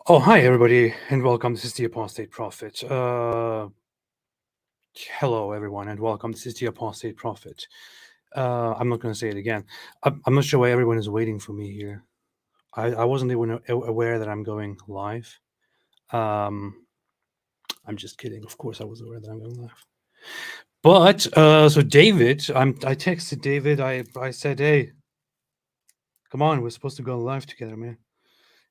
Oh, hi everybody, and welcome. This is the Apostate Prophet. Hello everyone, and welcome. This is the Apostate Prophet. I'm not going to say it again. I'm not sure why everyone is waiting for me here. I wasn't even aware that I'm going live. I'm just kidding. Of course, I was aware that I'm going live. But so David, I texted David. I said, hey, come on, we're supposed to go live together, man.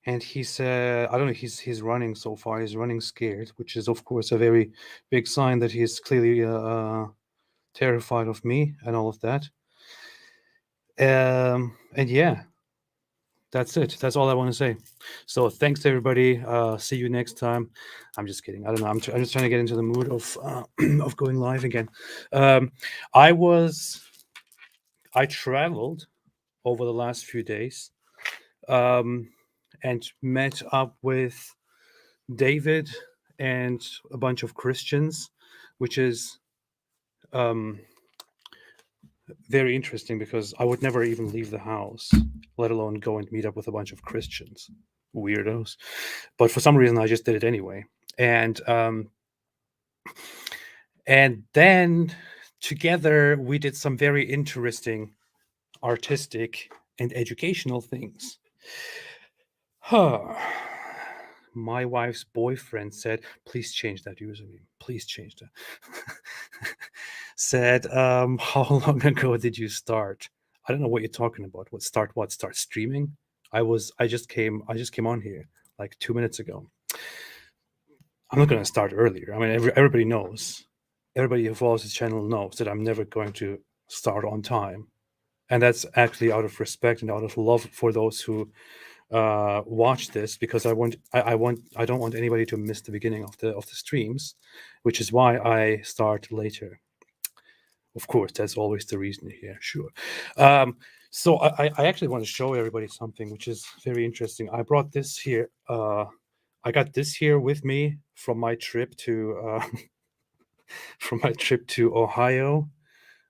And he said, I don't know, he's running so far. He's running scared, which is, of course, a very big sign that he's clearly terrified of me and all of that. And yeah, that's it. That's all I want to say. So thanks, everybody. See you next time. I'm just kidding. I don't know. I'm just trying to get into the mood of of going live again. I traveled over the last few days and met up with David and a bunch of Christians, which is very interesting because I would never even leave the house, let alone go and meet up with a bunch of Christians, weirdos. But for some reason, I just did it anyway. And then together we did some very interesting artistic and educational things. My wife's boyfriend said, please change that username. Please change that. Said, how long ago did you start? I don't know what you're talking about. Start streaming? I just came on here like 2 minutes ago. I'm not going to start earlier. I mean, everybody knows. Everybody who follows this channel knows that I'm never going to start on time. And that's actually out of respect and out of love for those who watch this, because I don't want anybody to miss the beginning of the streams, which is why I start later. Of course, that's always the reason here. Sure. So I actually want to show everybody something which is very interesting. I brought this here. I got this here with me from my trip to Ohio,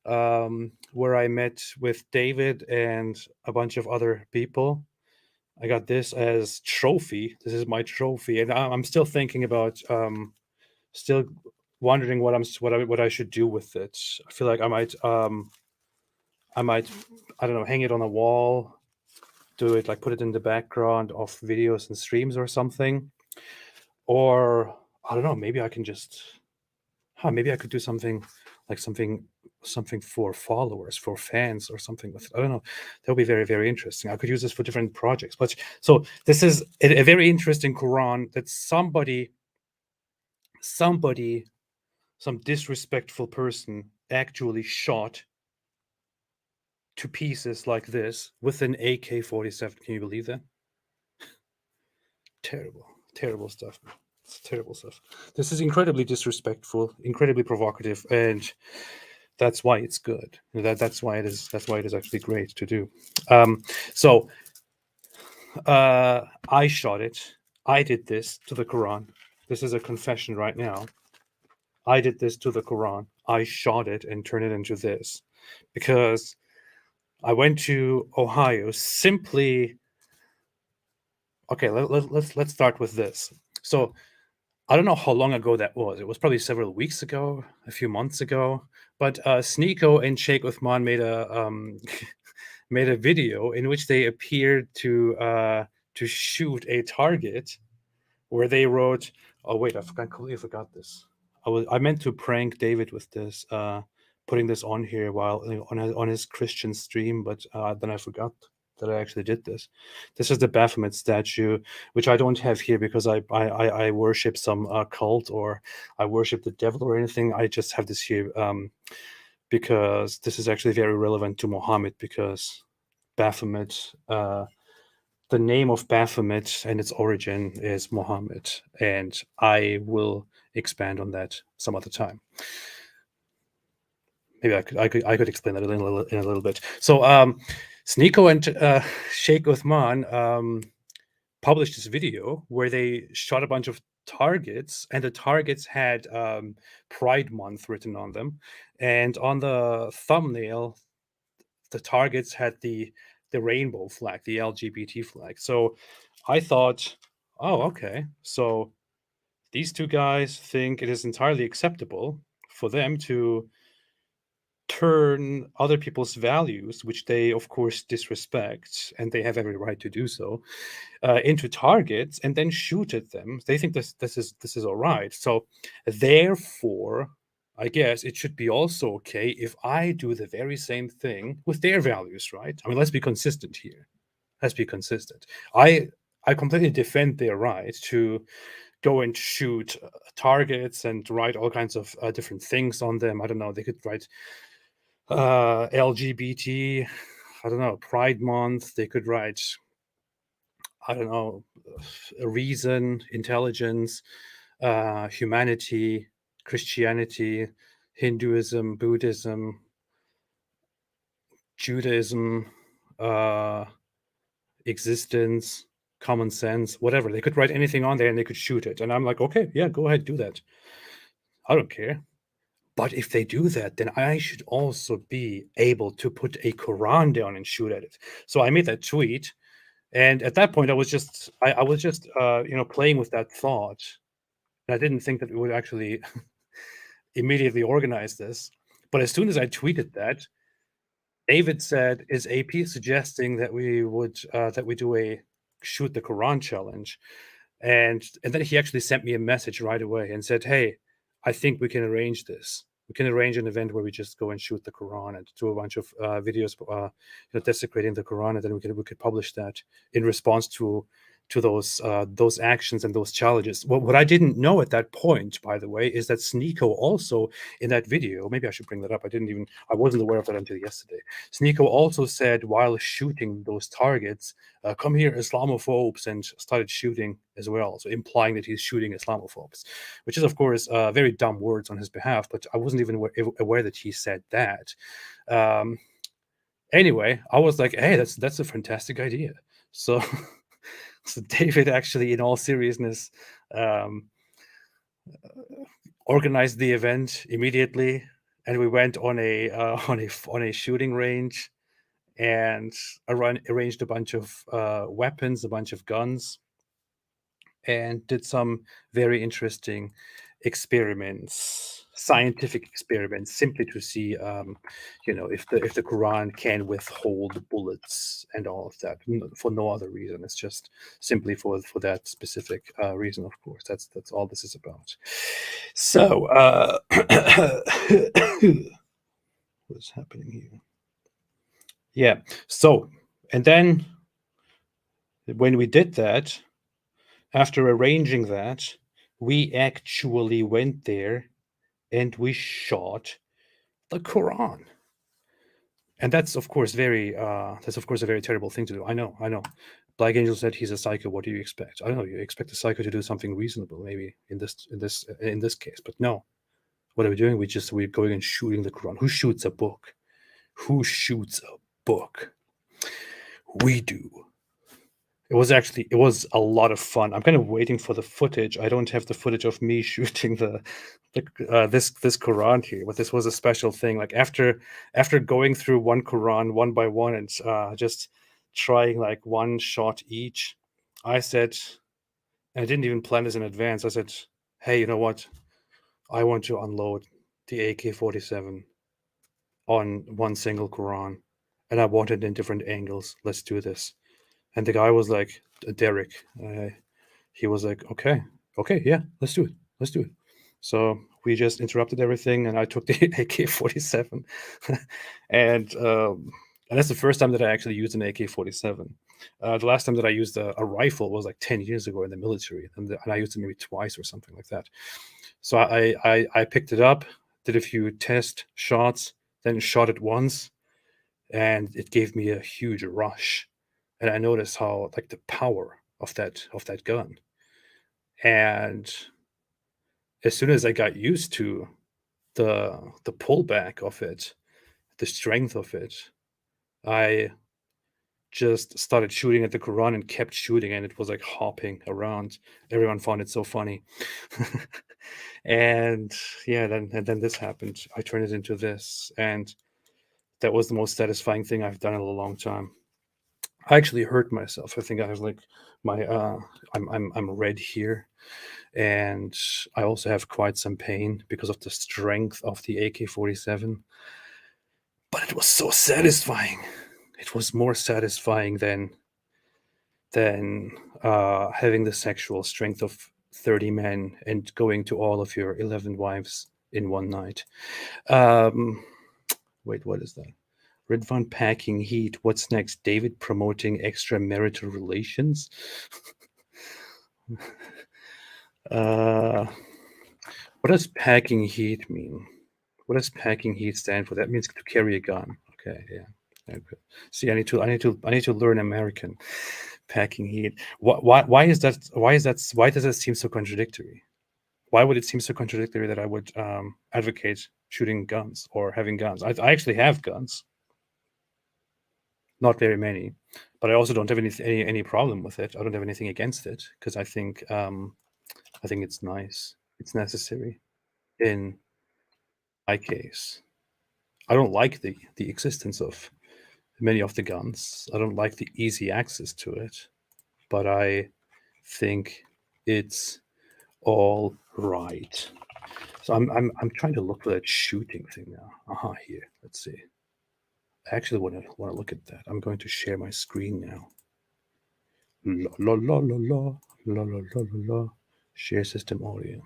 where I met with David and a bunch of other people. I got this as trophy. This is my trophy, and I'm still thinking about, still wondering what I should do with it. I feel like I might, I don't know, hang it on a wall, do it like put it in the background of videos and streams or something, or I don't know. Maybe I can just, maybe I could do something like something for followers, for fans, or something with it. I don't know. That would be very, very interesting. I could use this for different projects. But so this is a very interesting Quran that somebody, some disrespectful person actually shot to pieces like this with an AK-47. Can you believe that? Terrible stuff. It's terrible stuff. This is incredibly disrespectful, incredibly provocative, and that's why it's good. That's why it is actually great to do. So I shot it. I did this to the Quran. This is a confession right now. I did this to the Quran. I shot it and turned it into this because I went to Ohio simply. Okay, let's start with this. So I don't know how long ago that was. It was probably several weeks ago, a few months ago. But Sneeko and Sheikh Uthman made a made a video in which they appeared to shoot a target, where they wrote, "Oh wait, I completely forgot this. I meant to prank David with this, putting this on here while on his Christian stream, but then I forgot that I actually did this. This is the Baphomet statue, which I don't have here because I worship some cult, or I worship the devil or anything. I just have this here because this is actually very relevant to Muhammad, because Baphomet, the name of Baphomet and its origin is Muhammad, and I will expand on that some other time. Maybe I could explain that in a little bit. So Sneeko and Sheikh Uthman published this video where they shot a bunch of targets, and the targets had Pride Month written on them, and on the thumbnail, the targets had the rainbow flag, the LGBT flag. So I thought oh, okay. So these two guys think it is entirely acceptable for them to turn other people's values, which they of course disrespect, and they have every right to do so, into targets and then shoot at them. They think this is all right. So therefore, I guess it should be also okay if I do the very same thing with their values, right? I mean, let's be consistent here. Let's be consistent. I completely defend their right to go and shoot targets and write all kinds of different things on them. I don't know. They could write LGBT, I don't know, Pride Month. They could write, I don't know, reason, intelligence, humanity, Christianity, Hinduism, Buddhism, Judaism, uh, existence, common sense, whatever. They could write anything on there and they could shoot it. And I'm like, okay, yeah, go ahead, do that. I don't care. But if they do that, then I should also be able to put a Quran down and shoot at it. So I made that tweet, and at that point, I was just playing with that thought. And I didn't think that we would actually immediately organize this. But as soon as I tweeted that, David said, "Is AP suggesting that we do a shoot the Quran challenge?" And then he actually sent me a message right away and said, "Hey, I think we can arrange this. We can arrange an event where we just go and shoot the Quran and do a bunch of videos, desecrating the Quran, and then we could publish that in response to those actions and those challenges." What I didn't know at that point, by the way, is that Sneeko also in that video. Maybe I should bring that up. I wasn't aware of that until yesterday. Sneeko also said while shooting those targets, "Come here, Islamophobes," and started shooting as well. So implying that he's shooting Islamophobes, which is, of course, very dumb words on his behalf, but I wasn't even aware that he said that. Um, anyway, I was like, hey, that's a fantastic idea. So, so David actually, in all seriousness, um, organized the event immediately, and we went on a on a shooting range and arranged a bunch of weapons, a bunch of guns, and did some very interesting experiments, scientific experiments, simply to see, if the Quran can withhold bullets and all of that, for no other reason. It's just simply for that specific reason. Of course, that's all this is about. So, what's happening here? Yeah. So, and then when we did that, after arranging that, we actually went there and we shot the Quran. And that's of course a very terrible thing to do. I know. Black Angel said he's a psycho. What do you expect? I don't know. You expect a psycho to do something reasonable, maybe in this case, but no. What are we doing? We're going and shooting the Quran. Who shoots a book? Who shoots a book? We do. It was a lot of fun. I'm kind of waiting for the footage. I don't have the footage of me shooting this Quran here, but this was a special thing. Like after going through one Quran one by one and just trying like one shot each, I said, and I didn't even plan this in advance. I said, "Hey, you know what? I want to unload the AK-47 on one single Quran, and I want it in different angles. Let's do this." And the guy was like, Derek, he was like, okay, yeah, let's do it. So we just interrupted everything, and I took the AK-47, and that's the first time that I actually used an AK-47. The last time that I used a rifle was like 10 years ago in the military, and I used it maybe twice or something like that. So I picked it up, did a few test shots, then shot it once, and it gave me a huge rush. And I noticed how like the power of that gun. And as soon as I got used to the pullback of it, the strength of it, I just started shooting at the Quran and kept shooting, and it was like hopping around. Everyone found it so funny. And yeah, then this happened. I turned it into this, and that was the most satisfying thing I've done in a long time. I actually hurt myself. I think I was like my I'm red here, and I also have quite some pain because of the strength of the AK-47. But it was so satisfying. It was more satisfying than having the sexual strength of 30 men and going to all of your 11 wives in one night. Um, wait, what is that? Ridvan packing heat. What's next? David promoting extramarital relations? Uh, what does packing heat mean? What does packing heat stand for? That means to carry a gun. Okay, yeah. Okay. See, I need to learn American. Packing heat. Why is that? Why is that? Why does it seem so contradictory? Why would it seem so contradictory that I would advocate shooting guns or having guns? I actually have guns, not very many, but I also don't have any problem with it. I don't have anything against it because I think it's nice. It's necessary. In my case, I don't like the existence of many of the guns. I don't like the easy access to it, but I think it's all right. So I'm trying to look for that shooting thing now. Here. Let's see. I actually want to look at that. I'm going to share my screen now. La la la la la la la la la la. Share system audio.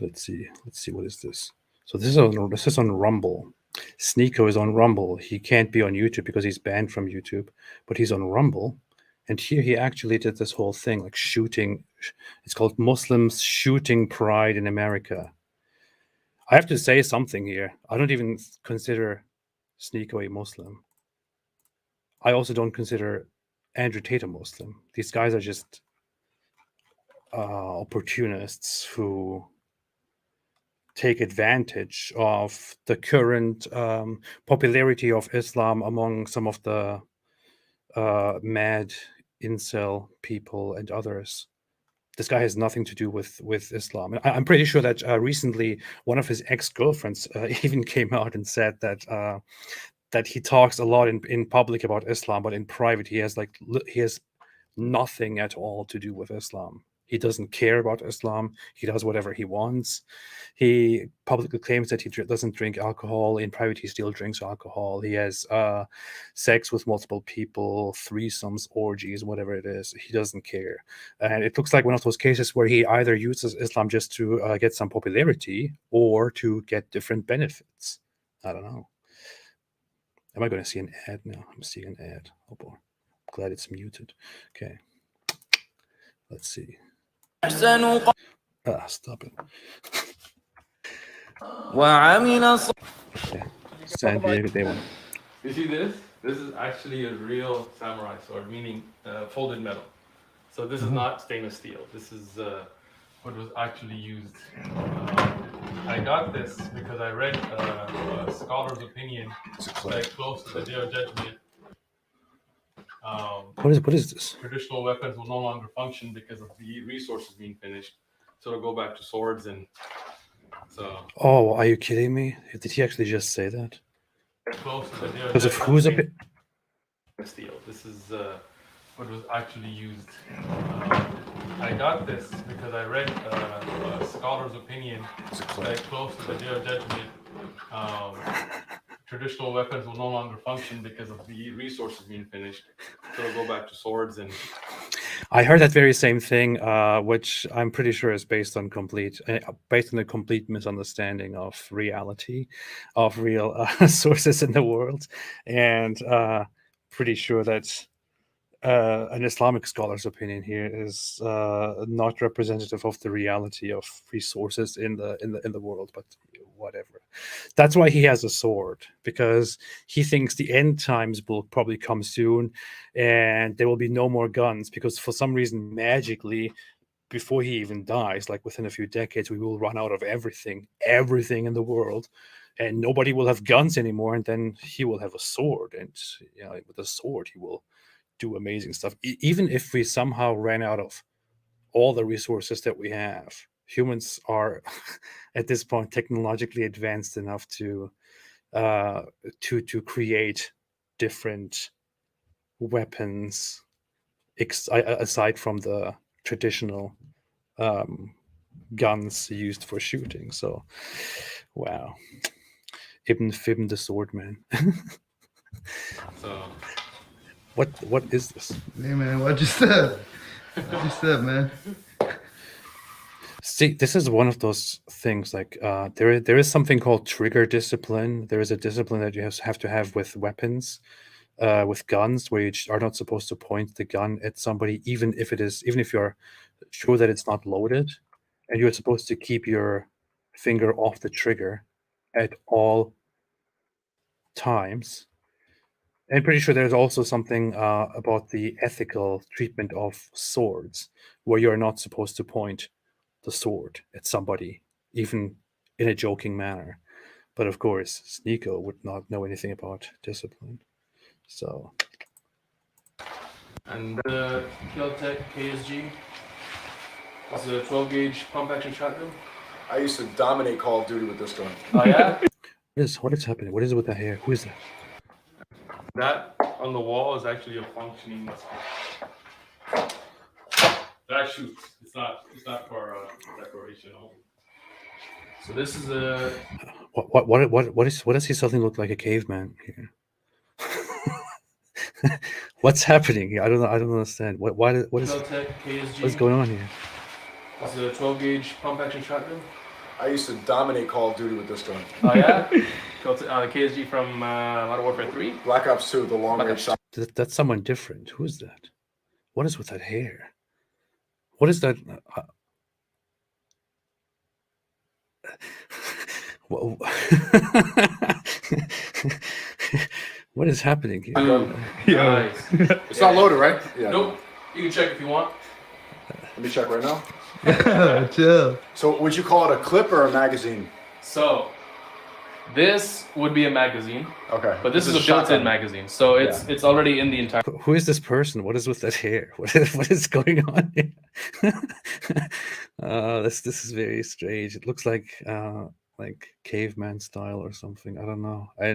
Let's see. Let's see. What is this? So this is on Rumble. Sneeko is on Rumble. He can't be on YouTube because he's banned from YouTube, but he's on Rumble. And here he actually did this whole thing, like shooting. It's called Muslims Shooting Pride in America. I have to say something here. I don't even consider Sneeko a Muslim. I also don't consider Andrew Tate a Muslim. These guys are just opportunists who take advantage of the current popularity of Islam among some of the mad incel people and others. This guy has nothing to do with Islam. I'm pretty sure that recently one of his ex-girlfriends even came out and said that he talks a lot in public about Islam, but in private he has nothing at all to do with Islam. He doesn't care about Islam. He does whatever he wants. He publicly claims that he doesn't drink alcohol. In private, he still drinks alcohol. He has sex with multiple people, threesomes, orgies, whatever it is. He doesn't care. And it looks like one of those cases where he either uses Islam just to get some popularity or to get different benefits. I don't know. Am I going to see an ad now? I'm seeing an ad. Oh boy. Glad it's muted. Okay. Let's see. Stop it. Okay. San Diego Day One. You see this? This is actually a real samurai sword, meaning folded metal. So this is not stainless steel. This is what was actually used. I got this because I read a scholar's opinion that close to the Day of Judgment. What is this? Traditional weapons will no longer function because of the resources being finished. So it'll go back to swords and so. Oh, are you kidding me? Did he actually just say that? Close to the Day of Because of whose opinion? Steel. This is what was actually used. I got this because I read a scholar's opinion that close to the Day of Judgment, traditional weapons will no longer function because of the resources being finished. So it'll go back to swords and. I heard that very same thing, which I'm pretty sure is based on a complete misunderstanding of reality, of real sources in the world, and pretty sure that an Islamic scholar's opinion here is not representative of the reality of resources in the world, but whatever. That's why he has a sword, because he thinks the end times will probably come soon and there will be no more guns, because for some reason magically before he even dies, like within a few decades, we will run out of everything in the world, and nobody will have guns anymore, and then he will have a sword, and with a sword he will do amazing stuff. Even if we somehow ran out of all the resources that we have, humans are at this point technologically advanced enough to to create different weapons aside from the traditional guns used for shooting. So, wow, Ibn Fibn the Swordman. So What is this? Hey man, what you said? What you said, man? See, this is one of those things. Like, there is something called trigger discipline. There is a discipline that you have to have with weapons, with guns, where you are not supposed to point the gun at somebody, even if you're sure that it's not loaded, and you're supposed to keep your finger off the trigger at all times. I'm pretty sure there's also something about the ethical treatment of swords, where you're not supposed to point the sword at somebody, even in a joking manner. But of course, Sneeko would not know anything about discipline. So, and the Kel-Tec KSG is a 12 gauge pump action shotgun. I used to dominate Call of Duty with this gun. Oh yeah. what is happening? What is it with the hair? Who is that? That on the wall is actually a functioning. That shoots. It's not for decoration only. So this is a. What does he suddenly look like a caveman here? What's happening here? I don't understand. What is Kel-Tec KSG. what's going on here? This is a 12 gauge pump action shotgun. I used to dominate Call of Duty with this gun. Oh yeah. The KSG from Modern Warfare 3. Black Ops 2, the long range shot. That's someone different. Who is that? What is with that hair? What is that? What is happening here? Nice. It's not loaded, right? Yeah. Nope. You can check if you want. Let me check right now. Chill. So would you call it a clip or a magazine? So this would be a magazine, Okay. but this is a shotgun. built-in magazine, so it's already in the entire. Who is this person? What is with that hair? What is going on here? This is very strange. It looks like caveman style or something. I don't know. I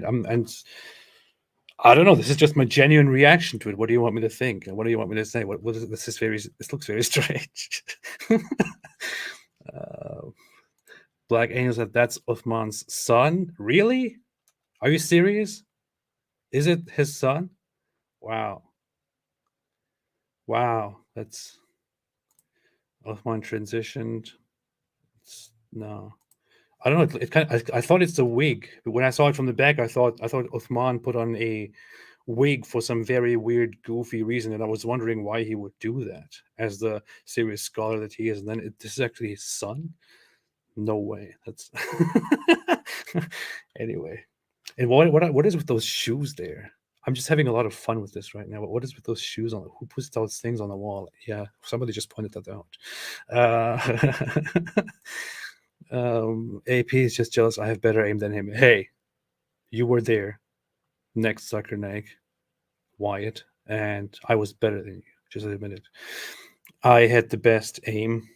don't know. This is just my genuine reaction to it. What do you want me to think? What do you want me to say? What is this? This looks very strange. Black Angel said that's Uthman's son. Really? Are you serious? Is it his son? Wow. That's Uthman transitioned. No. I don't know. It kind of, I thought it's a wig. But when I saw it from the back, I thought Uthman put on a wig for some very weird, goofy reason, and I was wondering why he would do that as the serious scholar that he is. And then this is actually his son. No way. That's anyway. And what is with those shoes there? I'm just having a lot of fun with this right now. But what is with those shoes on? Who puts those things on the wall? Yeah, somebody just pointed that out. AP is just jealous. I have better aim than him. Hey, you were there. Next sucker neck, Wyatt, and I was better than you. Just admit it. I had the best aim.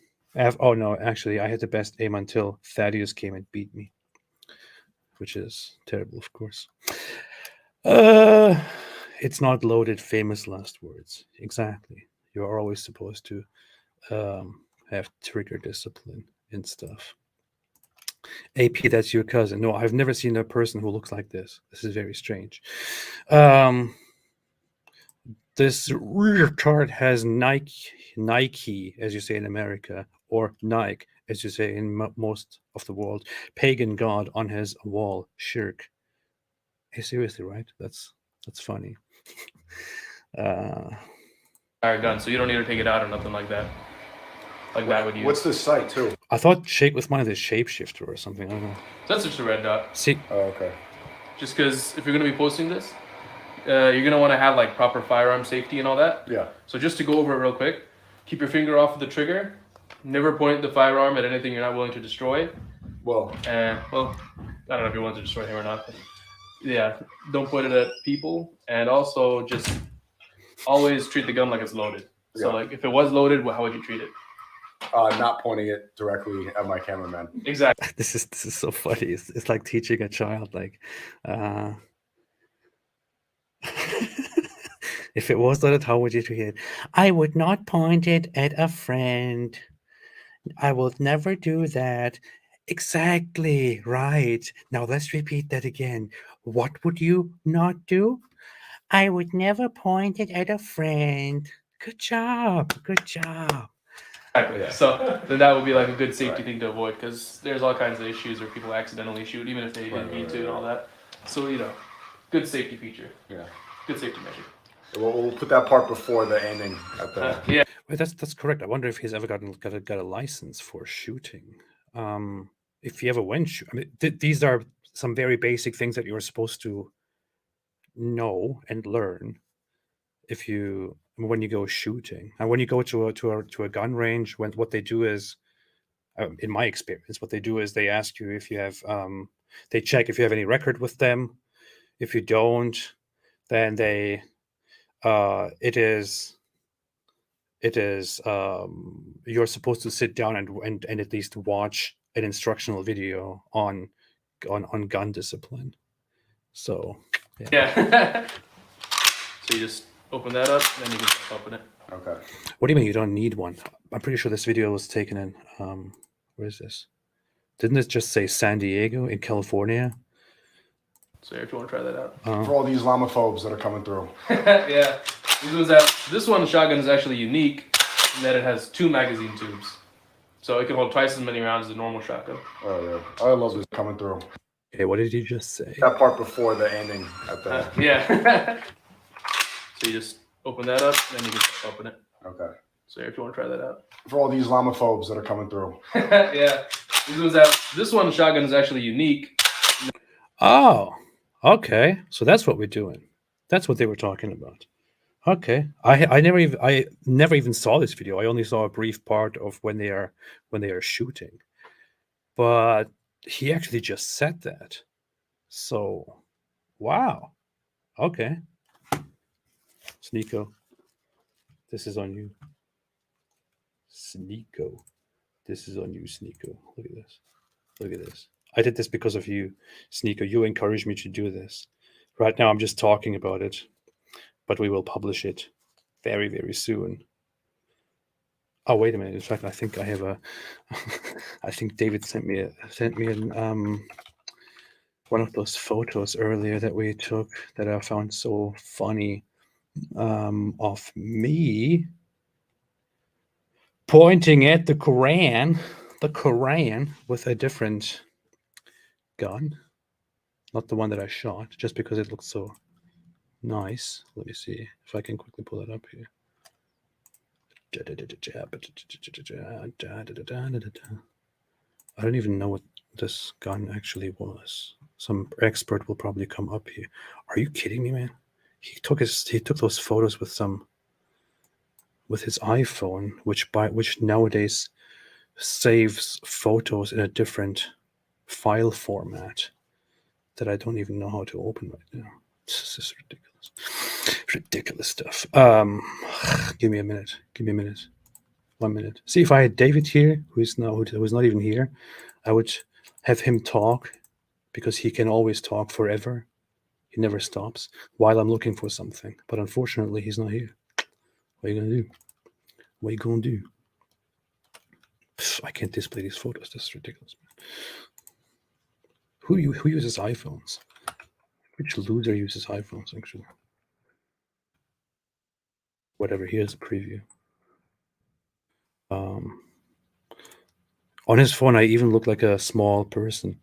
Oh no, actually, I had the best aim until Thaddeus came and beat me, which is terrible, of course. It's not loaded. Famous last words. Exactly. You are always supposed to have trigger discipline and stuff. AP, that's your cousin. No, I've never seen a person who looks like this. This is very strange. This retard has Nike, as you say in America, or Nike, as you say in most of the world, pagan god on his wall. Shirk. Hey, seriously, right? That's funny. Gun, so you don't need to take it out or nothing like that. Like that would use. What's this site too? I thought Shake with mine is a shapeshifter or something. I don't know. That's just a red dot. See, Oh, okay. Just because if you're gonna be posting this, you're gonna want to have like proper firearm safety and all that. Yeah. So just to go over it real quick, keep your finger off of the trigger. Never point the firearm at anything you're not willing to destroy. Well, I don't know if you're willing to destroy him or not. But yeah, don't point it at people, and also just always treat the gun like it's loaded. So Yeah. like if it was loaded, how would you treat it? Not pointing it directly at my cameraman. Exactly. This is so funny. It's like teaching a child, like, if it was not, how would you treat it? I would not point it at a friend. I will never do that. Exactly right. Now let's repeat that again. What would you not do? I would never point it at a friend. Good job. Good job. Exactly. Yeah. So then that would be like a good safety Right. thing to avoid, because there's all kinds of issues where people accidentally shoot, even if they didn't mean to, and all that. So good safety feature, Yeah. good safety measure. We'll put that part before the aiming at the. Yeah. Wait, that's correct. I wonder if he's ever got a license for shooting. If he ever went I mean, these are some very basic things that you're supposed to know and learn when you go shooting, and when you go to a gun range. What they do is, in my experience, what they do is they ask you if you have they check if you have any record with them. If you don't, then they it is you're supposed to sit down and at least watch an instructional video on gun discipline. So Yeah. So you just open that up, and then you can open it. Okay. what do you mean you don't need one? I'm pretty sure this video was taken in where is this? Didn't it just say San Diego in California? So if you want to try that out. For all the Islamophobes that are coming through. Yeah. This one shotgun is actually unique in that it has 2 magazine tubes. So it can hold twice as many rounds as a normal shotgun. Oh yeah. I love this coming through. Okay, what did you just say? That part before the aiming at the. Yeah. So you just open that up, and then you can open it. Okay. So if you want to try that out. For all the Islamophobes that are coming through. Yeah. This one shotgun is actually unique. Oh, okay. So that's what we're doing. That's what they were talking about. Okay. I never even saw this video. I only saw a brief part of when they are shooting. But he actually just said that. So, wow. Okay. Sneeko, this is on you. Sneeko, this is on you, Sneeko. Look at this. Look at this. I did this because of you, Sneeko. You encouraged me to do this. Right now, I'm just talking about it, but we will publish it very, very soon. Oh, wait a minute. In fact, I think I have a. I think David sent me one of those photos earlier that we took that I found so funny, of me pointing at the Quran with a different gun, not the one that I shot, just because it looks so nice. Let me see if I can quickly pull it up here. I don't even know what this gun actually was. Some expert will probably come up here. Are you kidding me, man? He took those photos with his iPhone, which nowadays saves photos in a different file format that I don't even know how to open right now. This is ridiculous stuff. Give me a minute. 1 minute. See, if I had David here, who's not even here, I would have him talk, because he can always talk forever. He never stops while I'm looking for something. But unfortunately, he's not here. What are you gonna do? What are you gonna do? I can't display these photos. This is ridiculous, man. Who uses iPhones? Which loser uses iPhones, actually? Whatever. Here's a preview. On his phone, I even look like a small person.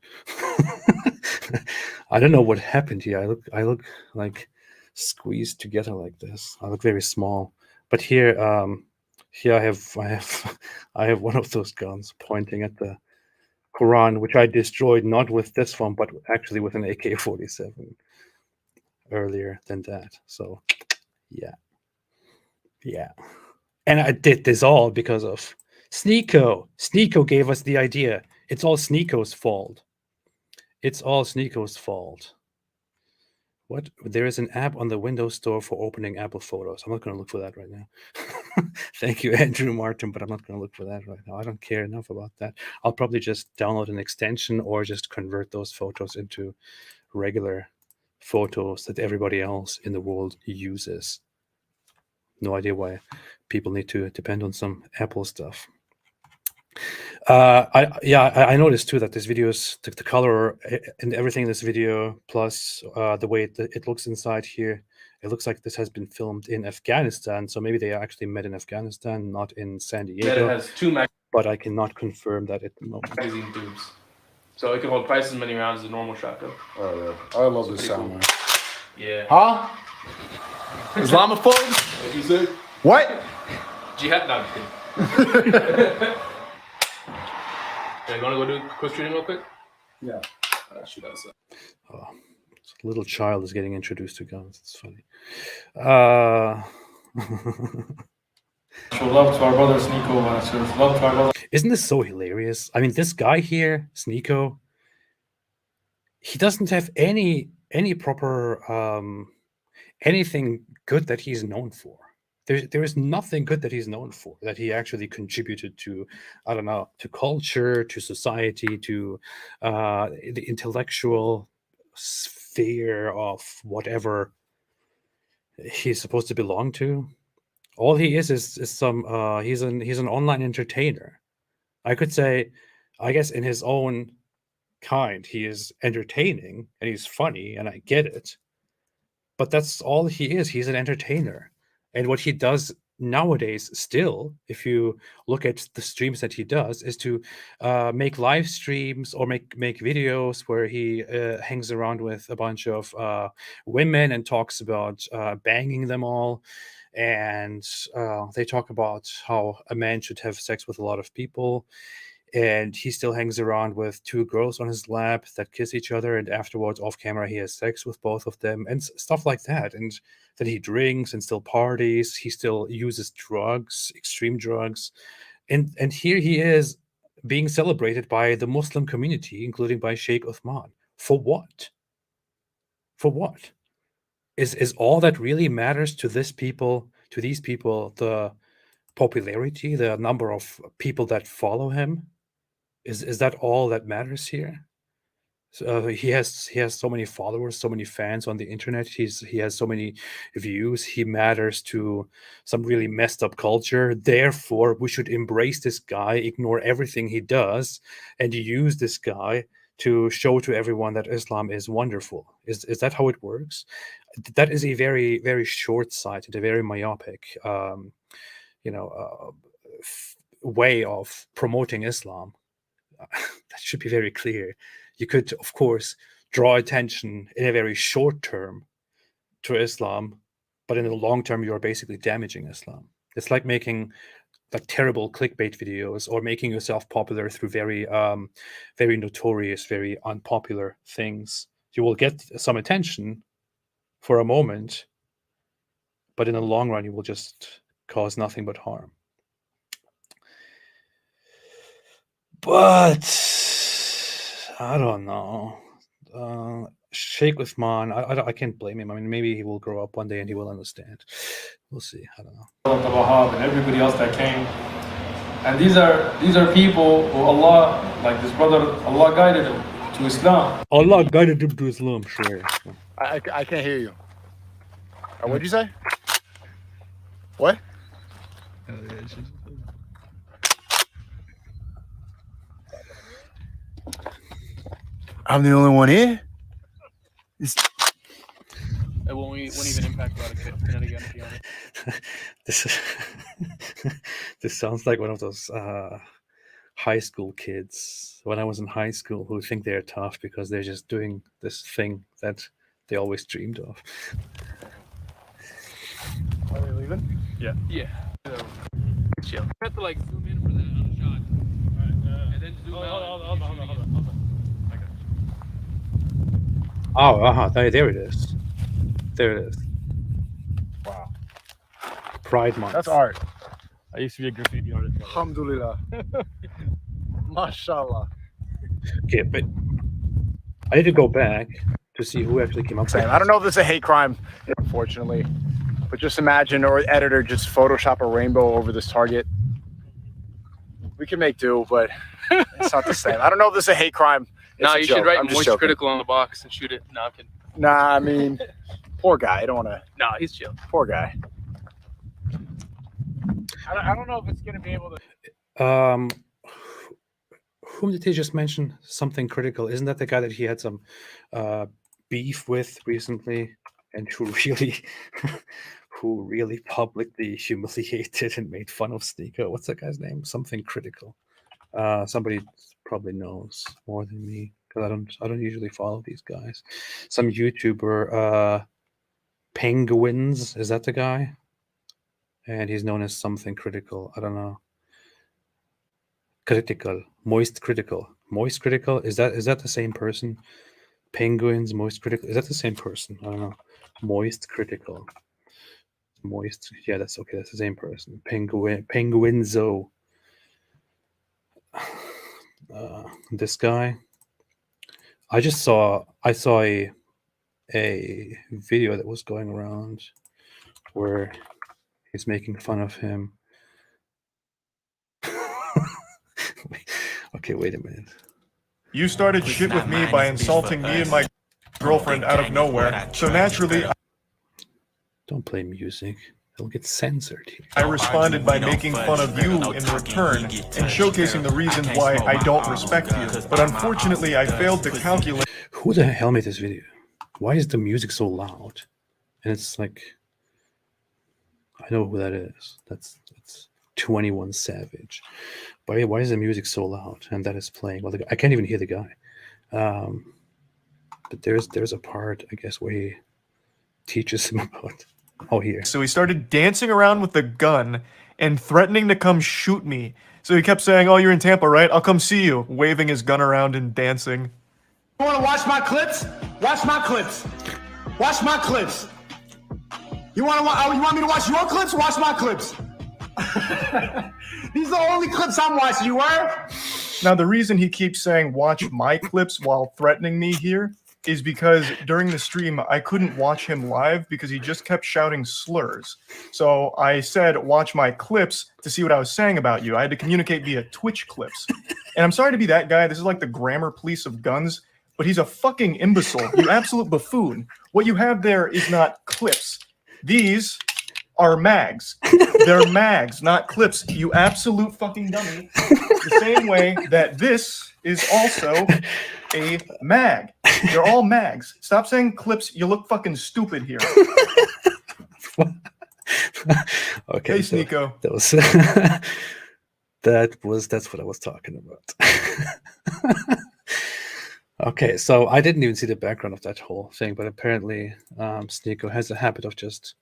I don't know what happened here. I look like squeezed together like this. I look very small. But here I have one of those guns pointing at the Quran, which I destroyed not with this one, but actually with an AK-47 earlier than that. So yeah. And I did this all because of Sneeko. Sneeko gave us the idea. It's all Sneeko's fault. It's all Sneeko's fault. What? There is an app on the Windows Store for opening Apple Photos. I'm not going to look for that right now. Thank you, Andrew Martin, but I'm not going to look for that right now. I don't care enough about that. I'll probably just download an extension or just convert those photos into regular photos that everybody else in the world uses. No idea why people need to depend on some Apple stuff. I noticed too that this video is the color and everything in this video, plus the way it looks inside here. It looks like this has been filmed in Afghanistan, so maybe they actually met in Afghanistan, not in San Diego. It has 2 But I cannot confirm that at the moment. magazine tubes, so it can hold twice as many rounds as a normal shotgun. Oh yeah, I love this sound, man. Yeah. Huh? Islamophobes? What you say? What? Jihad? No, I'm kidding. Yeah, you wanna go do quick shooting real quick? Yeah. Shoot outside. Oh, a little child is getting introduced to guns. It's funny. Show love to our brother Sneeko, man. Show love to our brother. Isn't this so hilarious? I mean, this guy here, Sneeko, he doesn't have any proper anything good that he's known for. There is nothing good that he's known for, that he actually contributed to, I don't know, to culture, to society, to the intellectual sphere of whatever he's supposed to belong to. All he is some he's an online entertainer. I could say, I guess in his own kind, he is entertaining and he's funny, and I get it. But that's all he is. He's an entertainer. And what he does nowadays still, if you look at the streams that he does, is to make live streams or make videos where he hangs around with a bunch of women and talks about banging them all. And they talk about how a man should have sex with a lot of people. And he still hangs around with 2 girls on his lap that kiss each other, and afterwards off camera he has sex with both of them and stuff like that. And then he drinks and still parties. He still uses drugs, extreme drugs, and here he is being celebrated by the Muslim community, including by Sheikh Uthman. For what? For what? Is all that really matters to these people the popularity, the number of people that follow him? Is that all that matters here? So he has so many followers, so many fans on the internet. He has so many views. He matters to some really messed up culture. Therefore, we should embrace this guy, ignore everything he does, and use this guy to show to everyone that Islam is wonderful. Is that how it works? That is a very, very short-sighted, a very myopic, way of promoting Islam. That should be very clear. You could, of course, draw attention in a very short term to Islam, but in the long term, you're basically damaging Islam. It's like making like terrible clickbait videos or making yourself popular through very, very notorious, very unpopular things. You will get some attention for a moment, but in the long run, you will just cause nothing but harm. But I don't know. Sheikh Uthman, I can't blame him. I mean, maybe he will grow up one day and he will understand. We'll see. I don't know. Wahab and everybody else that came, and these are people who Allah, like this brother, Allah guided him to Islam. Allah guided him to Islam. Sure. I can't hear you. What'd you say? What? I'm the only one here? It won't even impact about a kinetic energy on it. This sounds like one of those high school kids when I was in high school who think they're tough because they're just doing this thing that they always dreamed of. Are they leaving? Yeah. Chill. You have to like zoom in for that on the shot. Right, and then zoom out. Hold on. Oh, there it is. There it is. Wow. Pride Month. That's art. I used to be a graffiti artist. Alhamdulillah. Mashallah. Okay, but I need to go back to see who actually came up with I don't know if this is a hate crime, unfortunately. But just imagine, or editor, just Photoshop a rainbow over this target. We can make do, but it's not the same. I don't know if this is a hate crime. Nah, you should write I'm just moist joking. critical on the box and shoot it. Nah, I'm kidding. Nah, I mean, poor guy. I don't want to. Nah, he's chill. Poor guy. I don't know if it's gonna be able to. Whom did he just mention? Something critical. Isn't that the guy that he had some beef with recently, and who really publicly humiliated and made fun of Sneeko? What's that guy's name? Something critical. Somebody probably knows more than me, because I don't usually follow these guys. Some YouTuber, Penguins, is that the guy? And he's known as something critical. I don't know. Critical, moist critical, is that the same person? Penguins, moist critical, is that the same person? I don't know. Moist critical, moist, yeah, that's okay, that's the same person. Penguinzo. This guy, I saw a video that was going around where he's making fun of him. Okay, wait a minute. You started shit with me by insulting me and my girlfriend out of nowhere, so naturally Don't play music. It'll get censored here. I responded by making fun of you in return and showcasing the reasons why I don't respect you. But unfortunately, I failed to calculate. Who the hell made this video? Why is the music so loud? And it's like, I know who that is. It's 21 Savage. Why is the music so loud? And that is playing. Well, I can't even hear the guy. But there's a part, I guess, where he teaches him about. Oh, here. So he started dancing around with the gun and threatening to come shoot me. So he kept saying, "Oh, you're in Tampa, right? I'll come see you," waving his gun around and dancing. You want to watch my clips? Watch my clips. Watch my clips. You want me to watch your clips? Watch my clips. These are the only clips I'm watching. You were? Now, the reason he keeps saying watch my clips while threatening me here is because during the stream, I couldn't watch him live because he just kept shouting slurs. So I said, watch my clips to see what I was saying about you. I had to communicate via Twitch clips. And I'm sorry to be that guy. This is like the grammar police of guns, but he's a fucking imbecile. You absolute buffoon. What you have there is not clips. These are mags. They're mags, not clips. You absolute fucking dummy. The same way that this is also a mag. They're all mags. Stop saying clips. You look fucking stupid here. Okay. Hey, Sneeko. That's what I was talking about. Okay, so I didn't even see the background of that whole thing, but apparently Sneeko has a habit of just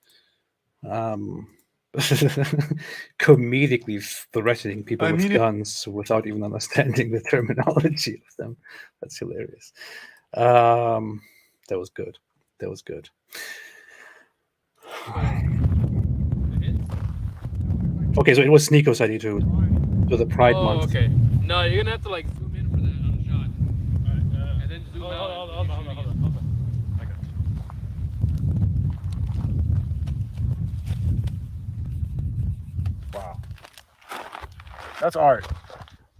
comedically threatening people with guns without even understanding the terminology of them. That's hilarious. That was good. That was good. Okay, so it was Sneeko's idea to do the Pride Month. Okay. No, you're gonna have to like zoom in for that on the shot. Alright, and then zoom out. Hold on. Wow. That's art.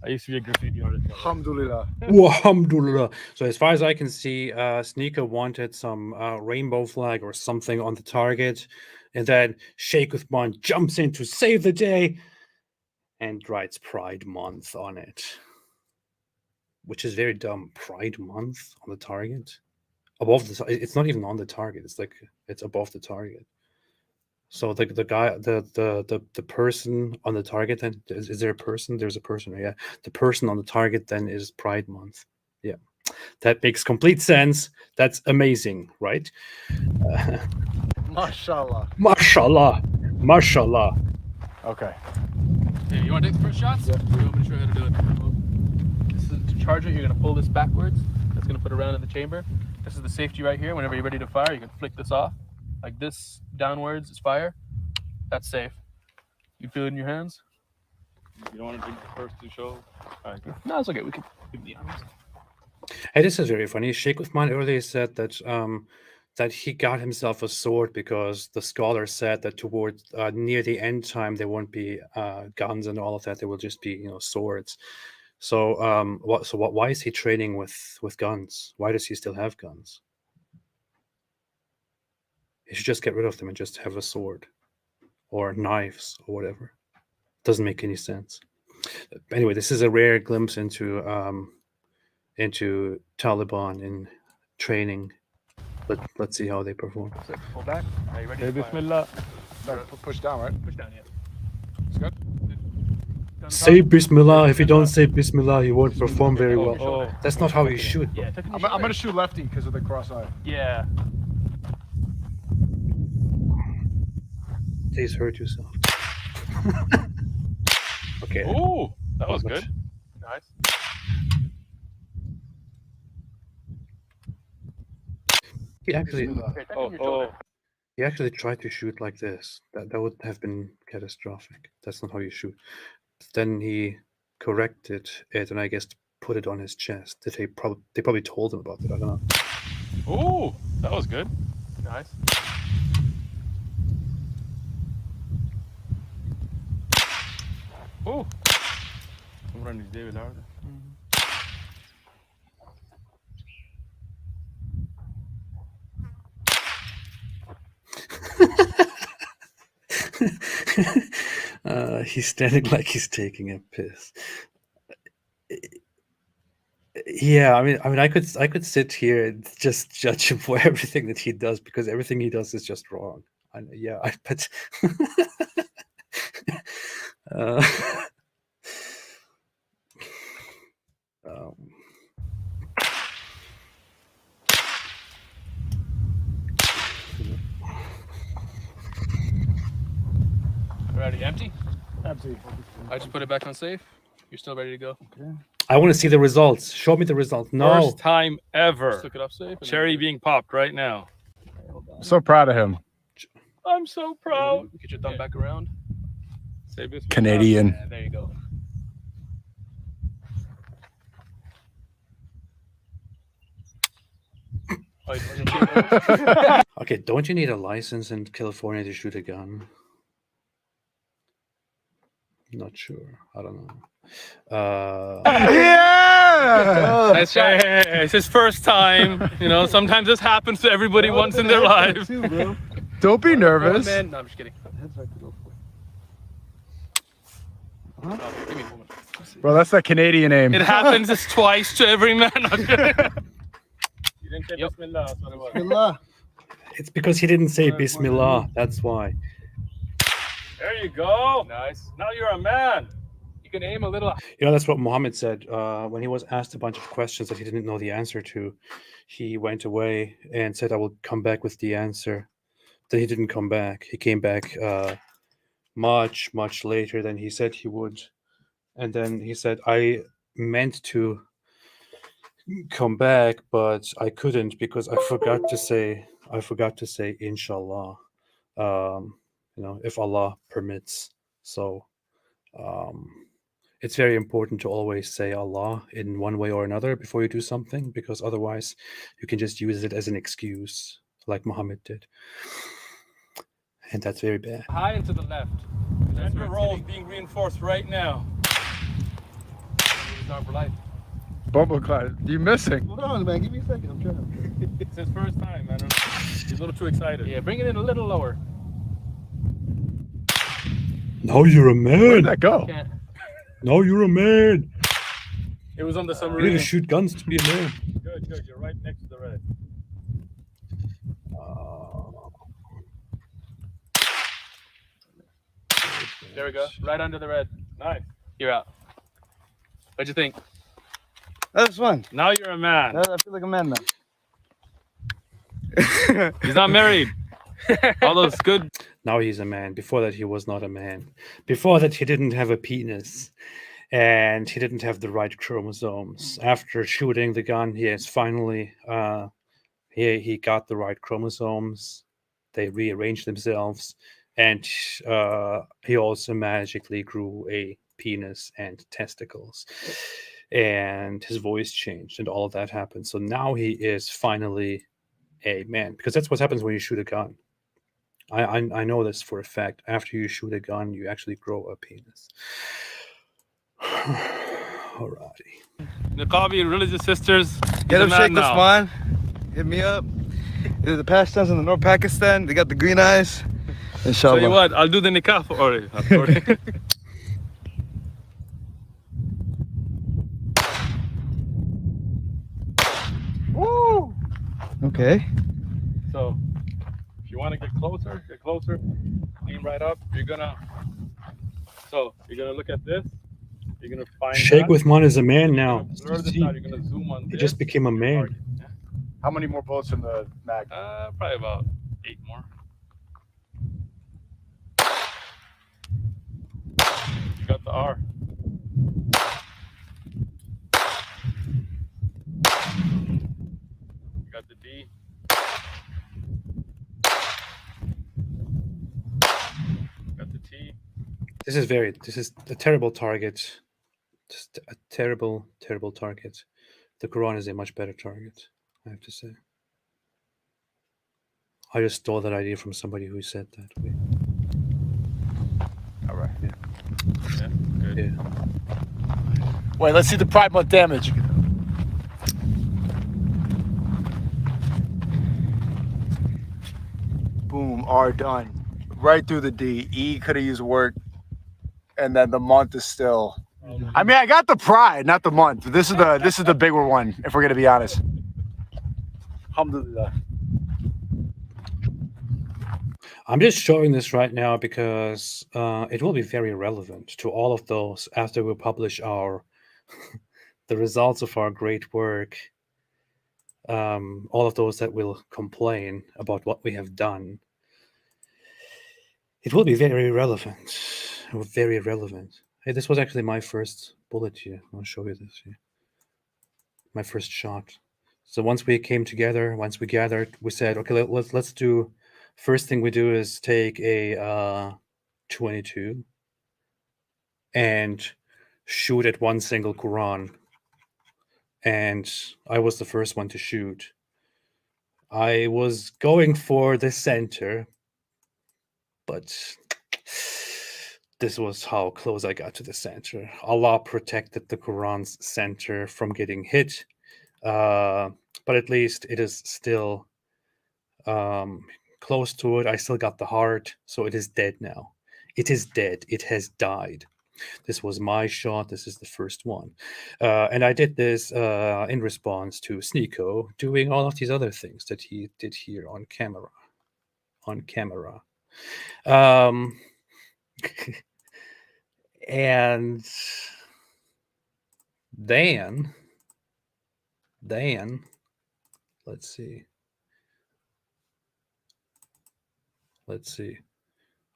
I used to be a graffiti artist. Alhamdulillah. Alhamdulillah. So as far as I can see, Sneeko wanted some rainbow flag or something on the target, and then Sheikh Uthman jumps in to save the day and writes Pride Month on it, which is very dumb. Pride Month on the target, above the. It's not even on the target. It's like it's above the target. So the guy, the person on the target, then is there a person? There's a person, yeah. The person on the target then is Pride Month. Yeah, that makes complete sense. That's amazing, right? Mashallah. Mashallah, mashallah. Okay. Hey, you want to take the first shots? Yeah. I'm going to show you how to do it. This is to charge it. You're going to pull this backwards. That's going to put it around in the chamber. This is the safety right here. Whenever you're ready to fire, you can flick this off. Like this downwards is fire. That's safe. You feel it in your hands? You don't want to drink the first to show? Right, no, it's okay. We can give the arms. Hey, this is very funny. Sheikh Uthman earlier said that that he got himself a sword because the scholar said that towards near the end time there won't be guns and all of that. There will just be, you know, swords. So why is he training with guns? Why does he still have guns? He should just get rid of them and just have a sword or knives or whatever. Doesn't make any sense. Anyway, this is a rare glimpse into Taliban in training. Let's see how they perform. Pull back. Are you ready? Say to fire? Bismillah. Push down, right? Push down, yeah. It's good. Say Bismillah. If you don't say Bismillah, you won't perform very well. Oh. That's not how you shoot. Yeah, tuck in your I'm shoulder. gonna shoot lefty because of the cross eye. Yeah. Please hurt yourself. Okay. Ooh, that was good. Nice. He actually Okay, tuck in your shoulder. he actually tried to shoot like this. That would have been catastrophic. That's not how you shoot. Then he corrected it and I guess put it on his chest. They probably told him about it. I don't know. Ooh, that was good. Nice. Ooh. I'm running David Howard. He's standing like he's taking a piss. Yeah, I mean, I could sit here and just judge him for everything that he does because everything he does is just wrong. But uh, um, Ready? Empty? Empty. I just put it back on safe. You're still ready to go? I want to see the results. Show me the results. No. First time ever. Just look it up safe. and Cherry then- being popped right now. I'm so proud of him. I'm so proud. Get your thumb back around. Say Bismillah. Canadian. Yeah, there you go. Oh, you want to change Okay, don't you need a license in California to shoot a gun? Not sure. I don't know. Yeah! Nice shot. Hey, it's his first time. You know, sometimes this happens to everybody once in their life. Don't be nervous. Man, no, I'm just kidding. Oh, give me a moment. Bro, that's that Canadian aim. It happens twice to every man. You didn't say Yep. Bismillah. That's what it was. It's because he didn't say Bismillah. That's why. There you go. Nice. Now you're a man. You can aim a little. You know, that's what Muhammad said when he was asked a bunch of questions that he didn't know the answer to. He went away and said, I will come back with the answer. Then he didn't come back. He came back much, much later than he said he would. And then he said, I meant to come back, but I couldn't because I forgot to say inshallah. You know, if Allah permits. So it's very important to always say Allah in one way or another before you do something, because otherwise you can just use it as an excuse like Muhammad did. And that's very bad. High and to the left. That's Gender where it's roles hitting. being reinforced right now. He's on for life. Bumble cloud. You missing? Hold on, man. Give me a second. I'm trying. It's his first time, man. He's a little too excited. Yeah, bring it in a little lower. Now you're a Where'd man. that go? Can't. Now you're a man. It was on the You need submarine. to shoot guns to be a man. Good, good. You're right next to the red. There we go. Right under the red. Nice. You're out. What'd you think? That was fun. Now you're a man. I feel like a man now. He's not married. All those good. Now he's a man. Before that, he was not a man. Before that, he didn't have a penis. And he didn't have the right chromosomes. After shooting the gun, he has finally he got the right chromosomes. They rearranged themselves. And he also magically grew a penis and testicles. And his voice changed and all of that happened. So now he is finally a man, because that's what happens when you shoot a gun. I know this for a fact. After you shoot a gun, you actually grow a penis. Alrighty. Niqabi religious sisters. Get he's him, a man Sheikh now. Usman. Hit me up. There's the Pashtuns in the North Pakistan. They got the green eyes. Inshallah. Tell you what, I'll do the nikah for you. Woo! Okay. So, if you want to get closer, lean right up. You're gonna look at this. You're gonna find Sheikh that. Uthman is a man You're now. gonna blur this See, out. You're gonna zoom on he this. just became a man. How many more bullets in the mag? Probably about 8 more. You got the R. You got the D. You got the T. This is a terrible target. Just a terrible target. The Quran is a much better target, I have to say. I just stole that idea from somebody who said that. All right. Yeah, good. Yeah. Wait, let's see the Pride Month damage. Boom, R done. Right through the D. E could have used work. And then the month is still. I mean, I got the pride, not the month. This is the bigger one, if we're gonna be honest. Alhamdulillah. I'm just showing this right now because it will be very relevant to all of those after we publish our the results of our great work. All of those that will complain about what we have done. It will be very relevant. Very relevant. Hey, this was actually my first bullet here. I'll show you this here. My first shot. So once we came together, once we gathered, we said, okay, let's do. First thing we do is take a 22 and shoot at one single Quran. And I was the first one to shoot. I was going for the center, but this was how close I got to the center. Allah protected the Quran's center from getting hit, but at least it is still close to it. I still got the heart, so it is dead now. It is dead. It has died. This was my shot. This is the first one. And I did this in response to Sneeko doing all of these other things that he did here on camera. And then, let's see.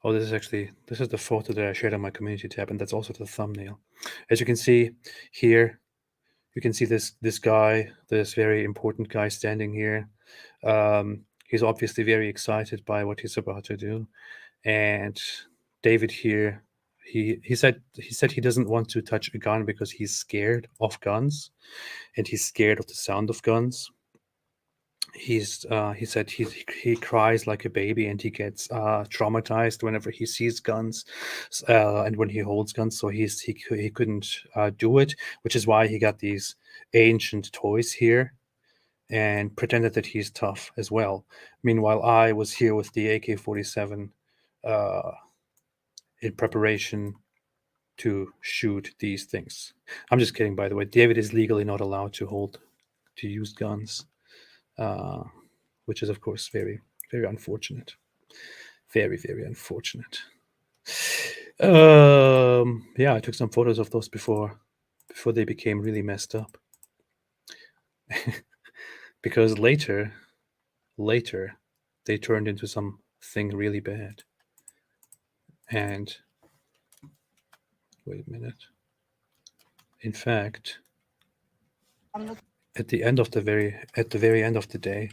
Oh, this is the photo that I shared on my community tab, and that's also the thumbnail. As you can see here, you can see this guy, this very important guy standing here. He's obviously very excited by what he's about to do. And David here, he said he doesn't want to touch a gun because he's scared of guns, and he's scared of the sound of guns. He said he cries like a baby, and he gets traumatized whenever he sees guns and when he holds guns. So he couldn't do it, which is why he got these ancient toys here and pretended that he's tough as well. Meanwhile, I was here with the AK-47 in preparation to shoot these things. I'm just kidding, by the way. David is legally not allowed to use guns. Which is, of course, very, very unfortunate. Very, very unfortunate. Yeah, I took some photos of those before they became really messed up. Because later, they turned into something really bad. And wait a minute. In fact, at the very end of the day,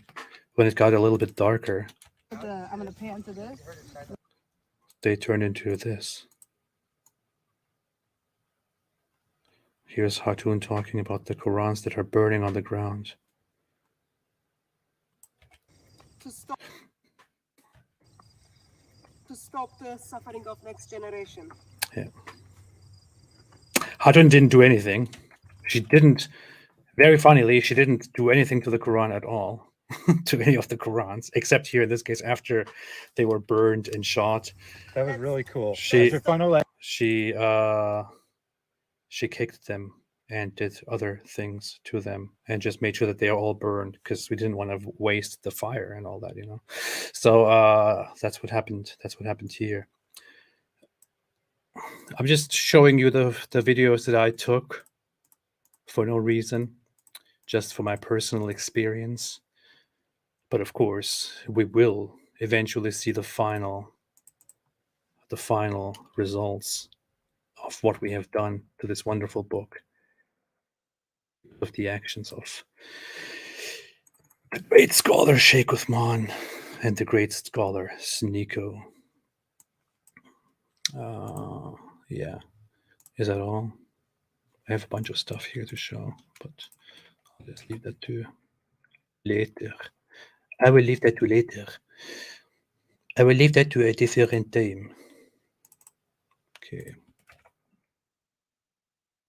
when it got a little bit darker, I'm gonna pay into this. They turned into this. Here's Hatun talking about the Qurans that are burning on the ground. to stop the suffering of next generation. Yeah. Hadran didn't do anything. She didn't, very funnily, she didn't do anything to the Quran at all, to any of the Qurans, except here in this case after they were burned and shot. That was really cool. She, That's your final she kicked them and did other things to them and just made sure that they are all burned because we didn't want to waste the fire and all that, you know. So that's what happened. That's what happened here. I'm just showing you the videos that I took for no reason, just for my personal experience. But of course, we will eventually see the final results of what we have done to this wonderful book, of the actions of the great scholar Sheikh Uthman and the great scholar Sneeko. Yeah, is that all? I have a bunch of stuff here to show, but I'll just leave that to later. I will leave that to later. I will leave that to a different time. Okay.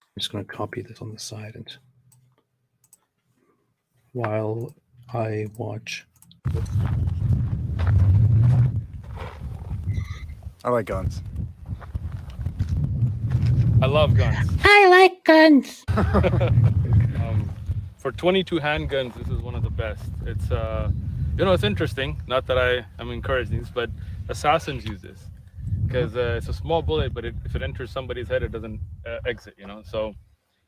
I'm just going to copy this on the side and while I watch. I like guns. I love guns. I like guns. For 22 handguns, this is one of the best. It's you know, it's interesting. Not that I am encouraging this, but assassins use this because it's a small bullet, but if it enters somebody's head, it doesn't exit. You know, so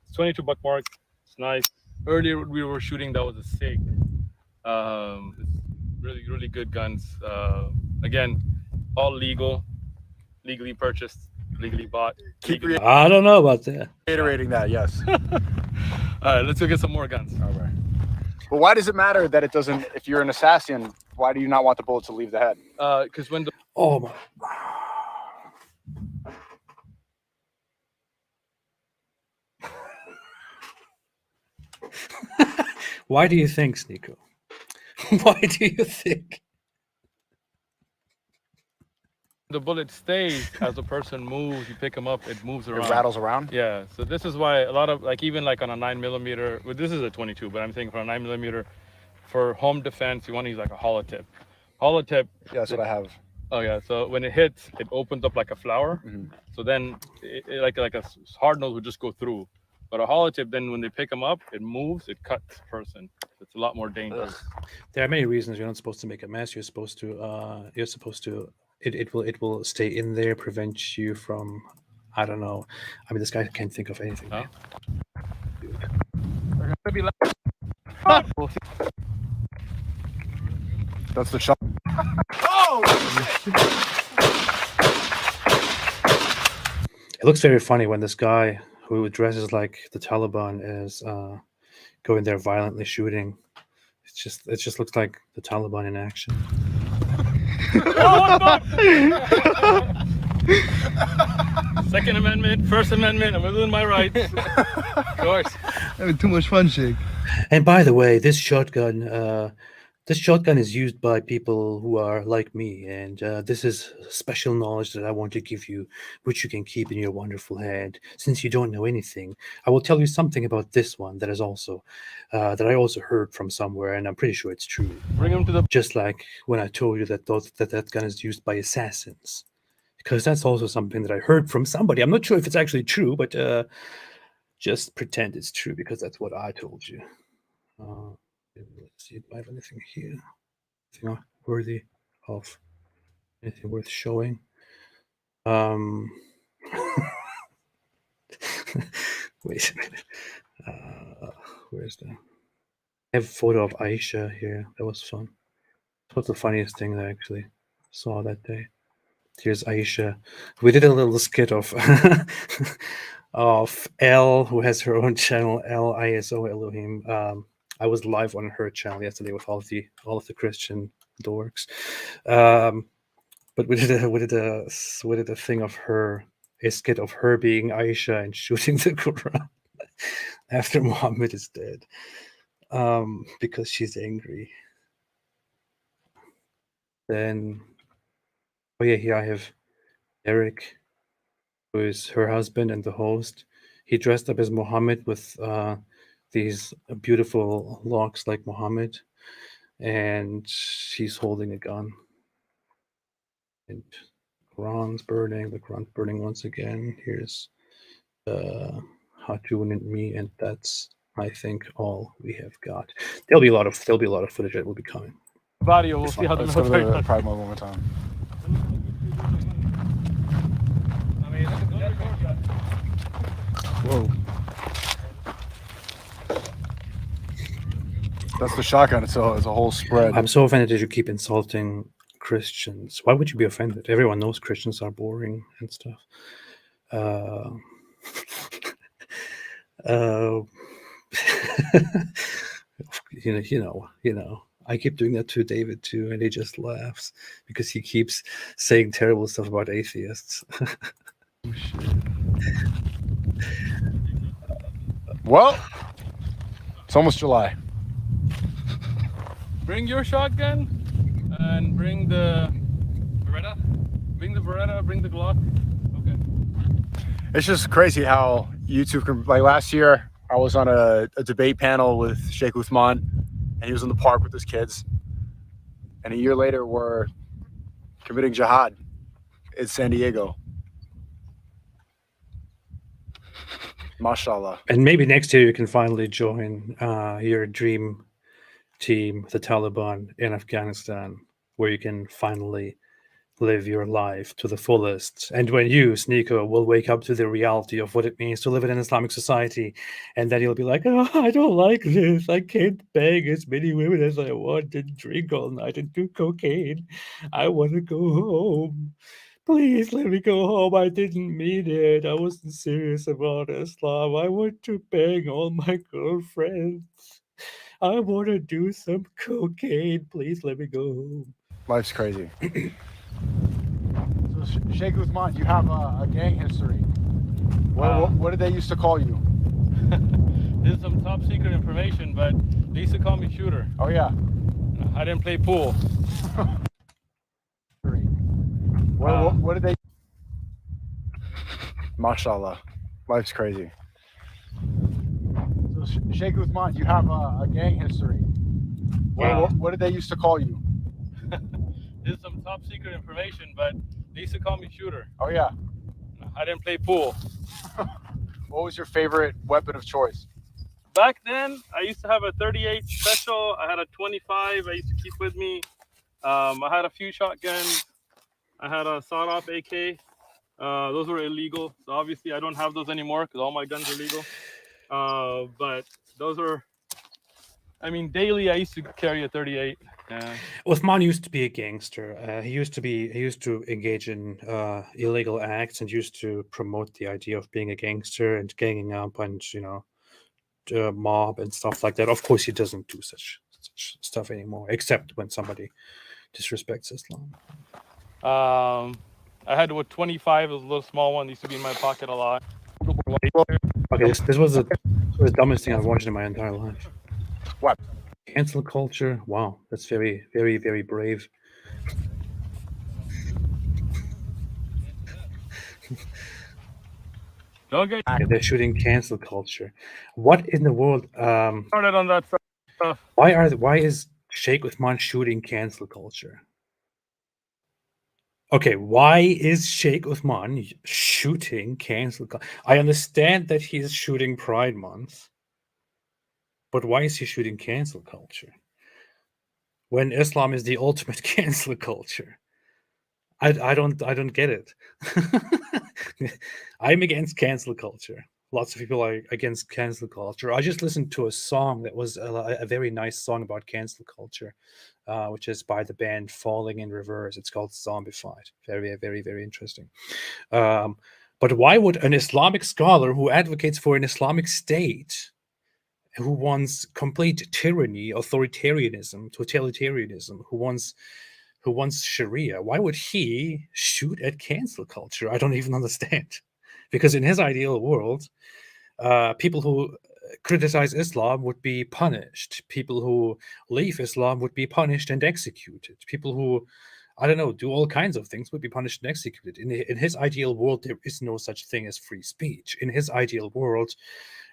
it's 22 buck mark. It's nice. Earlier we were shooting, that was a SIG. It's really good guns. Again, all legally purchased, legally bought. I don't know about that. Reiterating that, yes. All right, let's go get some more guns. All right. But why does it matter that it doesn't? If you're an assassin, why do you not want the bullet to leave the head? Because when the Oh my. Why do you think, Sneeko? Why do you think? the bullet stays as the person moves, you pick them up, it moves around. It rattles around? Yeah, so this is why a lot of, like even like on a 9mm, well, this is a 22, but I'm thinking for a 9mm, for home defense, you want to use like a holotip. Holotip. Yeah, that's what I have. Oh yeah, so when it hits, it opens up like a flower. Mm-hmm. So then like a hard nose would just go through. But a holotip, then when they pick them up, it moves, it cuts the person. It's a lot more dangerous. There are many reasons you're not supposed to make a mess. You're supposed to it will stay in there, prevent you from, I don't know. I mean, this guy can't think of anything. Huh? That's the shot. It looks very funny when this guy who dresses like the Taliban is going there violently shooting. It just looks like the Taliban in action. Second Amendment, First Amendment, I'm within my rights. Of course. Having too much fun, Sheikh. And by the way, this shotgun is used by people who are like me, and this is special knowledge that I want to give you, which you can keep in your wonderful head. Since you don't know anything, I will tell you something about this one that is also that I also heard from somewhere, and I'm pretty sure it's true. Bring him to the. Just like when I told you that that gun is used by assassins, because that's also something that I heard from somebody. I'm not sure if it's actually true, but just pretend it's true because that's what I told you. Let's see if I have anything here. Anything worthy of anything worth showing. Wait a minute. Where's the? I have a photo of Aisha here. That was fun. What's the funniest thing that I actually saw that day? Here's Aisha. We did a little skit of of Elle, who has her own channel, LISO Elohim. I was live on her channel yesterday with all of the Christian dorks, but we did a thing of her, a skit of her being Aisha and shooting the Quran after Muhammad is dead, because she's angry. then, oh yeah, here I have Eric, who is her husband and the host. He dressed up as Muhammad with these beautiful locks like Muhammad, and she's holding a gun. And Quran's burning, the Quran's burning once again. Here's Hatun and me, and that's, I think, all we have got. There'll be a lot of footage that will be coming. Audio, we'll see how the Let's go to military the Pride Mode one more time. Whoa. That's the shotgun. It's a whole spread. I'm so offended that you keep insulting Christians. Why would you be offended? Everyone knows Christians are boring and stuff. You know. I keep doing that to David too, and he just laughs because he keeps saying terrible stuff about atheists. Oh, shit. Well, it's almost July. Bring your shotgun and bring the Beretta. Bring the Beretta, bring the Glock. Okay. It's just crazy how YouTube can, like last year, I was on a debate panel with Sheikh Uthman, and he was in the park with his kids. And a year later, we're committing jihad in San Diego. Mashallah. And maybe next year you can finally join your dream team, the Taliban in Afghanistan, where you can finally live your life to the fullest. And when you, Sneeko, will wake up to the reality of what it means to live in an Islamic society, and then you'll be like, oh, I don't like this. I can't bang as many women as I want and drink all night and do cocaine. I want to go home. Please let me go home. I didn't mean it. I wasn't serious about Islam. I want to bang all my girlfriends. I want to do some cocaine. Please let me go home. Life's crazy. So, Sheikh Uthman, you have a gang history. What did they used to call you? This is some top secret information, but they used to call me Shooter. Oh, yeah. I didn't play pool. What did they... Mashallah. Life's crazy. So, Sheikh Uthman, you have a gang history. What did they used to call you? This is some top secret information, but they used to call me Shooter. Oh, yeah. I didn't play pool. What was your favorite weapon of choice? Back then, I used to have a 38 special. I had a 25 I used to keep with me. I had a few shotguns. I had a sawed-off AK. Those were illegal. So obviously, I don't have those anymore because all my guns are legal. But those were, I mean, daily I used to carry a 38. Yeah. Uthman used to be a gangster. He used to engage in illegal acts and used to promote the idea of being a gangster and ganging up and mob and stuff like that. Of course, he doesn't do such stuff anymore, except when somebody disrespects Islam. I had a 25, it was a little small one. It used to be in my pocket a lot. Okay, this was the dumbest thing I've watched in my entire life. What? Cancel culture. Wow, that's very, very, very brave. Okay. They're shooting cancel culture. What in the world? Started on that stuff. Why is Sheikh Uthman shooting cancel culture? Okay, why is Sheikh Uthman shooting cancel culture? I understand that he's shooting Pride Month, but why is he shooting cancel culture when Islam is the ultimate cancel culture? I don't get it. I'm against cancel culture. Lots of people are against cancel culture. I just listened to a song that was a very nice song about cancel culture, which is by the band Falling in Reverse. It's called Zombified. Very, very, very interesting. But why would an Islamic scholar who advocates for an Islamic state, who wants complete tyranny, authoritarianism, totalitarianism, who wants Sharia, why would he shoot at cancel culture? I don't even understand. Because in his ideal world, people who criticize Islam would be punished. People who leave Islam would be punished and executed. People who I don't know, do all kinds of things, would be punished and executed. In his ideal world, there is no such thing as free speech. In his ideal world,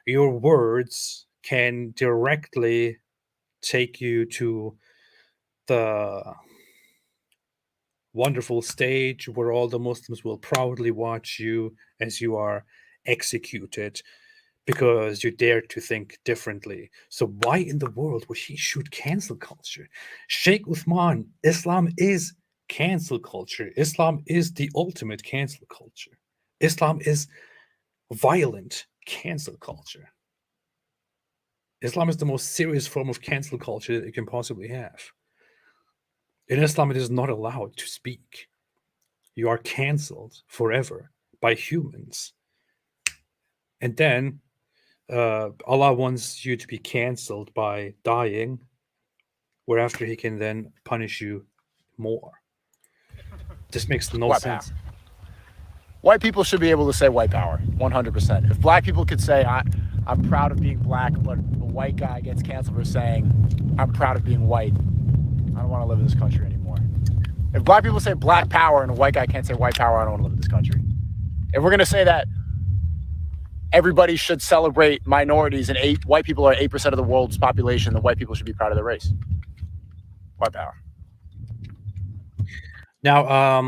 your words can directly take you to the wonderful stage where all the Muslims will proudly watch you as you are executed because you dare to think differently. So why in the world would he shoot cancel culture? Sheikh Uthman, Islam is cancel culture. Islam is the ultimate cancel culture. Islam is violent cancel culture. Islam is the most serious form of cancel culture that you can possibly have. In Islam, it is not allowed to speak. You are canceled forever by humans. And then Allah wants you to be canceled by dying, whereafter he can then punish you more. This makes no White sense. power. White people should be able to say white power, 100%. If black people could say, I'm proud of being black, but a white guy gets canceled for saying, I'm proud of being white, I don't want to live in this country anymore. If black people say black power and a white guy can't say white power, I don't want to live in this country. If we're going to say that everybody should celebrate minorities and white people are 8% of the world's population, then white people should be proud of their race. White power. Now,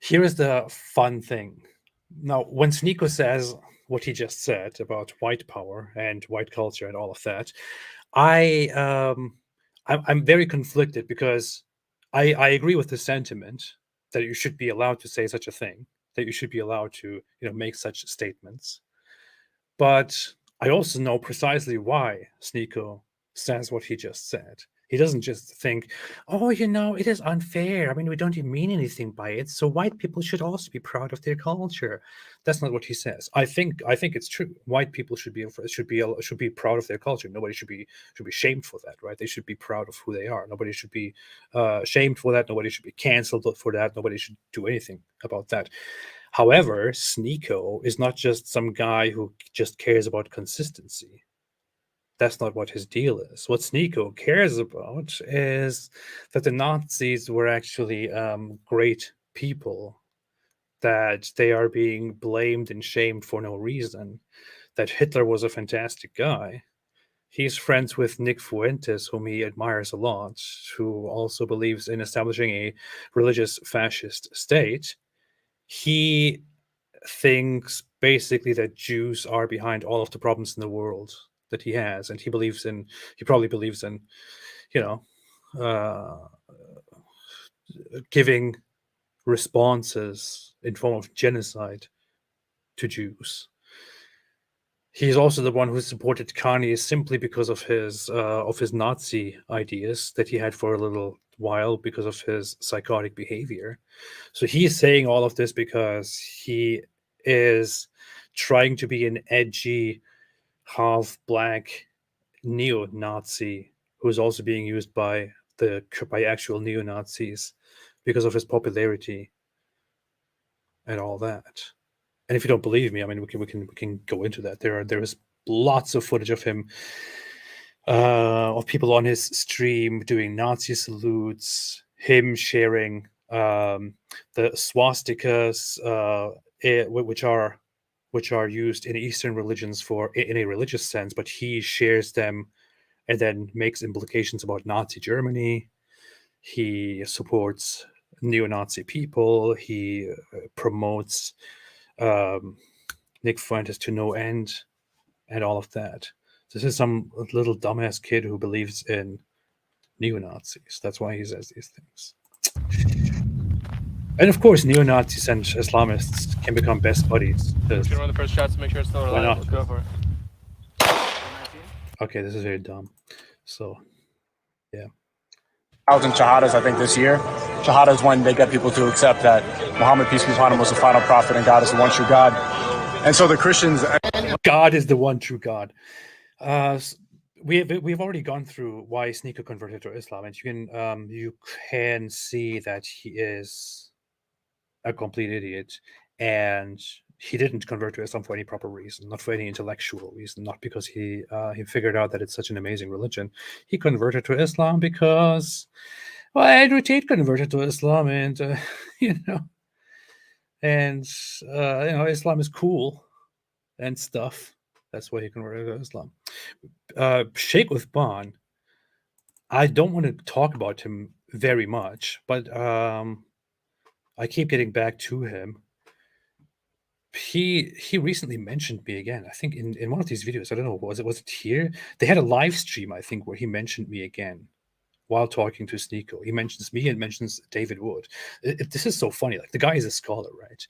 here is the fun thing. Now, when Sneeko says what he just said about white power and white culture and all of that, I'm very conflicted because I agree with the sentiment that you should be allowed to say such a thing, that you should be allowed to make such statements. But I also know precisely why Sneeko says what he just said. He doesn't just think, oh, it is unfair. I mean, we don't even mean anything by it. So white people should also be proud of their culture. That's not what he says. I think it's true. White people should be proud of their culture. Nobody should be shamed for that, right? They should be proud of who they are. Nobody should be shamed for that. Nobody should be canceled for that. Nobody should do anything about that. However, Sneeko is not just some guy who just cares about consistency. That's not what his deal is. What Sneeko cares about is that the Nazis were actually great people, that they are being blamed and shamed for no reason, that Hitler was a fantastic guy. He's friends with Nick Fuentes, whom he admires a lot, who also believes in establishing a religious fascist state. He thinks basically that Jews are behind all of the problems in the world that he has, and he probably believes in giving responses in form of genocide to Jews. He's also the one who supported Kanye simply because of his Nazi ideas that he had for a little while, because of his psychotic behavior. So he is saying all of this because he is trying to be an edgy, half-black neo-Nazi who's also being used by actual neo-Nazis because of his popularity and all that. And if you don't believe me, I mean, we can go into that. There is lots of footage of him, of people on his stream doing Nazi salutes, him sharing the swastikas, which are used in Eastern religions in a religious sense, but he shares them and then makes implications about Nazi Germany. He supports neo-Nazi people. He promotes Nick Fuentes to no end and all of that. This is some little dumbass kid who believes in neo-Nazis. That's why he says these things. And of course, neo-Nazis and Islamists can become best buddies. Just gonna run the first shots to make sure it's still Why alive. not? Let's go for it. Okay, this is very dumb. So, yeah. I was in Shahadas, I think, this year. Shahada is when they get people to accept that Muhammad, peace be upon him, was the final prophet and God is the one true God. And so the Christians... God is the one true God. We've already gone through why Sneeko converted to Islam, and you can see that he is a complete idiot, and he didn't convert to Islam for any proper reason, not for any intellectual reason, not because he figured out that it's such an amazing religion. He converted to Islam because, well, Andrew Tate converted to Islam, and and Islam is cool and stuff. That's why he converted to Islam. Sheikh Uthman, I don't want to talk about him very much, but I keep getting back to him. He recently mentioned me again. I think in one of these videos. I don't know, was it here? They had a live stream, I think, where he mentioned me again while talking to Sneeko. He mentions me and mentions David Wood. This is so funny. Like, the guy is a scholar, right?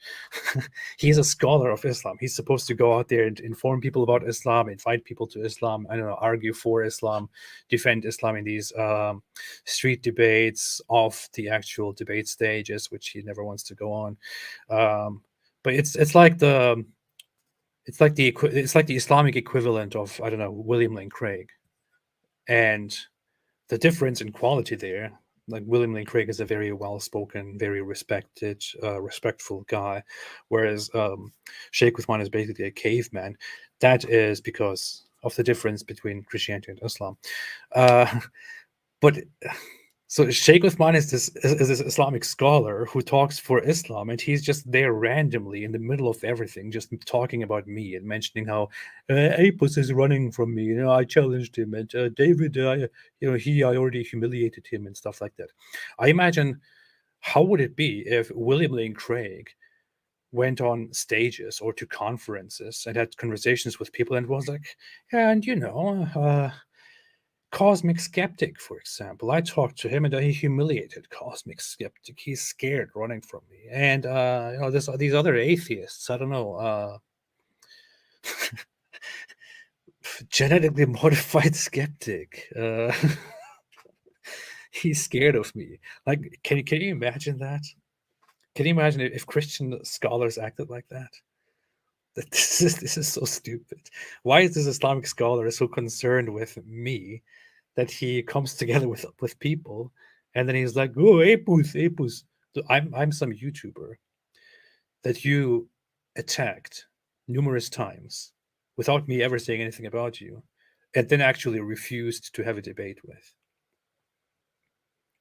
He's a scholar of Islam. He's supposed to go out there and inform people about Islam, invite people to Islam, I don't know, argue for Islam, defend Islam in these street debates off the actual debate stages, which he never wants to go on. But it's like the Islamic equivalent of, I don't know, William Lane Craig. And the difference in quality there, like, William Lane Craig is a very well-spoken, very respected, respectful guy, whereas Sheikh Uthman is basically a caveman. That is because of the difference between Christianity and Islam. But so Sheikh Uthman is this Islamic scholar who talks for Islam, and he's just there randomly in the middle of everything, just talking about me and mentioning how Apos is running from me. I challenged him, and David, I already humiliated him and stuff like that. I imagine, how would it be if William Lane Craig went on stages or to conferences and had conversations with people and was like, and Cosmic Skeptic, for example. I talked to him and he humiliated Cosmic Skeptic. He's scared running from me. And these other atheists, I don't know, genetically modified skeptic. He's scared of me. Like, can you imagine that? Can you imagine if Christian scholars acted like that? This is so stupid. Why is this Islamic scholar so concerned with me that he comes together with people, and then he's like, "Oh, Apus. I'm some YouTuber that you attacked numerous times without me ever saying anything about you, and then actually refused to have a debate with.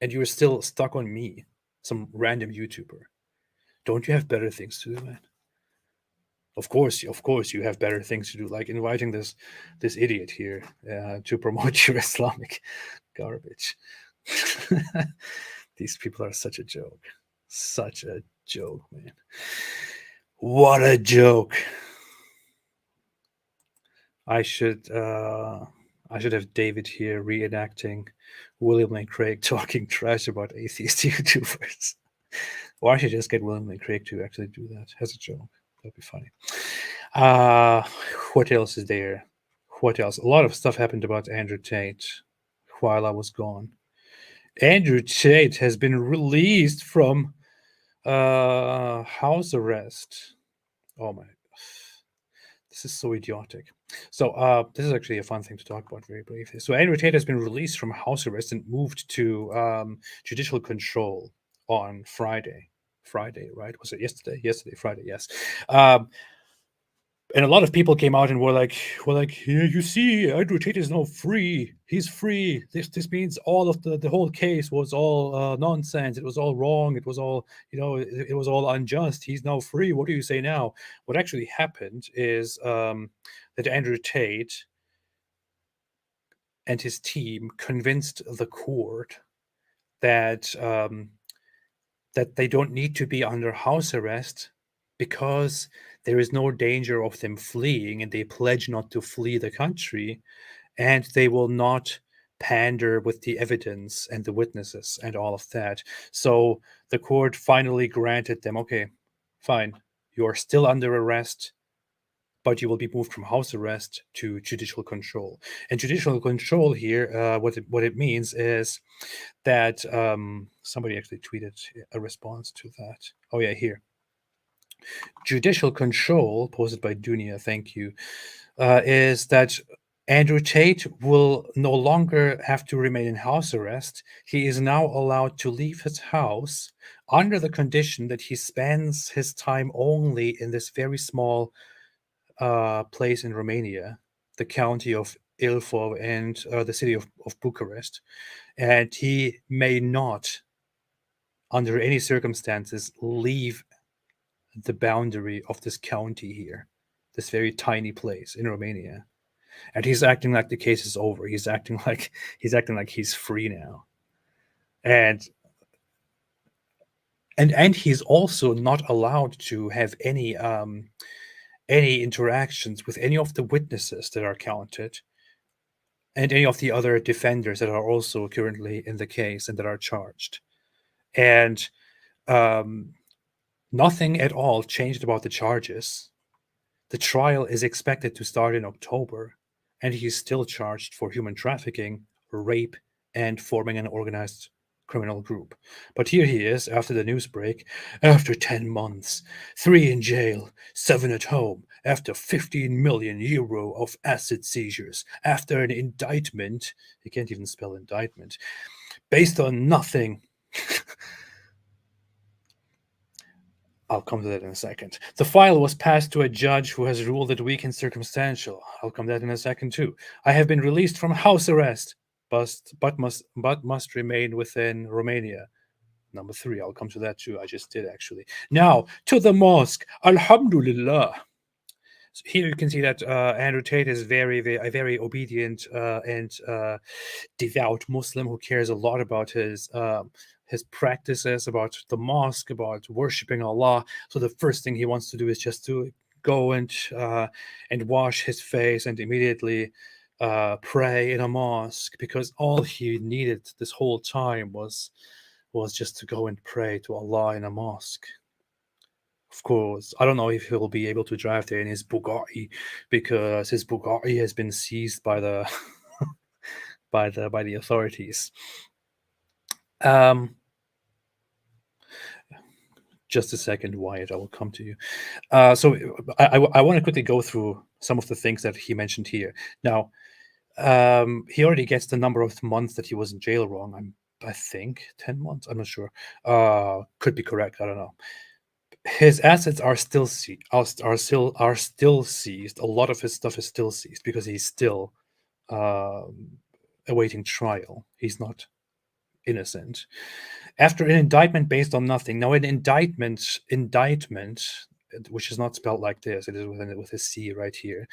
And you're still stuck on me, some random YouTuber. Don't you have better things to do, man?" Of course, you have better things to do, like inviting this idiot here to promote your Islamic garbage. These people are such a joke. Such a joke, man. What a joke. I should have David here reenacting William Lane Craig talking trash about atheist YouTubers. Or I should just get William Lane Craig to actually do that as a joke. That'd be funny. What else is there? What else? A lot of stuff happened about Andrew Tate while I was gone. Andrew Tate has been released from house arrest. Oh my, this is so idiotic. So this is actually a fun thing to talk about very briefly. So Andrew Tate has been released from house arrest and moved to judicial control on Friday, right? Was it yesterday? Friday, yes. And a lot of people came out and were like, yeah, you see, Andrew Tate is now free. He's free. This means all of the whole case was all nonsense. It was all wrong. It was all, it was all unjust. He's now free. What do you say now? What actually happened is that Andrew Tate and his team convinced the court that that they don't need to be under house arrest because there is no danger of them fleeing, and they pledge not to flee the country, and they will not pander with the evidence and the witnesses and all of that. So the court finally granted them, okay, fine, you are still under arrest, but you will be moved from house arrest to judicial control. And judicial control here, what it means is that somebody actually tweeted a response to that. Oh yeah, here. Judicial control, posted by Dunia, thank you, is that Andrew Tate will no longer have to remain in house arrest. He is now allowed to leave his house under the condition that he spends his time only in this very small place in Romania, the county of Ilfov and the city of Bucharest. And he may not, under any circumstances, leave the boundary of this county here, this very tiny place in Romania. And he's acting like the case is over. He's acting like he's free now. And he's also not allowed to have any interactions with any of the witnesses that are counted and any of the other defenders that are also currently in the case and that are charged. And nothing at all changed about the charges. The trial is expected to start in October, and he's still charged for human trafficking, rape, and forming an organized criminal group. But here he is after the news break, after 10 months, 3 in jail, 7 at home, after 15 million euro of asset seizures, after an indictment, he can't even spell indictment, based on nothing. I'll come to that in a second. The file was passed to a judge who has ruled it weak and circumstantial. I'll come to that in a second too. I have been released from house arrest, but must remain within Romania. Number 3, I'll come to that too. I just did actually. Now to the mosque. Alhamdulillah. So here you can see that Andrew Tate is a very obedient and devout Muslim who cares a lot about his practices, about the mosque, about worshiping Allah. So the first thing he wants to do is just to go and wash his face and immediately pray in a mosque, because all he needed this whole time was just to go and pray to Allah in a mosque. Of course, I don't know if he'll be able to drive there in his Bugatti, because his Bugatti has been seized by the by the authorities. Just a second, Wyatt. I will come to you. So I want to quickly go through some of the things that he mentioned here. Now, he already gets the number of months that he was in jail wrong. I think 10 months. I'm not sure. Could be correct. I don't know. His assets are still seized. A lot of his stuff is still seized because he's still awaiting trial. He's not innocent. After an indictment based on nothing. Now, an indictment, which is not spelled like this, it is with a C right here,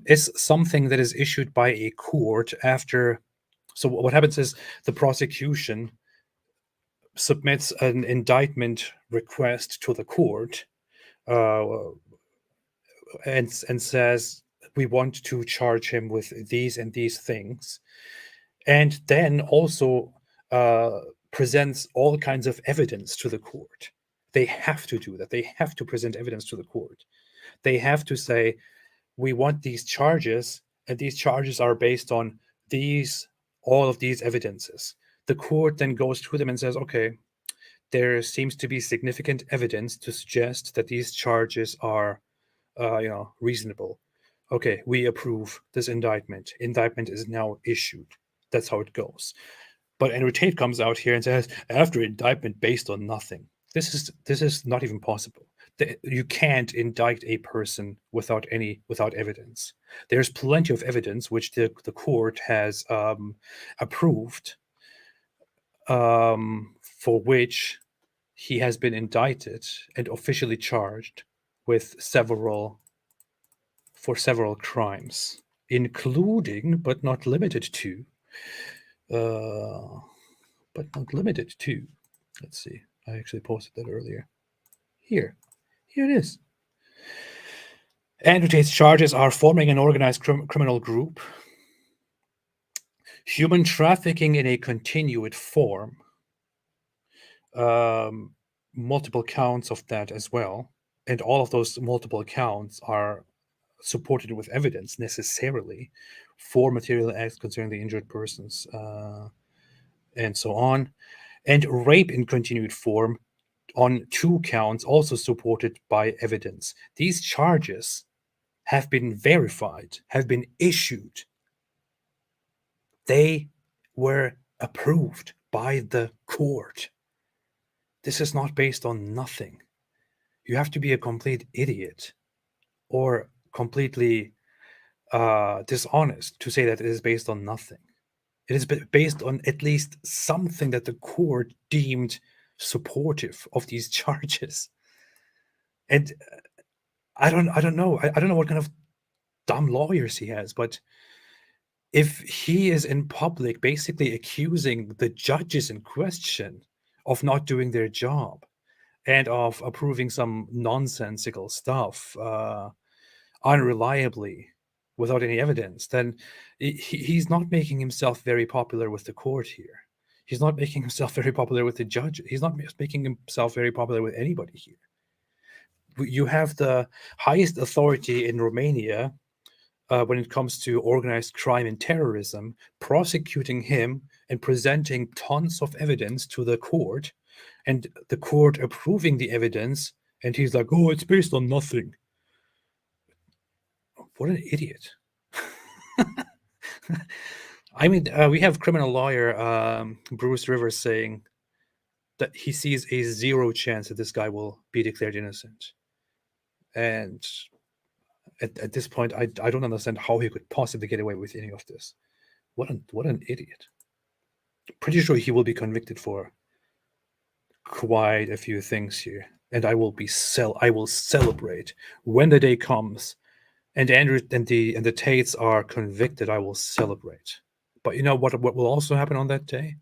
is something that is issued by a court after. So what happens is the prosecution submits an indictment request to the court and says, we want to charge him with these and these things, and then also presents all kinds of evidence to the court. They have to do that. They have to present evidence to the court. They have to say, we want these charges, and these charges are based on all of these evidences. The court then goes through them and says, okay, there seems to be significant evidence to suggest that these charges are reasonable. Okay, we approve this indictment. Indictment is now issued. That's how it goes. But Andrew Tate comes out here and says, after indictment based on nothing. This is not even possible. You can't indict a person without evidence. There's plenty of evidence which the court has approved, for which he has been indicted and officially charged with several crimes, including but not limited to. Let's see. I actually posted that earlier. Here it is. Andrew Tate's charges are forming an organized criminal group, human trafficking in a continued form, multiple counts of that as well, and all of those multiple counts are supported with evidence necessarily for material acts concerning the injured persons, and so on, and rape in continued form on 2 counts, also supported by evidence. These charges have been verified, have been issued. They were approved by the court. This is not based on nothing. You have to be a complete idiot or completely dishonest to say that it is based on nothing. It is based on at least something that the court deemed supportive of these charges. And I don't know. I don't know what kind of dumb lawyers he has, but if he is in public basically accusing the judges in question of not doing their job and of approving some nonsensical stuff unreliably without any evidence, then he's not making himself very popular with the court here. He's not making himself very popular with the judge. He's not making himself very popular with anybody here. You have the highest authority in Romania when it comes to organized crime and terrorism, prosecuting him and presenting tons of evidence to the court, and the court approving the evidence, and he's like, oh, it's based on nothing. What an idiot. I mean, we have criminal lawyer Bruce Rivers saying that he sees a 0 chance that this guy will be declared innocent. And at this point, I don't understand how he could possibly get away with any of this. What an idiot. Pretty sure he will be convicted for quite a few things here. And I will celebrate when the day comes and Andrew and the Tates are convicted. I will celebrate. But you know what will also happen on that day?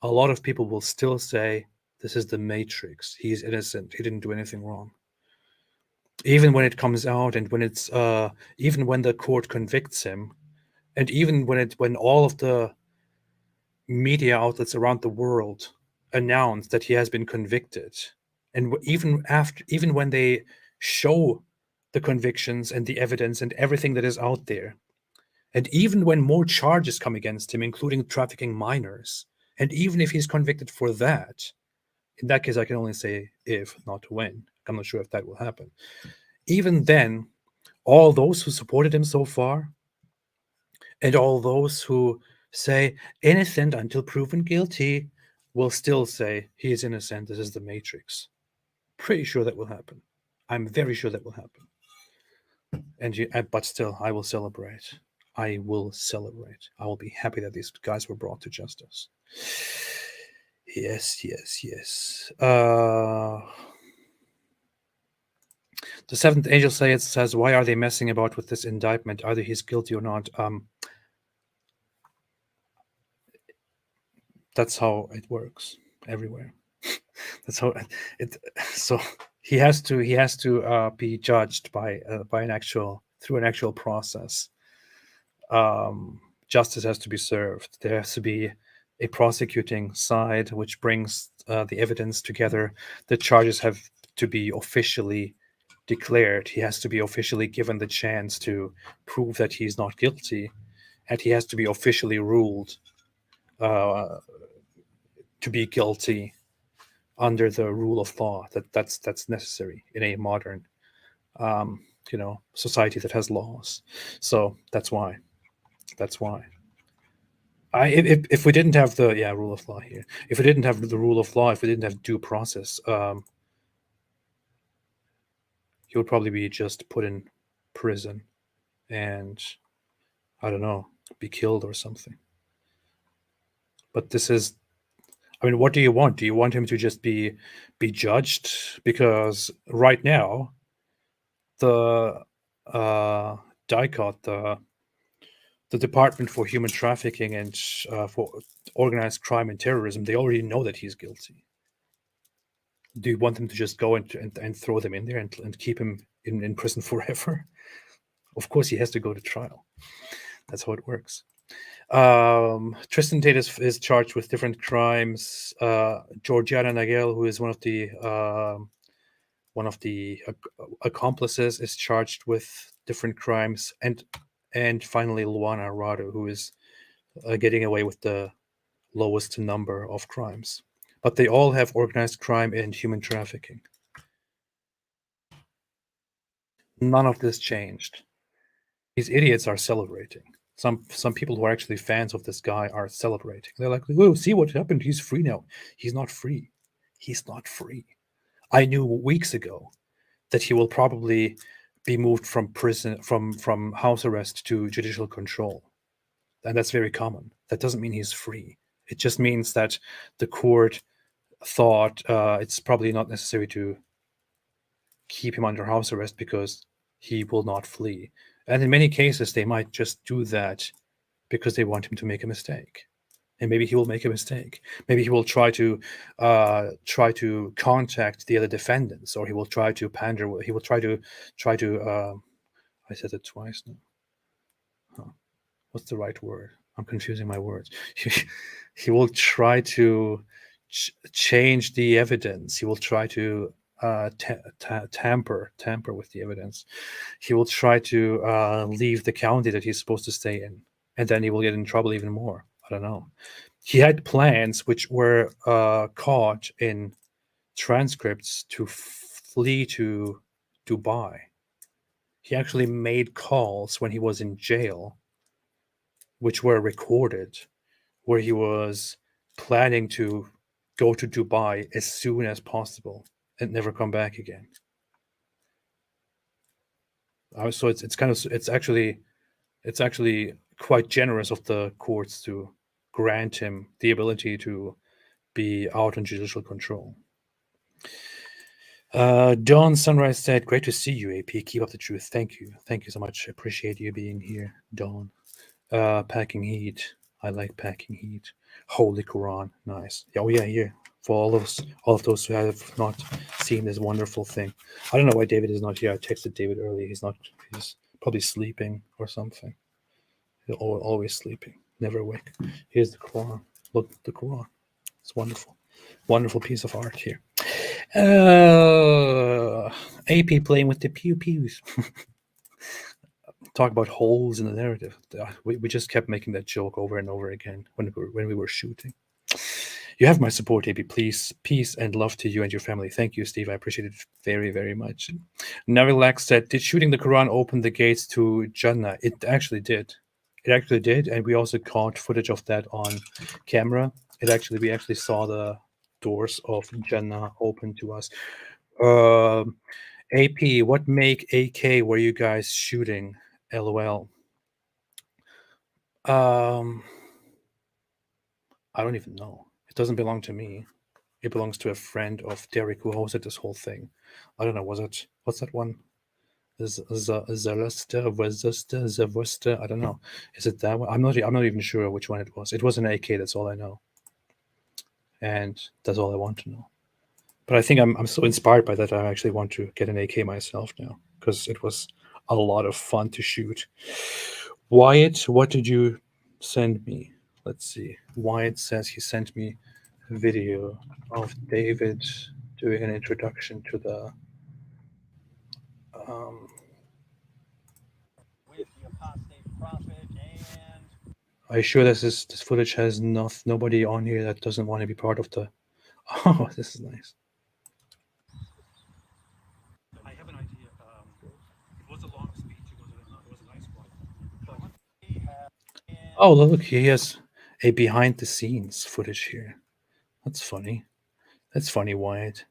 A lot of people will still say, this is the Matrix. He's innocent. He didn't do anything wrong. Even when it comes out, and when it's even when the court convicts him, and even when all of the media outlets around the world announce that he has been convicted, and even when they show the convictions and the evidence and everything that is out there, and even when more charges come against him, including trafficking minors, and even if he's convicted for that, in that case, I can only say if, not when. I'm not sure if that will happen. Even then, all those who supported him so far, and all those who say innocent until proven guilty, will still say he is innocent. This is the Matrix. Pretty sure that will happen. I'm very sure that will happen. But still, I will celebrate. I will celebrate. I will be happy that these guys were brought to justice. Yes. The seventh angel says, why are they messing about with this indictment? Either he's guilty or not. That's how it works everywhere. That's how it. So he has to be judged by an actual process. Justice has to be served. There has to be a prosecuting side which brings the evidence together. The charges have to be officially declared. He has to be officially given the chance to prove that he's not guilty, and he has to be officially ruled to be guilty under the rule of law. That's necessary in a modern society that has laws. So that's why. If we didn't have the rule of law here, if we didn't have the rule of law, if we didn't have due process, he would probably be just put in prison and, I don't know, be killed or something. But this is, I mean, what do you want? Do you want him to just be judged? Because right now, the DICOT, the Department for Human Trafficking and for Organized Crime and Terrorism, they already know that he's guilty. Do you want them to just go and throw them in there and keep him in prison forever? Of course, he has to go to trial. That's how it works. Tristan Tate is charged with different crimes. Georgiana Nagel, who is one of the accomplices, is charged with different crimes, and finally Luana Rado, who is getting away with the lowest number of crimes. But they all have organized crime and human trafficking. None of this changed. These idiots are celebrating. Some people who are actually fans of this guy are celebrating. They're like, "Oh, see what happened? He's free now." He's not free. He's not free. I knew weeks ago that he will probably be moved from prison, from house arrest to judicial control, and that's very common. That doesn't mean he's free. It just means that the court thought it's probably not necessary to keep him under house arrest because he will not flee. And in many cases, they might just do that because they want him to make a mistake. And maybe he will make a mistake. Maybe he will try to contact the other defendants, or he will try to pander. He will try to. I said it twice now. Huh. What's the right word? I'm confusing my words. He will try to change the evidence. He will try to tamper with the evidence. He will try to leave the county that he's supposed to stay in, and then he will get in trouble even more. I don't know. He had plans which were caught in transcripts to flee to Dubai. He actually made calls when he was in jail, which were recorded, where he was planning to go to Dubai as soon as possible and never come back again. So it's actually quite generous of the courts to grant him the ability to be out on judicial control. Dawn Sunrise said, "Great to see you, AP. Keep up the truth." Thank you so much. I appreciate you being here, Dawn. Packing heat. I like packing heat. Holy Quran, nice. Oh yeah, here for all of those who have not seen this wonderful thing. I don't know why David is not here. I texted David early. He's probably sleeping or something. He's always sleeping, never awake. Here's the Quran. Look, the Quran. It's wonderful. Wonderful piece of art here. AP playing with the pew-pews. Talk about holes in the narrative. We just kept making that joke over and over again when we were shooting. You have my support, AP. Please, peace and love to you and your family. Thank you, Steve. I appreciate it very, very much. Navilax said, "Did shooting the Quran open the gates to Jannah?" It actually did. It actually did, and we also caught footage of that on camera. We actually saw the doors of Jannah open to us. AP, what make AK were you guys shooting? LOL. I don't even know. It doesn't belong to me. It belongs to a friend of Derek who hosted this whole thing. I don't know. What's that one? Zavusta? I don't know. Is it that one? I'm not even sure which one it was. It was an AK. That's all I know, and that's all I want to know. But I think I'm so inspired by that. I actually want to get an AK myself now because it was a lot of fun to shoot. Wyatt, what did you send me? Let's see. Wyatt says he sent me a video of David doing an introduction to the with the Apostate Prophet, and are you sure this footage has nobody on here that doesn't want to be part of the Oh, this is nice. I have an idea. It was a long speech. It was a nice one. Oh, look, he has a behind the scenes footage here. That's funny. That's funny, Wyatt.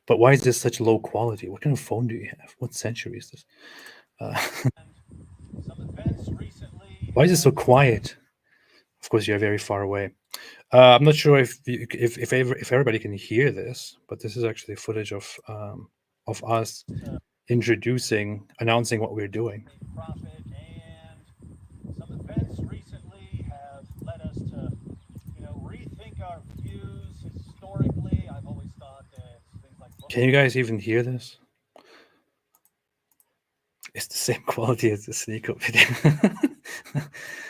But why is this such low quality? What kind of phone do you have? What century is this? Why is it so quiet? Of course, you're very far away. I'm not sure if everybody can hear this, but this is actually footage of us announcing what we're doing. Some events recently have led us to, rethink our views historically. I've always thought that things like Can you guys even hear this? It's the same quality as the sneak up video.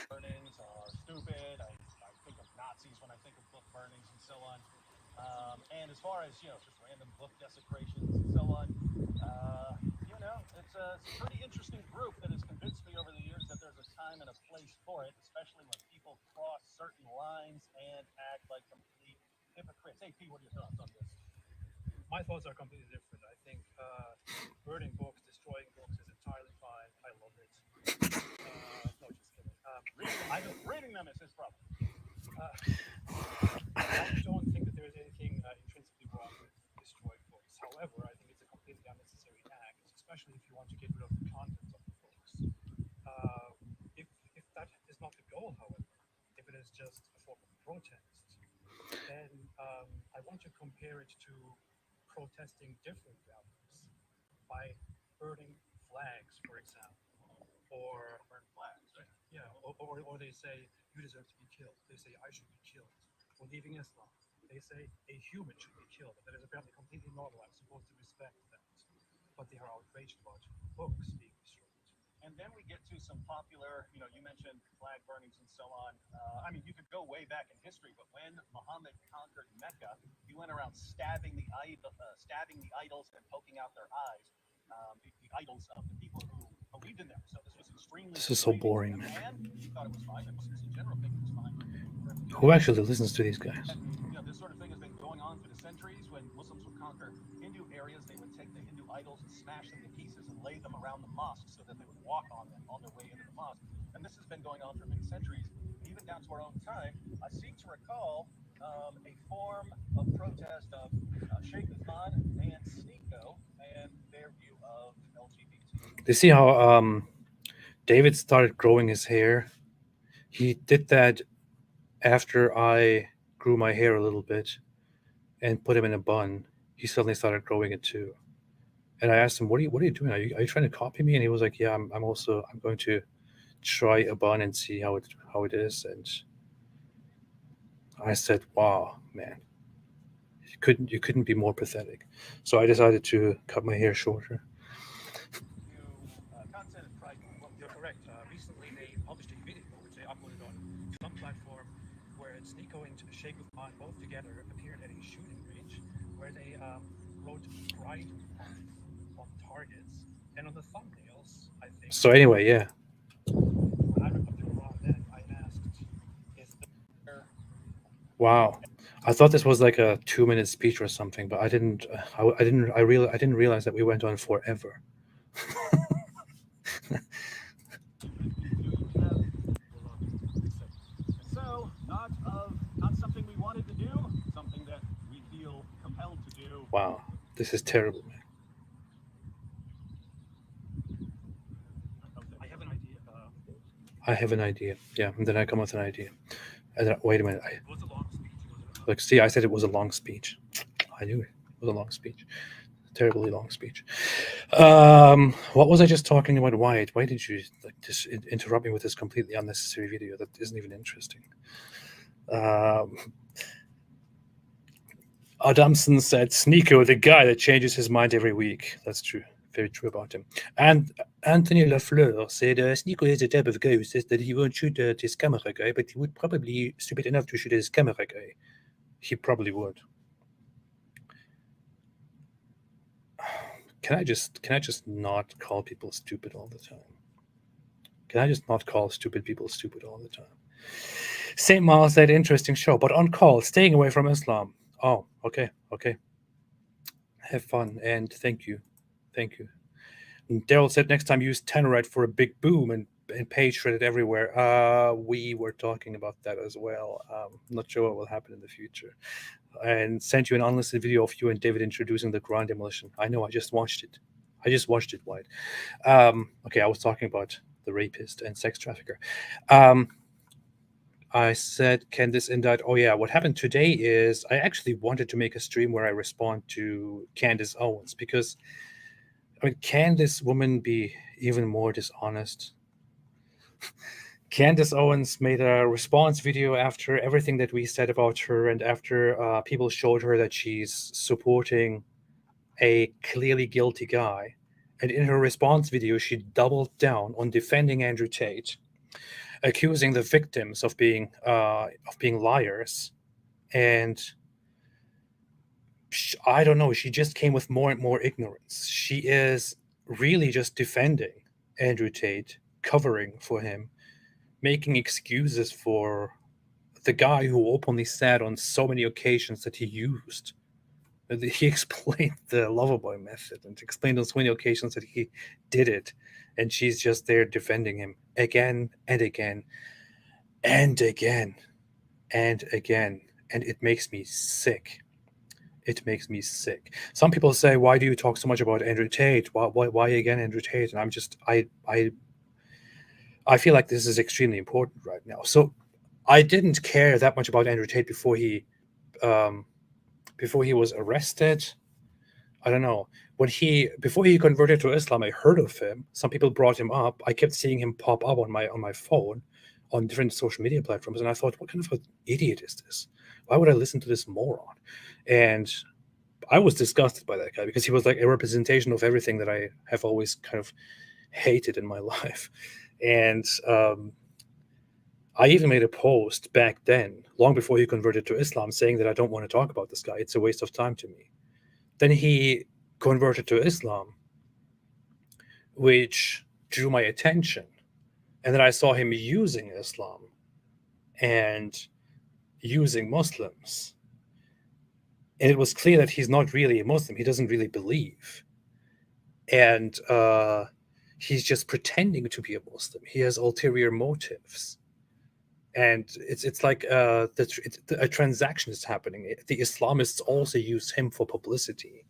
burnings are stupid. I think of Nazis when I think of book burnings and so on. And as far as, just random book desecrations and so on, it's a pretty interesting group that has convinced me over the years that there's a time and a place for it, especially when people cross certain lines and act like complete hypocrites. Hey, P, what are your thoughts on this? My thoughts are completely different. I think burning books, destroying books is entirely fine. I love it. No, just kidding. Reading them is his problem. I don't think that there is anything intrinsically wrong with destroying books. However, I think it's a completely unnecessary act, especially if you want to get rid of the content of the books. If that is not the goal, however, if it is just a form of protest, then I want to compare it to protesting different values by burning flags, for example, or burn flags, right? Yeah, or they say you deserve to be killed. They say I should be killed. For leaving Islam, they say a human should be killed. That is apparently completely normal. I'm supposed to respect that, but they are outraged about books being destroyed. And then we get to some popular, you mentioned flag burnings and so on. I mean, you could go way back in history, but when Muhammad conquered Mecca, he went around stabbing the idols and poking out their eyes, the idols of the people who believed in them. So this was extremely. This is so boring. And he thought it was fine. And Muslims in general think it was fine. Who actually listens to these guys? This sort of thing has been going on for the centuries. When Muslims would conquer Hindu areas, they would take the Hindu idols and smash them to pieces and lay them around the mosque so that they would walk on them on their way into the mosque. And this has been going on for many centuries, even down to our own time. I seem to recall a form of protest of Sheikh Uthman and Sneeko and their view of LGBT. You see how David started growing his hair? He did that after I grew my hair a little bit and put him in a bun. He suddenly started growing it too. And I asked him, what are you doing? Are you trying to copy me? And he was like, yeah, I'm going to try a bun and see how it is. And I said, wow, man, you couldn't be more pathetic. So I decided to cut my hair shorter. Content and pride. Well, you're correct. Recently, they published a video which they uploaded on some platform where Sneeko and Sheikh Uthman both together appeared at a shooting range where they wrote "Pride on targets," and on the thumbnails, I think. So anyway, yeah. When I looked up the Quran, then I asked, "Is there?" Wow, I thought this was like a 2-minute speech or something, but I didn't realize that we went on forever. So, not something we wanted to do, something that we feel compelled to do. Wow, this is terrible, man. I have an idea. I have an idea. Yeah, and then I come with an idea. And then, wait a minute. It was a long speech. Look, see, I said it was a long speech. I knew it. It was a long speech. Terribly long speech. What was I just talking about? Why did you just interrupt me with this completely unnecessary video that isn't even interesting? Adamson said, Sneeko, the guy that changes his mind every week. That's true. Very true about him. And Anthony Lafleur said, Sneeko is the type of guy who says that he won't shoot at his camera guy, but he would probably be stupid enough to shoot at his camera guy. He probably would. Can I just not call people stupid all the time? Can I just not call stupid people stupid all the time? St. Miles said, interesting show, but on call, staying away from Islam. Oh, okay. Have fun, and thank you. And Daryl said, next time use Tenorite for a big boom and page shredded everywhere. We were talking about that as well. Not sure what will happen in the future. And sent you an unlisted video of you and David introducing the Quran demolition. I know, I just watched it, White. Okay, I was talking about the rapist and sex trafficker. I said, can this indict? Oh yeah, what happened today is I actually wanted to make a stream where I respond to Candace Owens, because can this woman be even more dishonest? Candace Owens made a response video after everything that we said about her, and after people showed her that she's supporting a clearly guilty guy. And in her response video, she doubled down on defending Andrew Tate, accusing the victims of being liars. And I don't know, she just came with more and more ignorance. She is really just defending Andrew Tate, covering for him, making excuses for the guy who openly said on so many occasions that he used He explained the Loverboy method and explained on so many occasions that he did it, and she's just there defending him again and again and again and again, and it makes me sick. It makes me sick. Some people say, "Why do you talk so much about Andrew Tate? Why again Andrew Tate?" And I'm just, I feel like this is extremely important right now. So I didn't care that much about Andrew Tate before he was arrested. I don't know. Before he converted to Islam, I heard of him. Some people brought him up. I kept seeing him pop up on my phone on different social media platforms, and I thought, what kind of an idiot is this? Why would I listen to this moron? And I was disgusted by that guy because he was like a representation of everything that I have always kind of hated in my life. And I even made a post back then, long before he converted to Islam, saying that I don't want to talk about this guy. It's a waste of time to me. Then he converted to Islam, which drew my attention. And then I saw him using Islam and using Muslims. And it was clear that he's not really a Muslim. He doesn't really believe. And he's just pretending to be a Muslim. He has ulterior motives. And it's like a transaction is happening. The Islamists also use him for publicity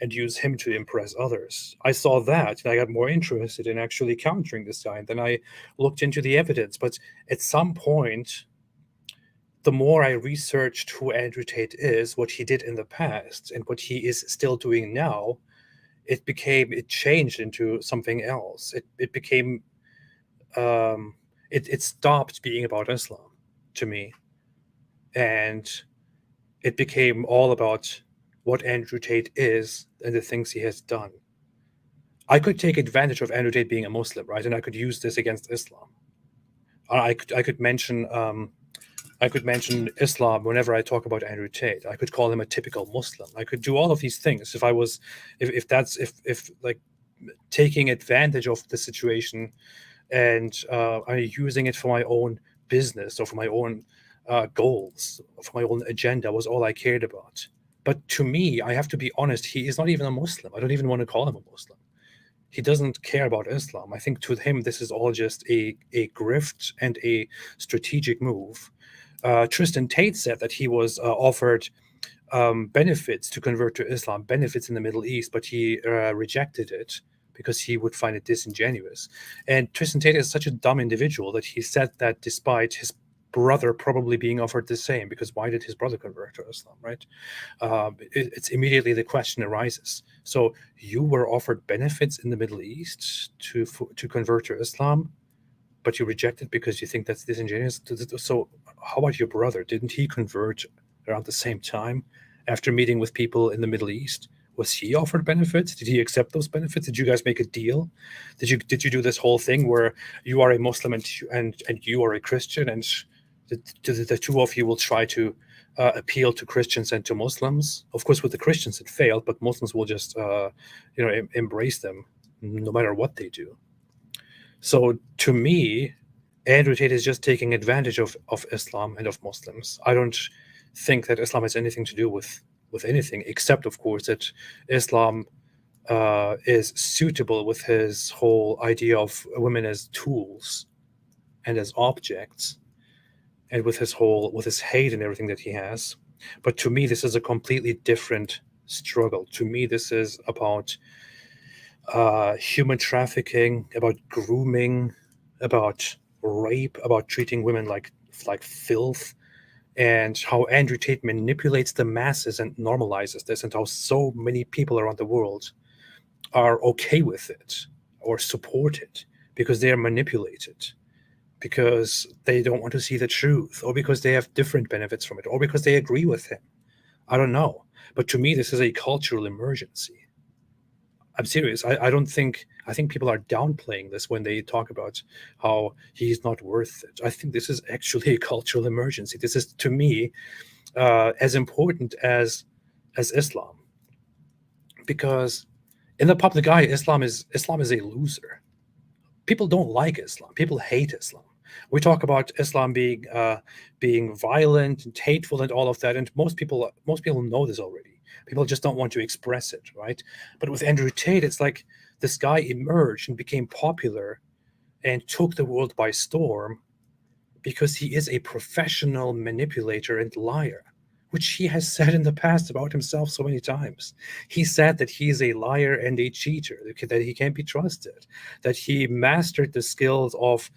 and use him to impress others. I saw that, and I got more interested in actually countering this guy. And then I looked into the evidence. But at some point, the more I researched who Andrew Tate is, what he did in the past, and what he is still doing now, it changed into something else. It became, it stopped being about Islam to me. And it became all about what Andrew Tate is and the things he has done. I could take advantage of Andrew Tate being a Muslim, right? And I could use this against Islam. I could mention Islam whenever I talk about Andrew Tate. I could call him a typical Muslim. I could do all of these things if like taking advantage of the situation and using it for my own business or for my own goals, or for my own agenda was all I cared about. But to me, I have to be honest, he is not even a Muslim. I don't even want to call him a Muslim. He doesn't care about Islam. I think to him, this is all just a grift and a strategic move. Tristan Tate said that he was offered benefits to convert to Islam, benefits in the Middle East, but he rejected it because he would find it disingenuous. And Tristan Tate is such a dumb individual that he said that despite his brother probably being offered the same, because why did his brother convert to Islam, right? It's immediately the question arises. So you were offered benefits in the Middle East to convert to Islam, but you reject it because you think that's disingenuous. So how about your brother? Didn't he convert around the same time after meeting with people in the Middle East? Was he offered benefits? Did he accept those benefits? Did you guys make a deal? Did you do this whole thing where you are a Muslim and you are a Christian, and the two of you will try to appeal to Christians and to Muslims? Of course, with the Christians it failed, but Muslims will just embrace them no matter what they do. So to me, Andrew Tate is just taking advantage of Islam and of Muslims. I don't think that Islam has anything to do with anything, except, of course, that Islam is suitable with his whole idea of women as tools and as objects, and with his hate and everything that he has. But to me, this is a completely different struggle. To me, this is about human trafficking, about grooming, about rape, about treating women like filth, and how Andrew Tate manipulates the masses and normalizes this, and how so many people around the world are okay with it or support it because they are manipulated, because they don't want to see the truth, or because they have different benefits from it, or because they agree with him. I don't know. But to me, this is a cultural emergency. I'm serious. I think people are downplaying this when they talk about how he's not worth it. I think this is actually a cultural emergency. This is, to me, as important as Islam, because in the public eye, Islam is a loser. People don't like Islam. People hate Islam. We talk about Islam being violent and hateful and all of that, and most people know this already. People just don't want to express it, right? But with Andrew Tate, it's like this guy emerged and became popular and took the world by storm because he is a professional manipulator and liar, which he has said in the past about himself so many times. He said that he is a liar and a cheater, that he can't be trusted, that he mastered the skills of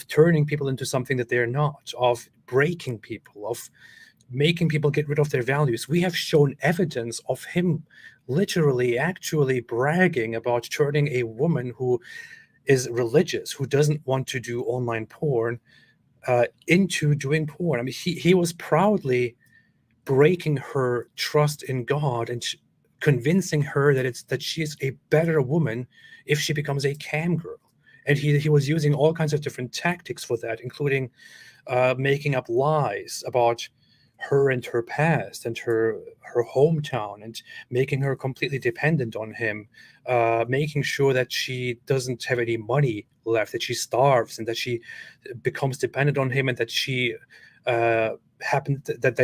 turning people into something that they're not, of breaking people, of making people get rid of their values. We have shown evidence of him literally actually bragging about turning a woman who is religious, who doesn't want to do online porn, into doing porn. I mean, he was proudly breaking her trust in God and convincing her that she is a better woman if she becomes a cam girl. And he was using all kinds of different tactics for that, including making up lies about her and her past and her hometown, and making her completely dependent on him, making sure that she doesn't have any money left, that she starves, and that she becomes dependent on him, and that she that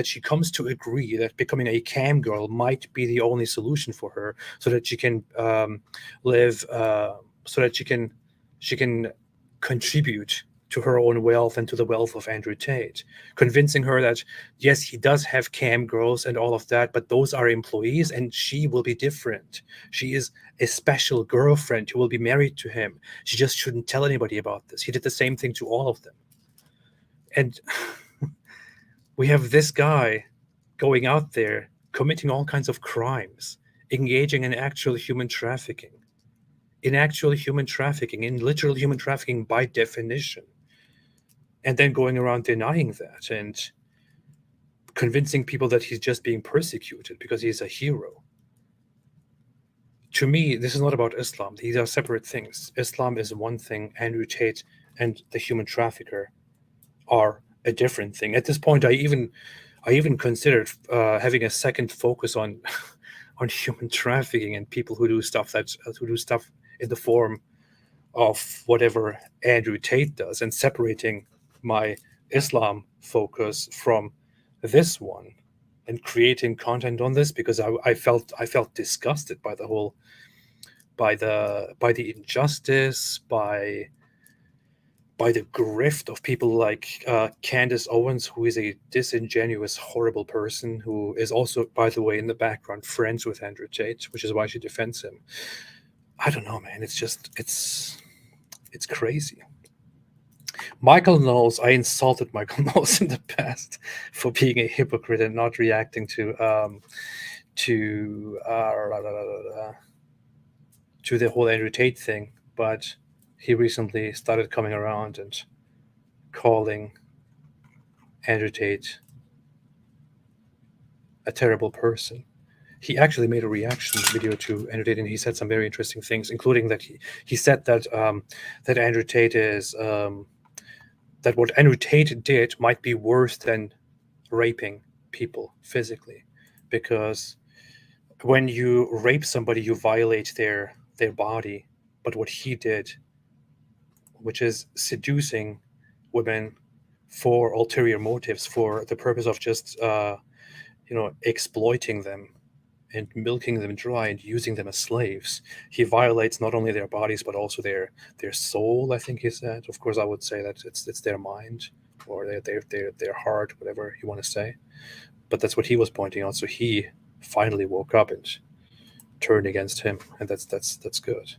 she comes to agree that becoming a cam girl might be the only solution for her, so that she can live, so that she can contribute to her own wealth and to the wealth of Andrew Tate, convincing her that yes, he does have cam girls and all of that, but those are employees and she will be different. She is a special girlfriend who will be married to him. She just shouldn't tell anybody about this. He did the same thing to all of them. And we have this guy going out there committing all kinds of crimes, engaging in actual human trafficking, in literal human trafficking by definition, and then going around denying that and convincing people that he's just being persecuted because he's a hero. To me, this is not about Islam. These are separate things. Islam is one thing. Andrew Tate and the human trafficker are a different thing. At this point, I even considered having a second focus on on human trafficking and people who do stuff in the form of whatever Andrew Tate does, and separating my Islam focus from this one and creating content on this, because I felt disgusted by the whole, by the injustice, by the grift of people like Candace Owens, who is a disingenuous, horrible person, who is also, by the way, in the background friends with Andrew Tate, which is why she defends him. I don't know, man. It's crazy. Michael Knowles, I insulted Michael Knowles in the past for being a hypocrite and not reacting to the whole Andrew Tate thing, but he recently started coming around and calling Andrew Tate a terrible person. He actually made a reaction video to Andrew Tate, and he said some very interesting things, including that he said that that Andrew Tate is that what Andrew Tate did might be worse than raping people physically, because when you rape somebody, you violate their body. But what he did, which is seducing women for ulterior motives, for the purpose of just exploiting them and milking them dry and using them as slaves, he violates not only their bodies but also their soul, I think he said. Of course, I would say that it's their mind or their heart, whatever you want to say. But that's what he was pointing out. So he finally woke up and turned against him, and that's good.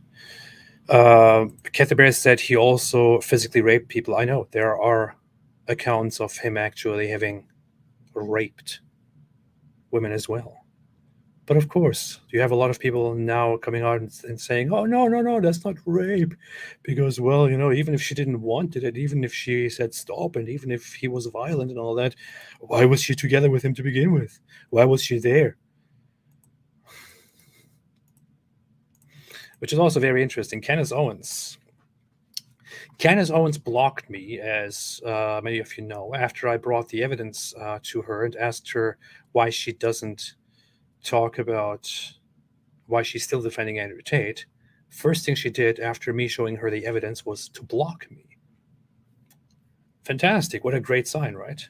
Kathy Bear said he also physically raped people. I know there are accounts of him actually having raped women as well. But of course, you have a lot of people now coming out and saying, oh, no, that's not rape. Because, well, even if she didn't want it, even if she said stop, and even if he was violent and all that, why was she together with him to begin with? Why was she there? Which is also very interesting. Candace Owens blocked me, as many of you know, after I brought the evidence to her and asked her why she doesn't talk about why she's still defending Andrew Tate. First thing she did after me showing her the evidence was to block me. Fantastic. What a great sign, right?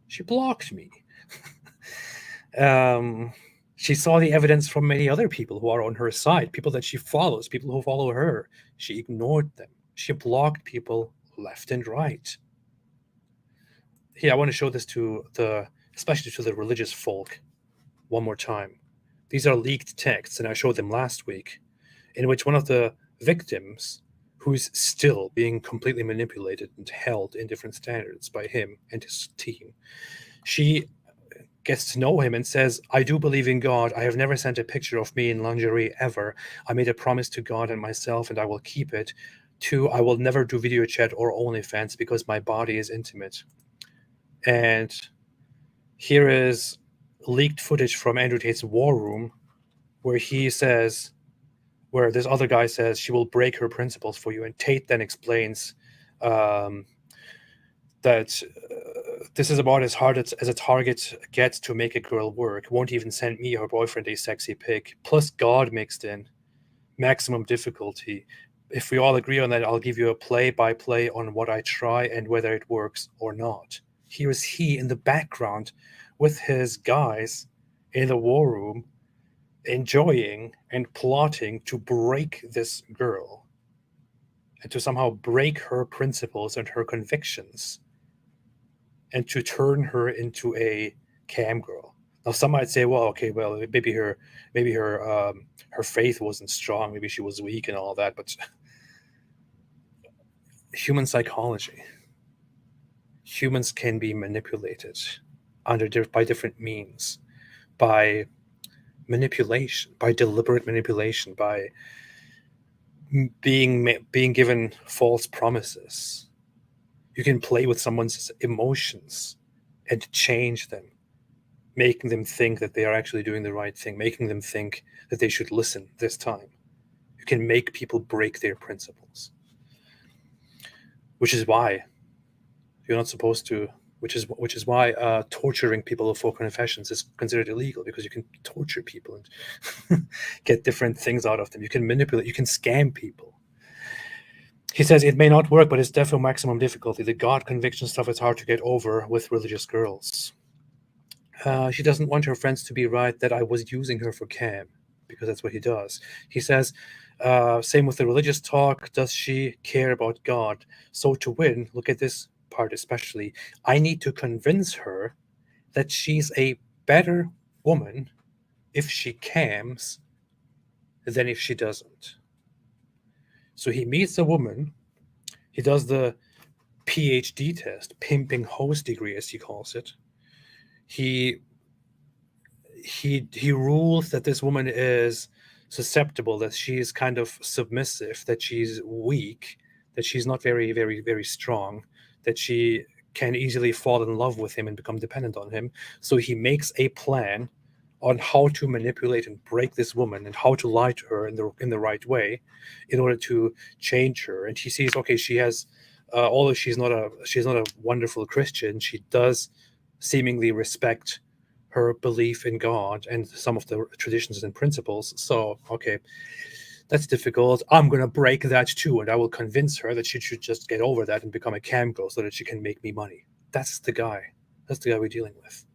She blocked me. She saw the evidence from many other people who are on her side, people that she follows, people who follow her. She ignored them. She blocked people left and right. Here, I want to show this to especially to the religious folk one more time. These are leaked texts, and I showed them last week, in which one of the victims, who's still being completely manipulated and held in different standards by him and his team, she gets to know him and says, I do believe in God. I have never sent a picture of me in lingerie ever. I made a promise to God and myself, and I will keep it. 2, I will never do video chat or OnlyFans because my body is intimate. And here is leaked footage from Andrew Tate's War Room, where he says, where this other guy says she will break her principles for you. And Tate then explains that this is about as hard as a target gets to make a girl work. Won't even send me, her boyfriend, a sexy pic. Plus God mixed in. Maximum difficulty. If we all agree on that, I'll give you a play-by-play on what I try and whether it works or not. Here is he in the background with his guys in the war room, enjoying and plotting to break this girl and to somehow break her principles and her convictions and to turn her into a cam girl. Now, some might say, well, okay, well, maybe her faith wasn't strong, maybe she was weak and all that, but human psychology. Humans can be manipulated by different means, by manipulation, by deliberate manipulation, by being given false promises. You can play with someone's emotions and change them, making them think that they are actually doing the right thing, making them think that they should listen this time. You can make people break their principles, which is why you're not supposed to. Which is why torturing people for confessions is considered illegal, because you can torture people and get different things out of them. You can manipulate, you can scam people. He says it may not work, but it's definitely maximum difficulty. The God conviction stuff is hard to get over with religious girls. She doesn't want her friends to be right that I was using her for cam, because that's what he does. He says, same with the religious talk. Does she care about God? So to win, look at this part especially, I need to convince her that she's a better woman if she cams than if she doesn't. So he meets a woman, he does the PhD test, pimping host degree as he calls it. He rules that this woman is susceptible, that she is kind of submissive, that she's weak, that she's not very, very, very strong, that she can easily fall in love with him and become dependent on him. So he makes a plan on how to manipulate and break this woman and how to lie to her in the right way in order to change her. And he sees, okay, she has, although she's not a wonderful Christian, she does seemingly respect her belief in God and some of the traditions and principles. So, okay, that's difficult. I'm going to break that too, and I will convince her that she should just get over that and become a cam girl so that she can make me money. That's the guy. That's the guy we're dealing with.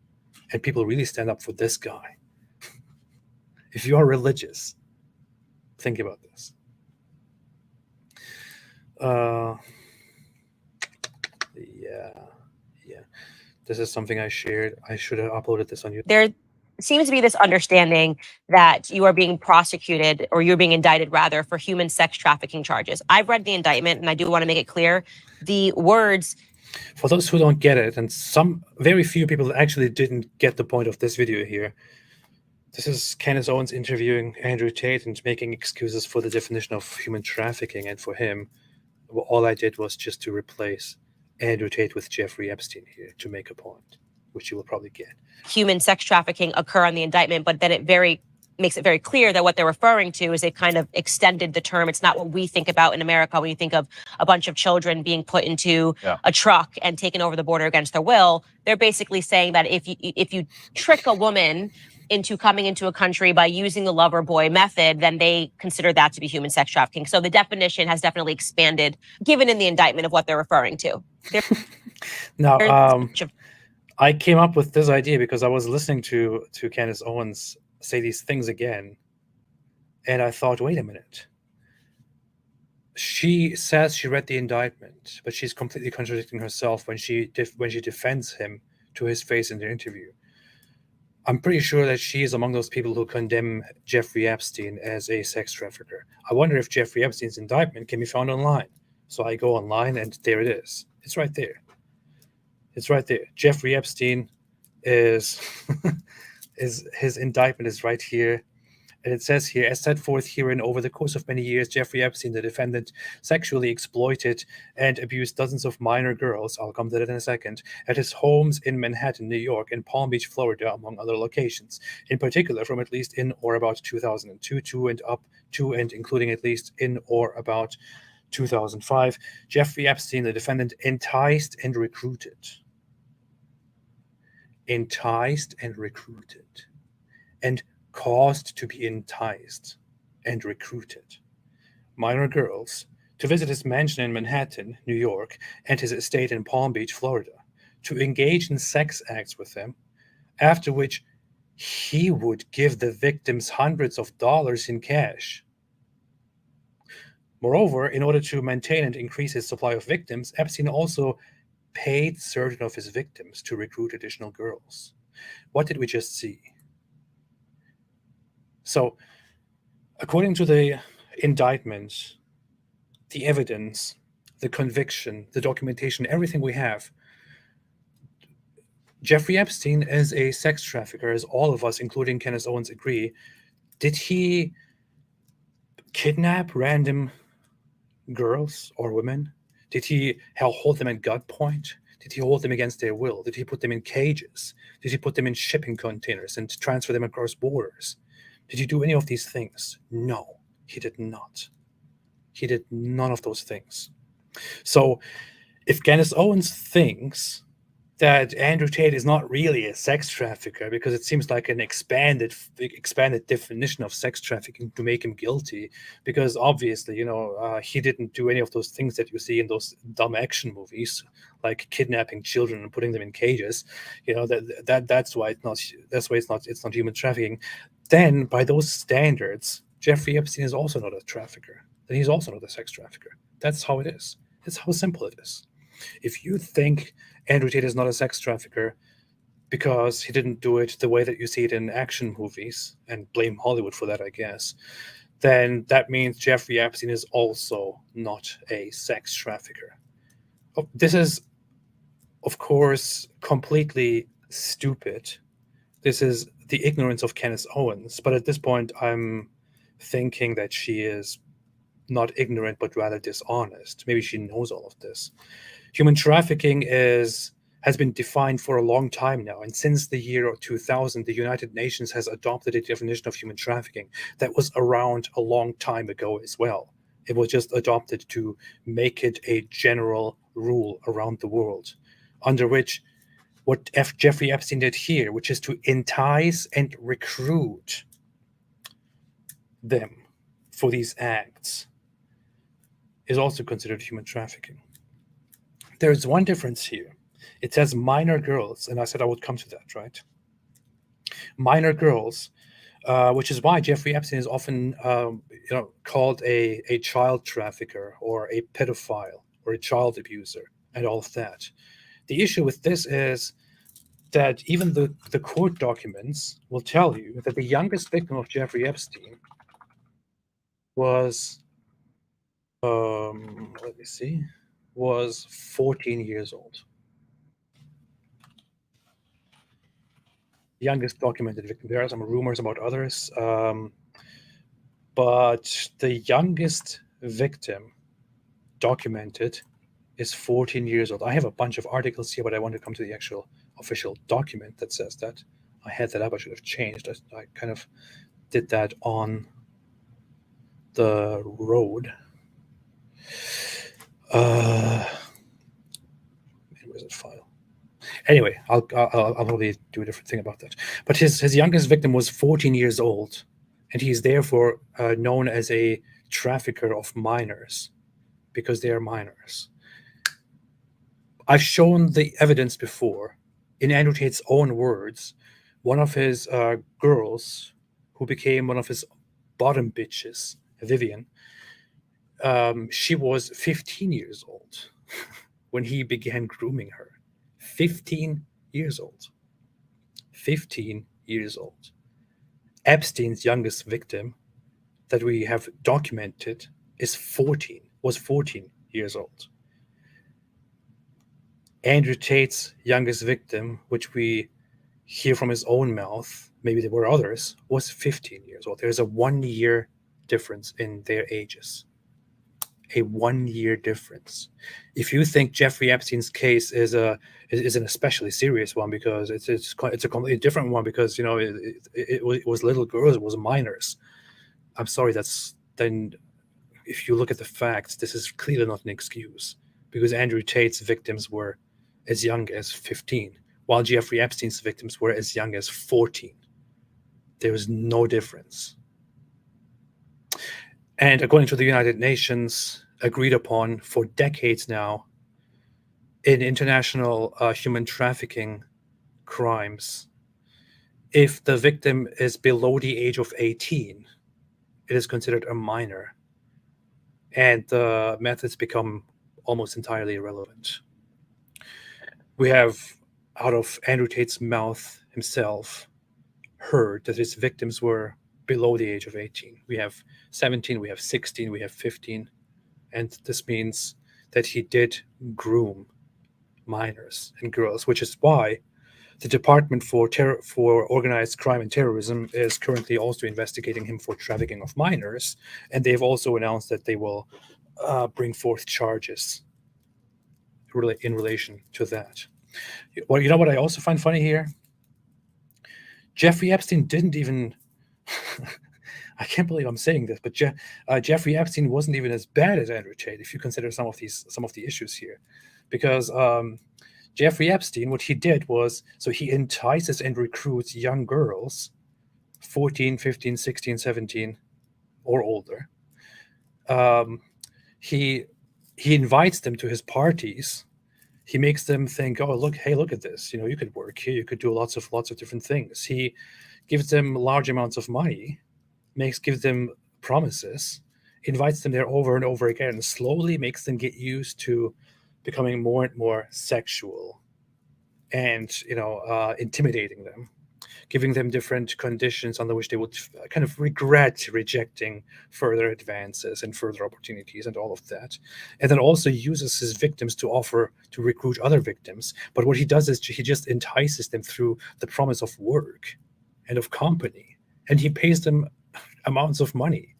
And people really stand up for this guy. If you are religious, think about this. Yeah. This is something I shared. I should have uploaded this on YouTube. There seems to be this understanding that you are being prosecuted, or you're being indicted rather, for human sex trafficking charges. I've read the indictment, and I do want to make it clear the words. For those who don't get it, and some very few people actually didn't get the point of this video here, this is Candace Owens interviewing Andrew Tate and making excuses for the definition of human trafficking. And for him, all I did was just to replace Andrew Tate with Jeffrey Epstein here to make a point, which you will probably get. Human sex trafficking occur on the indictment, but then it makes it very clear that what they're referring to is they've kind of extended the term. It's not what we think about in America when you think of a bunch of children being put into a truck and taken over the border against their will. They're basically saying that if you trick a woman into coming into a country by using the lover boy method, then they consider that to be human sex trafficking. So the definition has definitely expanded, given in the indictment of what they're referring to. Now, I came up with this idea because I was listening to Candace Owens say these things again, and I thought, wait a minute. She says she read the indictment, but she's completely contradicting herself when she defends him to his face in the interview. I'm pretty sure that she is among those people who condemn Jeffrey Epstein as a sex trafficker. I wonder if Jeffrey Epstein's indictment can be found online. So I go online, and there it is. It's right there. It's right there. Jeffrey Epstein is his indictment is right here. And it says here, as set forth herein, over the course of many years, Jeffrey Epstein, the defendant, sexually exploited and abused dozens of minor girls, I'll come to that in a second, at his homes in Manhattan, New York, and Palm Beach, Florida, among other locations. In particular, from at least in or about 2002 to and up to and including at least in or about 2005, Jeffrey Epstein, the defendant, enticed and recruited and caused to be enticed and recruited minor girls to visit his mansion in Manhattan, New York, and his estate in Palm Beach, Florida, to engage in sex acts with them, after which he would give the victims hundreds of dollars in cash. Moreover, in order to maintain and increase his supply of victims, Epstein also paid certain of his victims to recruit additional girls. What did we just see? So, according to the indictment, the evidence, the conviction, the documentation, everything we have, Jeffrey Epstein is a sex trafficker, as all of us, including Candace Owens, agree. Did he kidnap random girls or women? Did he hold them at gunpoint? Did he hold them against their will? Did he put them in cages? Did he put them in shipping containers and transfer them across borders? Did he do any of these things? No, he did not. He did none of those things. So if Candace Owens thinks that Andrew Tate is not really a sex trafficker because it seems like an expanded definition of sex trafficking to make him guilty, because obviously, he didn't do any of those things that you see in those dumb action movies, like kidnapping children and putting them in cages. That's why it's not human trafficking. Then, by those standards, Jeffrey Epstein is also not a trafficker. Then he's also not a sex trafficker. That's how it is. That's how simple it is. If you think Andrew Tate is not a sex trafficker because he didn't do it the way that you see it in action movies, and blame Hollywood for that, I guess, then that means Jeffrey Epstein is also not a sex trafficker. This is, of course, completely stupid. This is the ignorance of Candace Owens, but at this point, I'm thinking that she is not ignorant, but rather dishonest. Maybe she knows all of this. Human trafficking has been defined for a long time now, and since the year 2000, the United Nations has adopted a definition of human trafficking that was around a long time ago as well. It was just adopted to make it a general rule around the world, under which what Jeffrey Epstein did here, which is to entice and recruit them for these acts, is also considered human trafficking. There's one difference here. It says minor girls, and I said I would come to that, right? Minor girls, which is why Jeffrey Epstein is often called a child trafficker or a pedophile or a child abuser and all of that. The issue with this is that even the court documents will tell you that the youngest victim of Jeffrey Epstein was, was 14 years old. Youngest documented victim. There are some rumors about others, but the youngest victim documented is 14 years old. I have a bunch of articles here, but I want to come to the actual official document that says that. I had that up. I should have changed. I kind of did that on the road. Where's the file? Anyway, I'll probably do a different thing about that. But his youngest victim was 14 years old, and he is therefore known as a trafficker of minors because they are minors. I've shown the evidence before. In Andrew Tate's own words, one of his girls, who became one of his bottom bitches, Vivian, she was 15 years old when he began grooming her. 15 years old. 15 years old. Epstein's youngest victim that we have documented was 14 years old. Andrew Tate's youngest victim, which we hear from his own mouth, maybe there were others, was 15 years old. There's a 1 year difference in their ages. A 1 year difference. If you think Jeffrey Epstein's case is an especially serious one because it's a completely different one because it was little girls, it was minors. I'm sorry. Then if you look at the facts, this is clearly not an excuse because Andrew Tate's victims were as young as 15, while Jeffrey Epstein's victims were as young as 14. There was no difference. And according to the United Nations, agreed upon for decades now, in international human trafficking crimes, if the victim is below the age of 18, it is considered a minor, and the methods become almost entirely irrelevant. We have, out of Andrew Tate's mouth himself, heard that his victims were below the age of 18. We have 17, we have 16, we have 15, and this means that he did groom minors and girls, which is why the Department for Organized Crime and Terrorism is currently also investigating him for trafficking of minors, and they've also announced that they will bring forth charges in relation to that. Well, you know what I also find funny here? Jeffrey Epstein didn't even I can't believe I'm saying this, but Jeffrey Epstein wasn't even as bad as Andrew Tate if you consider some of the issues here, because Jeffrey Epstein, what he did was, so he entices and recruits young girls, 14, 15, 16, 17, or older. He invites them to his parties. He makes them think, oh, look at this. You could work here. You could do lots of different things. He gives them large amounts of money, gives them promises, invites them there over and over again, and slowly makes them get used to becoming more and more sexual and intimidating them, giving them different conditions under which they would kind of regret rejecting further advances and further opportunities and all of that. And then also uses his victims to recruit other victims. But what he does is he just entices them through the promise of work and of company, and he pays them amounts of money.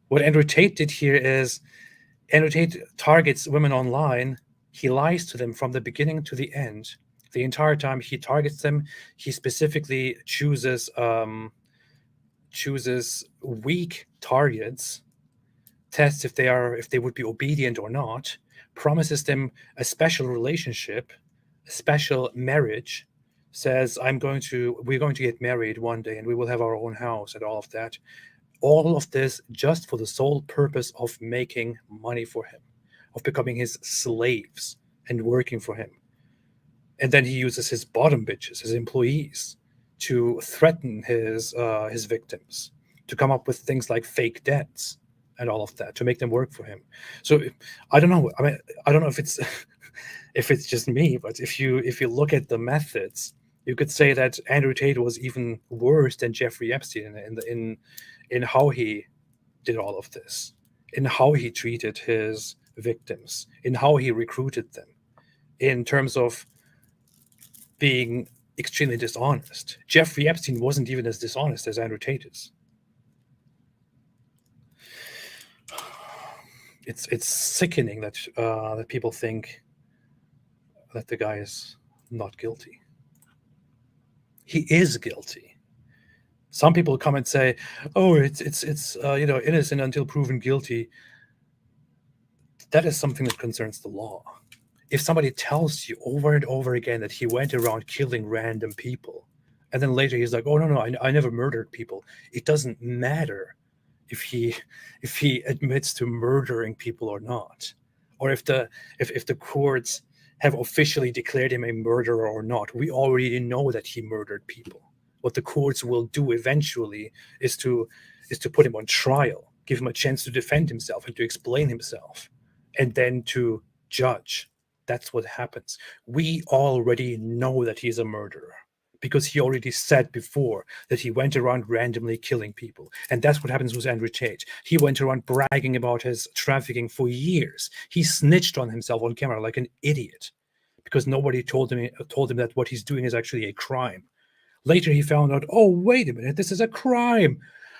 What Andrew Tate did here is Andrew Tate targets women online. He lies to them from the beginning to the end. The entire time he targets them, he specifically chooses weak targets, tests if they would be obedient or not, promises them a special relationship, a special marriage, says we're going to get married one day and we will have our own house and all of that. All of this just for the sole purpose of making money for him, of becoming his slaves and working for him. And then he uses his bottom bitches, his employees, to threaten his victims, to come up with things like fake debts and all of that, to make them work for him. So I don't know. I mean, I don't know if it's if it's just me, but if you look at the methods, you could say that Andrew Tate was even worse than Jeffrey Epstein in how he did all of this, in how he treated his victims, in how he recruited them, in terms of being extremely dishonest. Jeffrey Epstein wasn't even as dishonest as Andrew Tate is. It's sickening that that people think that the guy is not guilty. He is guilty. Some people come and say, "Oh, it's innocent until proven guilty." That is something that concerns the law. if somebody tells you over and over again that he went around killing random people, and then later he's like, oh no, I never murdered people, it doesn't matter if he admits to murdering people or not, or if the courts have officially declared him a murderer or not. We already know that he murdered people. What the courts will do eventually is to put him on trial, give him a chance to defend himself and to explain himself, and then to judge. That's what happens. We already know that he's a murderer because he already said before that he went around randomly killing people. And that's what happens with Andrew Tate. He went around bragging about his trafficking for years. He snitched on himself on camera like an idiot because nobody told him that what he's doing is actually a crime. Later he found out, oh, wait a minute, this is a crime.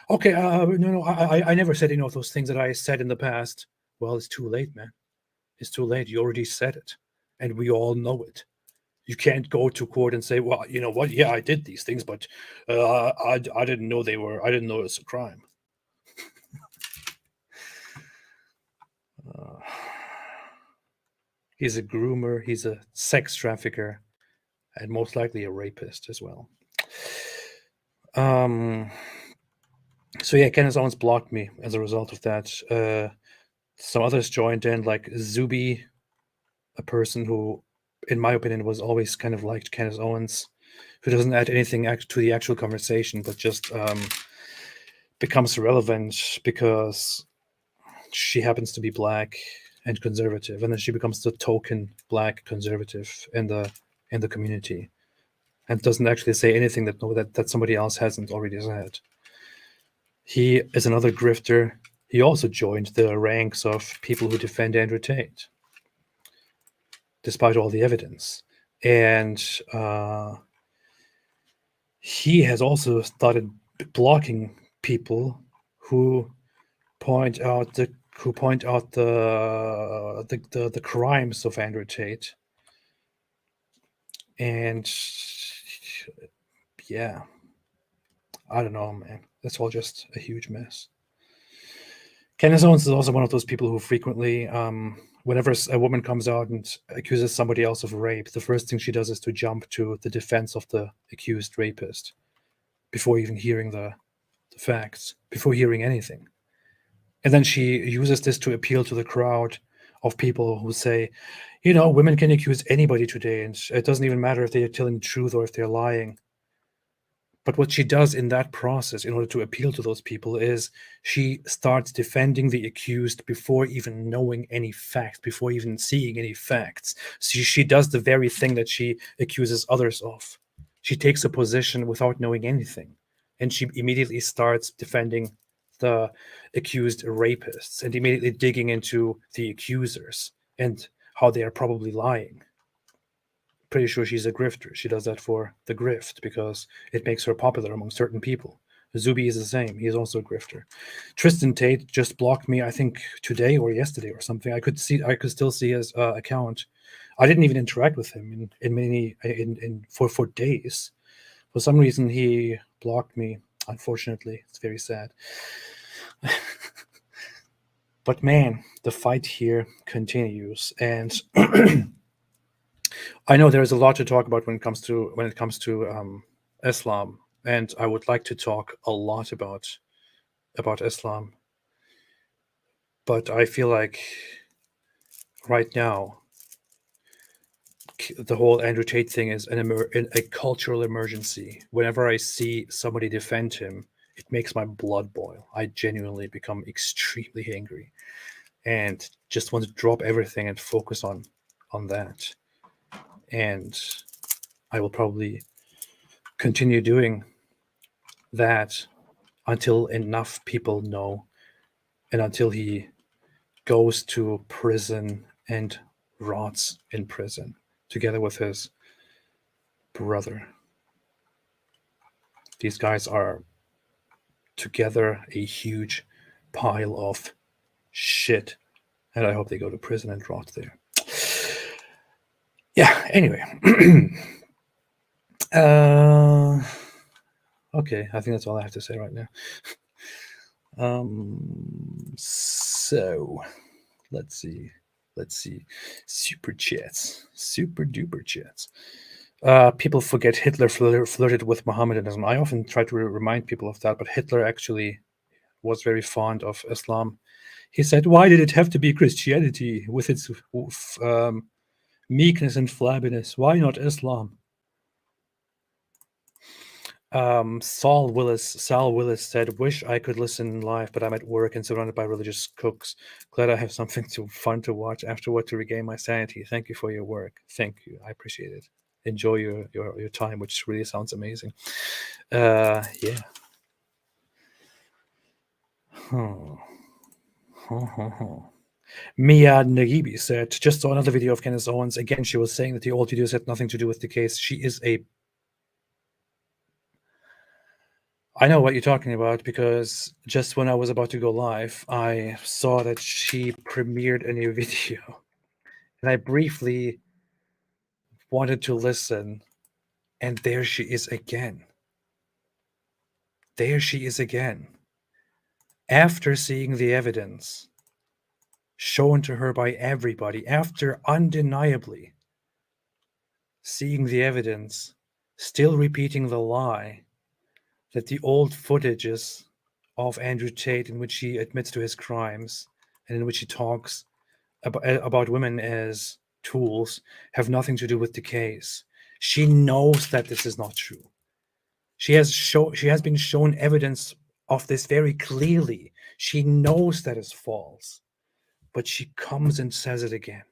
Okay, no, I never said any of those things that I said in the past. Well, it's too late, man. It's too late. You already said it. And we all know it. You can't go to court and say, well, you know what? Yeah, I did these things, but I didn't know I didn't know it was a crime. He's a groomer. He's a sex trafficker, and most likely a rapist as well. So yeah, Kenneth Owens blocked me as a result of that. Some others joined in, like Zuby, a person who, in my opinion, was always kind of liked Kenneth Owens, who doesn't add anything to the actual conversation, but just becomes relevant because she happens to be black and conservative, and then she becomes the token black conservative in the community, and doesn't actually say anything that somebody else hasn't already said. He is another grifter. He also joined the ranks of people who defend Andrew Tate, despite all the evidence. And he has also started blocking people who point out the crimes of Andrew Tate. And yeah, I don't know, man. That's all just a huge mess. Kenneth Owens is also one of those people who frequently, whenever a woman comes out and accuses somebody else of rape, the first thing she does is to jump to the defense of the accused rapist before even hearing the facts, before hearing anything. And then she uses this to appeal to the crowd of people who say, you know, women can accuse anybody today, and it doesn't even matter if they're telling the truth or if they're lying. But what she does in that process, in order to appeal to those people, is she starts defending the accused before even knowing any facts, before even seeing any facts. So she does the very thing that she accuses others of. She takes a position without knowing anything, and she immediately starts defending the accused rapists and immediately digging into the accusers and how they are probably lying. Pretty sure she's a grifter. She does that for the grift because it makes her popular among certain people. Zuby is the same. He is also a grifter. Tristan Tate just blocked me, I think today or yesterday or something. I could still see his account. I didn't even interact with him for days. For some reason, he blocked me. Unfortunately, it's very sad. But man, the fight here continues, and I know there is a lot to talk about when it comes to Islam, and I would like to talk a lot about Islam. But I feel like right now the whole Andrew Tate thing is a cultural emergency. Whenever I see somebody defend him, it makes my blood boil. I genuinely become extremely angry and just want to drop everything and focus on that. And I will probably continue doing that until enough people know, and until he goes to prison and rots in prison together with his brother. These guys are together a huge pile of shit, and I hope they go to prison and rot there. Yeah, anyway. Okay, I think that's all I have to say right now. So let's see. Let's see. Super chats. Super duper chats. People forget Hitler flirted with Mohammedanism. I often try to remind people of that, but Hitler actually was very fond of Islam. He said, "Why did it have to be Christianity with its meekness and flabbiness? Why not Islam?" Sal Willis said, "Wish I could listen live, but I'm at work and surrounded by religious cooks. Glad I have something fun to watch afterward to regain my sanity. Thank you for your work." Thank you. I appreciate it. Enjoy your time, which really sounds amazing. Yeah. Mia Nagibi said, "Just saw another video of Candace Owens. Again, she was saying that the old videos had nothing to do with the case. She is a..." I know what you're talking about, because just when I was about to go live, I saw that she premiered a new video. And I briefly wanted to listen, and there she is again. There she is again. After seeing the evidence shown to her by everybody, after undeniably seeing the evidence, still repeating the lie that the old footages of Andrew Tate, in which he admits to his crimes and in which he talks about women as tools, have nothing to do with the case. She knows that this is not true. She has been shown evidence of this very clearly. She knows that is false, but she comes and says it again.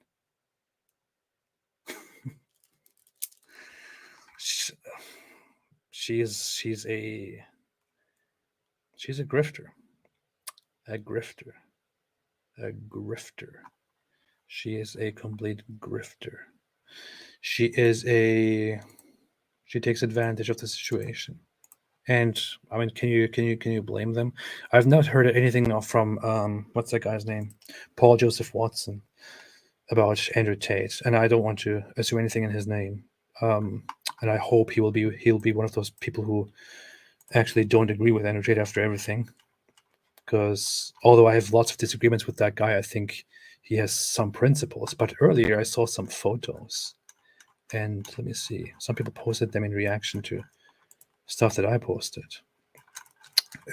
She's a grifter. A grifter. She is a complete grifter. She takes advantage of the situation. And I mean, can you blame them? I've not heard anything from what's that guy's name? Paul Joseph Watson, about Andrew Tate, and I don't want to assume anything in his name. And I hope he'll be one of those people who actually don't agree with Andrew Tate after everything. Because although I have lots of disagreements with that guy, I think he has some principles. But earlier I saw some photos, and let me see. Some people posted them in reaction to stuff that I posted.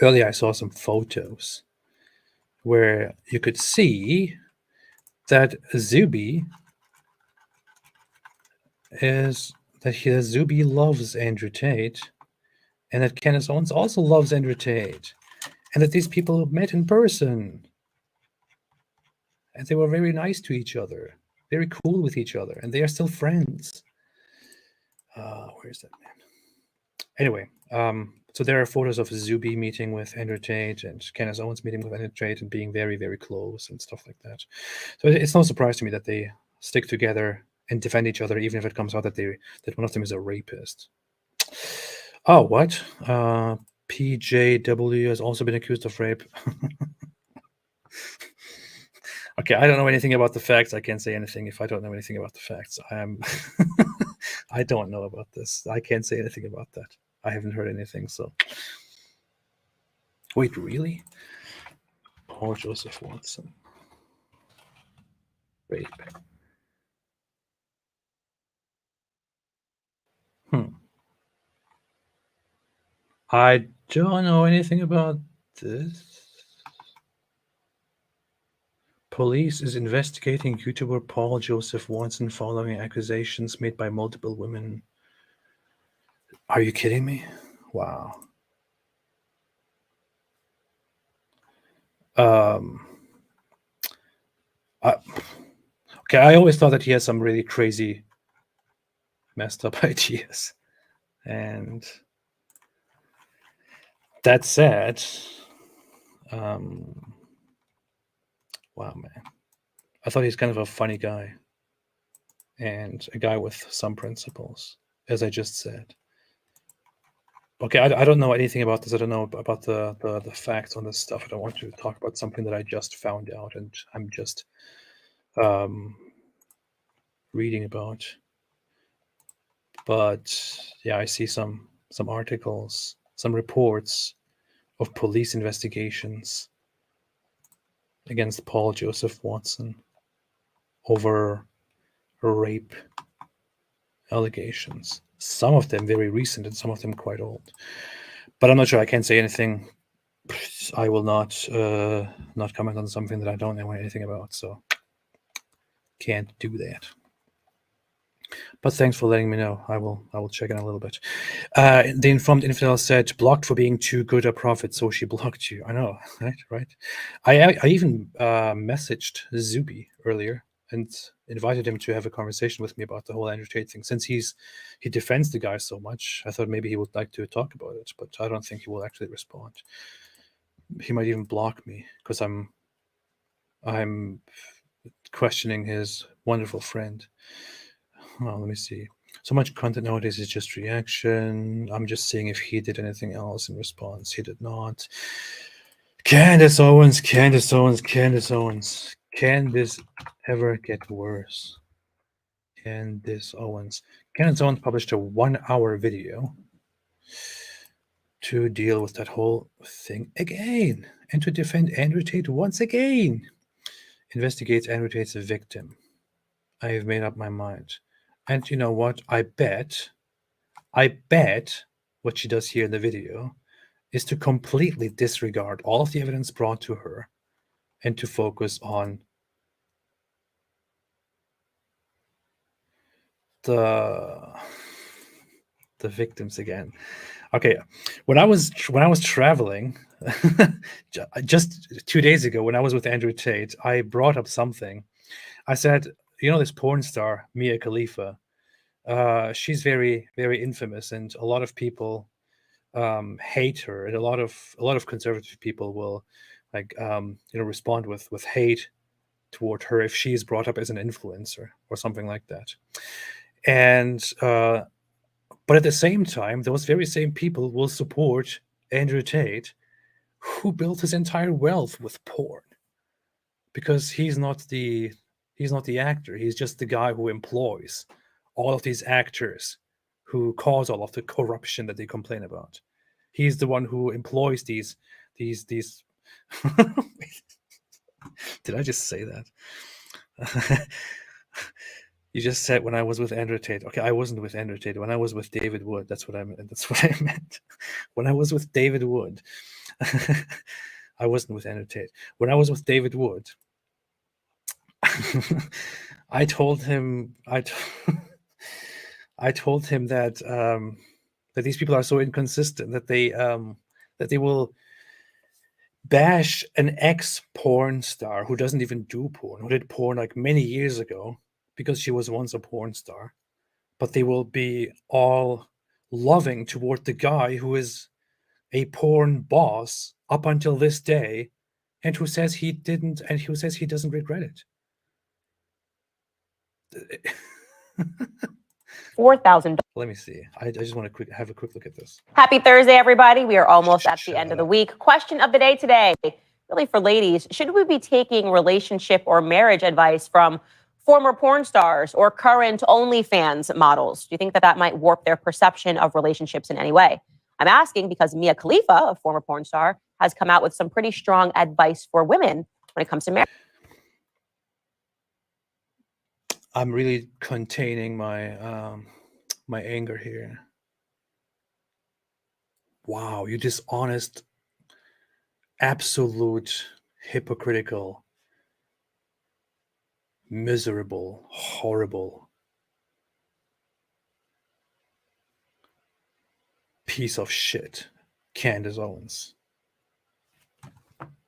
Earlier I saw some photos where you could see that Zuby loves Andrew Tate, and that Candace Owens also loves Andrew Tate, and that these people met in person, and they were very nice to each other, very cool with each other, and they are still friends. Where's that man? Anyway, so there are photos of Zuby meeting with Andrew Tate and Candace Owens meeting with Andrew Tate and being very, very close and stuff like that. So it's no surprise to me that they stick together and defend each other, even if it comes out that one of them is a rapist. Oh, what? PJW has also been accused of rape. Okay, I don't know anything about the facts. I can't say anything if I don't know anything about the facts. I don't know about this. I can't say anything about that. I haven't heard anything, so. Wait, really? Paul Joseph Watson. Rape. I don't know anything about this. Police is investigating YouTuber Paul Joseph Watson following accusations made by multiple women. Are you kidding me? Wow. Okay, I always thought that he had some really crazy, messed up ideas. And that said, wow, man. I thought he's kind of a funny guy and a guy with some principles, as I just said. Okay, I don't know anything about this. I don't know about the facts on this stuff. I don't want to talk about something that I just found out and I'm just reading about. But yeah, I see some articles, some reports of police investigations against Paul Joseph Watson over rape allegations. Some of them very recent and some of them quite old. But I'm not sure. I can't say anything. I will not comment on something that I don't know anything about. So can't do that. But thanks for letting me know. I will check in a little bit. The informed infidel said, blocked for being too good a prophet, so she blocked you. I know, right? I even messaged Zuby earlier and invited him to have a conversation with me about the whole Andrew Tate thing. Since he defends the guy so much, I thought maybe he would like to talk about it, but I don't think he will actually respond. He might even block me because I'm questioning his wonderful friend. Well, let me see. So much content nowadays is just reaction. I'm just seeing if he did anything else in response. He did not. Candace Owens. Can this ever get worse? Candace Owens published a 1-hour video to deal with that whole thing again and to defend Andrew Tate once again. Investigates Andrew Tate's a victim. I have made up my mind. And you know what? I bet what she does here in the video is to completely disregard all of the evidence brought to her and to focus on the victims again. Okay, when I was traveling just 2 days ago, when I was with Andrew Tate, I brought up something. I said, you know, this porn star Mia Khalifa, she's very, very infamous, and a lot of people hate her, and a lot of conservative people will respond with hate toward her if she is brought up as an influencer or something like that. And but at the same time, those very same people will support Andrew Tate, who built his entire wealth with porn, because he's not the actor. He's just the guy who employs all of these actors who cause all of the corruption that they complain about. He's the one who employs these. Did I just say that? You just said when I was with Andrew Tate. Okay, I wasn't with Andrew Tate. When I was with David Wood, that's what I meant. When I was with David Wood, I wasn't with Andrew Tate. When I was with David Wood, I told him that that these people are so inconsistent that they will bash an ex-porn star who doesn't even do porn, who did porn like many years ago because she was once a porn star, but they will be all loving toward the guy who is a porn boss up until this day and who says he didn't, and who says he doesn't regret it. $4,000. Let me see. I just want to have a quick look at this. Happy Thursday, everybody. We are almost at the end of the week. Question of the day today, really for ladies. Should we be taking relationship or marriage advice from former porn stars or current OnlyFans models? Do you think that might warp their perception of relationships in any way? I'm asking because Mia Khalifa, a former porn star, has come out with some pretty strong advice for women when it comes to marriage. I'm really containing my my anger here. Wow, you dishonest, absolute, hypocritical, miserable, horrible piece of shit, Candace Owens.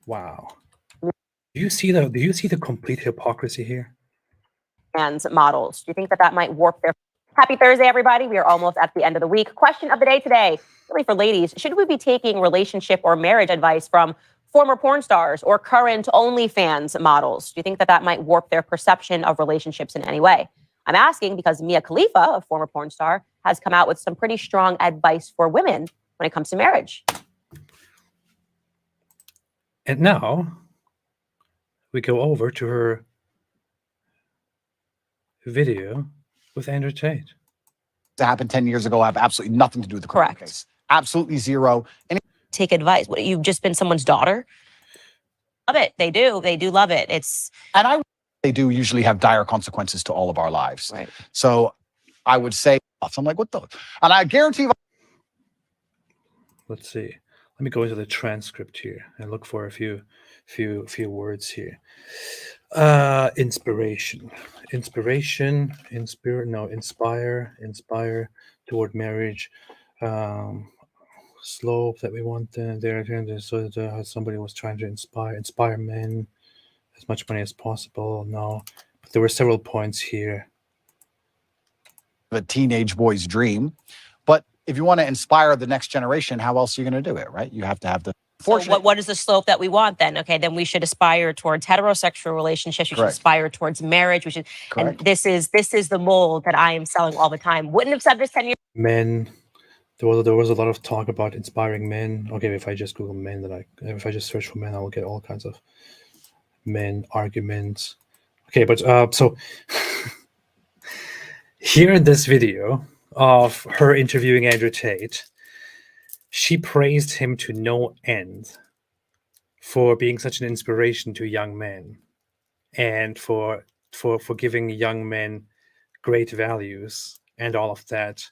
Wow. Do you see the complete hypocrisy here? And models. Do you think that might warp their... Happy Thursday, everybody. We are almost at the end of the week. Question of the day today, really for ladies. Should we be taking relationship or marriage advice from former porn stars or current OnlyFans models? Do you think that might warp their perception of relationships in any way? I'm asking because Mia Khalifa, a former porn star, has come out with some pretty strong advice for women when it comes to marriage. And now we go over to her video with Andrew Tate. That happened 10 years ago. I have absolutely nothing to do with the correct case. Absolutely zero. Take advice. What, you've just been someone's daughter? Love it. They do love it. they do usually have dire consequences to all of our lives. Right. So I would say, I'm like, what the? And I guarantee you. Let's see. Let me go into the transcript here and look for a few words here. Inspiration, inspire toward marriage. Slope that we want there. So somebody was trying to inspire men as much money as possible. No, but there were several points here. A teenage boy's dream. But if you want to inspire the next generation, how else are you going to do it, right? You have to have the So what is the slope that we want then? Okay, then we should aspire towards heterosexual relationships. We should aspire towards marriage. We should, and this is the mold that I am selling all the time. Wouldn't have said this 10 years. Men. There was a lot of talk about inspiring men. Okay, if I just Google men, if I just search for men, I will get all kinds of men arguments. Okay, but so here in this video of her interviewing Andrew Tate, she praised him to no end for being such an inspiration to young men and for giving young men great values and all of that.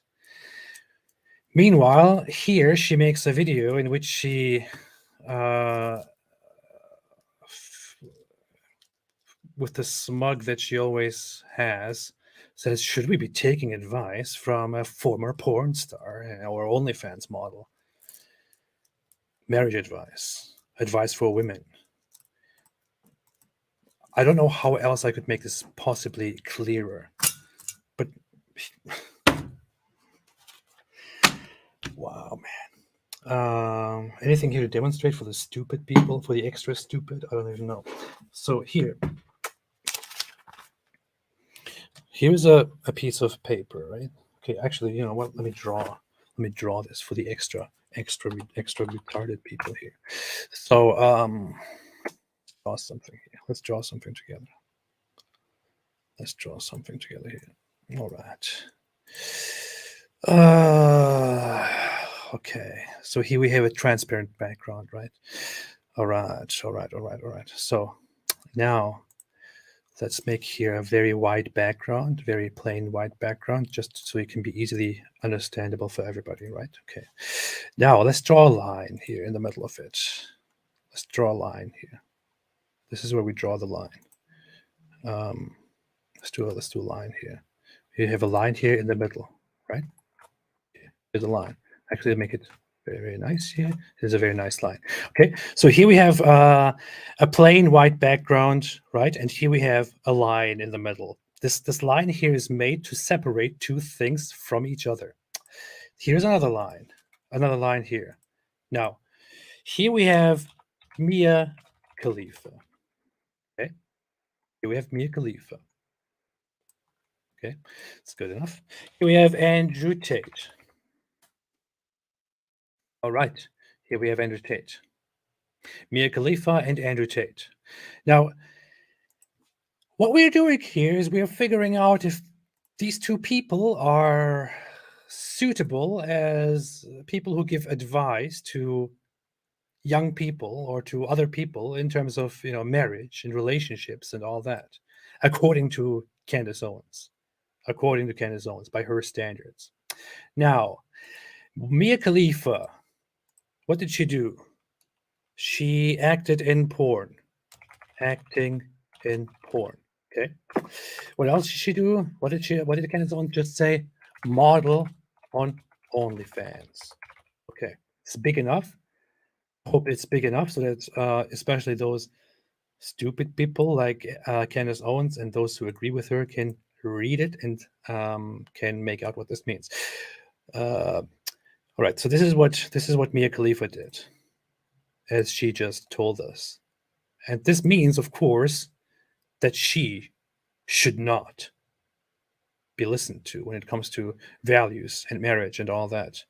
Meanwhile, here she makes a video in which she, with the smug that she always has, says, should we be taking advice from a former porn star or OnlyFans model? Marriage advice for women. I don't know how else I could make this possibly clearer, but wow, man. Anything here to demonstrate for the stupid people, for the extra stupid? I don't even know. So here's a piece of paper, right? Okay, actually, you know what? Let me draw this for the extra retarded people here. So draw something here. Let's draw something together. Here. All right. Okay. So here we have a transparent background, right? All right. So now let's make here a very white background, very plain white background, just so it can be easily understandable for everybody, right? Okay. Now let's draw a line here in the middle of it. Let's draw a line here. This is where we draw the line. Let's do a line here. You have a line here in the middle, right? Here's a line. Actually, make it very, very nice here. Here's a very nice line. Okay, so here we have a plain white background, right? And here we have a line in the middle. This line here is made to separate two things from each other. Here's another line here. Now, here we have Mia Khalifa. Okay, here we have Mia Khalifa. Okay, it's good enough. Here we have Andrew Tate. All right, here we have Andrew Tate. Mia Khalifa and Andrew Tate. Now, what we're doing here is we're figuring out if these two people are suitable as people who give advice to young people or to other people in terms of, you know, marriage and relationships and all that, according to Candace Owens. By her standards. Now, Mia Khalifa, what did she do? She acted in porn. Acting in porn. Okay. What else did she do? What did Candace Owens just say? Model on OnlyFans. Okay. It's big enough. Hope it's big enough so that especially those stupid people like Candace Owens and those who agree with her can read it and can make out what this means. All right, so this is what Mia Khalifa did, as she just told us, and this means, of course, that she should not be listened to when it comes to values and marriage and all that.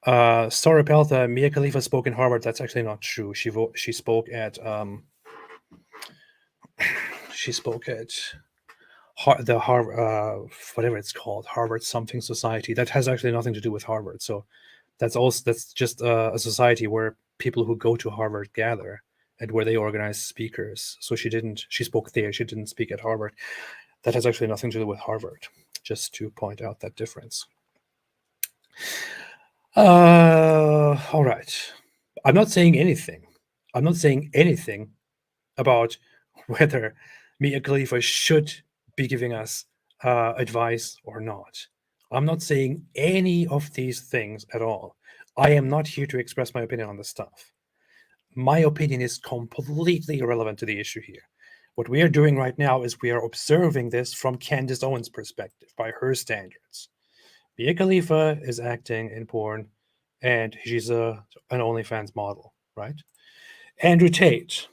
Sorry, Peltha, Mia Khalifa spoke in Harvard. That's actually not true. She spoke at the Harvard, whatever it's called, Harvard something society. That has actually nothing to do with Harvard. So that's just a society where people who go to Harvard gather and where they organize speakers. So she spoke there. She didn't speak at Harvard. That has actually nothing to do with Harvard, just to point out that difference. All right. I'm not saying anything. I'm not saying anything about whether Mia Khalifa should be giving us advice or not. I'm not saying any of these things at all. I am not here to express my opinion on this stuff. My opinion is completely irrelevant to the issue here. What we are doing right now is we are observing this from Candace Owens' perspective, by her standards. Mia Khalifa is acting in porn, and she's an OnlyFans model, right? Andrew Tate,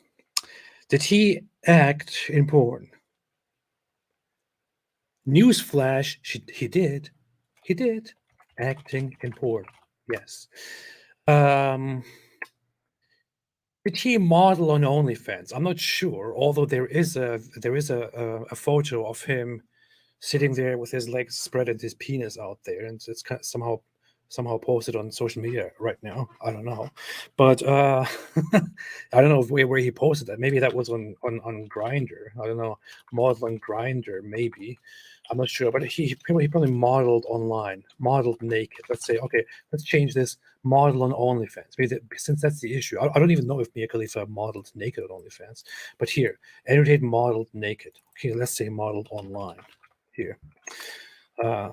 did he act in porn? Newsflash, he did. He did. Acting in porn, yes. Did he model on OnlyFans? I'm not sure, although there is a photo of him sitting there with his legs spread and his penis out there, and it's kind of somehow posted on social media right now. I don't know, but I don't know where he posted that. Maybe that was on Grindr. I don't know, model on Grindr, maybe. I'm not sure, but he probably modeled online, modeled naked. Let's say, okay, let's change this, model on OnlyFans. Maybe since that's the issue, I don't even know if Mia Khalifa modeled naked on OnlyFans, but here, Andrew Tate modeled naked. Okay, let's say modeled online. Here,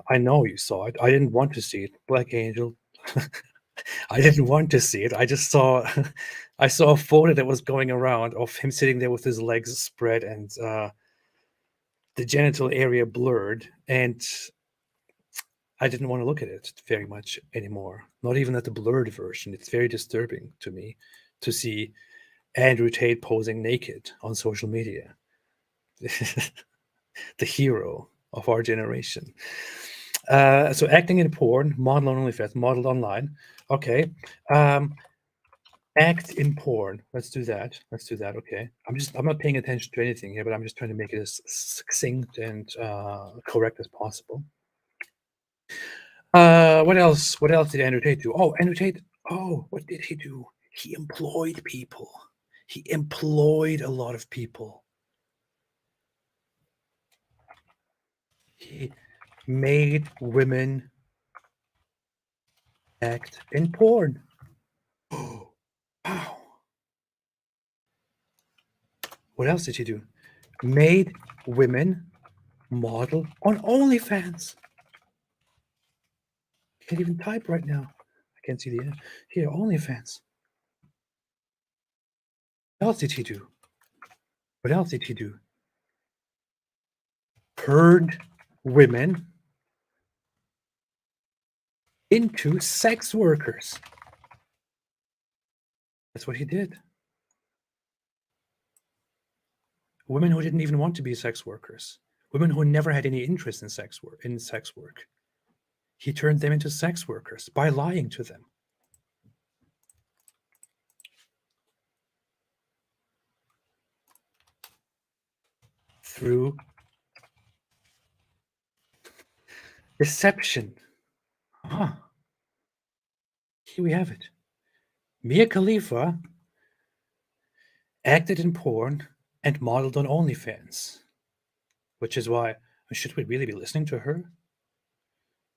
I know you saw it. I didn't want to see it, Black Angel. I didn't want to see it. I just saw, I saw a photo that was going around of him sitting there with his legs spread and the genital area blurred, and I didn't want to look at it very much anymore. Not even at the blurred version. It's very disturbing to me to see Andrew Tate posing naked on social media. The hero of our generation. So acting in porn, model on OnlyFans, modeled online. Okay. Act in porn. Let's do that. Okay. I'm not paying attention to anything here, but I'm just trying to make it as succinct and correct as possible. What else did Andrew Tate do? Oh, Andrew Tate. Oh, what did he do? He employed people. He employed a lot of people. He made women act in porn. Oh, wow. What else did he do? Made women model on OnlyFans. Can't even type right now. I can't see the end. Here, OnlyFans. What else did he do? What else did he do? Turned women into sex workers. That's what he did. Women who didn't even want to be sex workers. Women who never had any interest in sex work. He turned them into sex workers by lying to them. Through deception. Huh. Here we have it. Mia Khalifa acted in porn and modeled on OnlyFans, which is why, should we really be listening to her?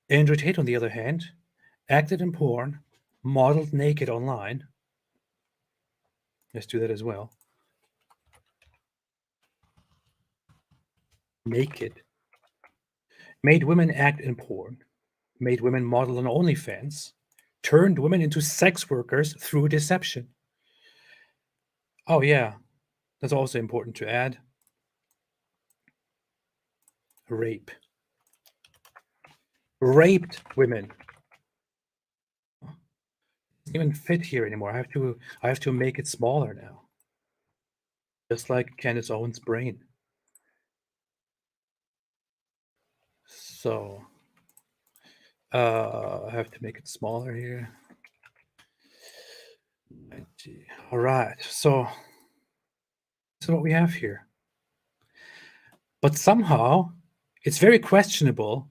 Andrew Tate, on the other hand, acted in porn, modeled naked online. Let's do that as well. Naked. Made women act in porn, made women model on OnlyFans, turned women into sex workers through deception. Oh yeah, that's also important to add. Rape. Raped women. Doesn't even fit here anymore. I have to make it smaller now. Just like Candace Owens' brain. So I have to make it smaller here. All right, so this is what we have here. But somehow it's very questionable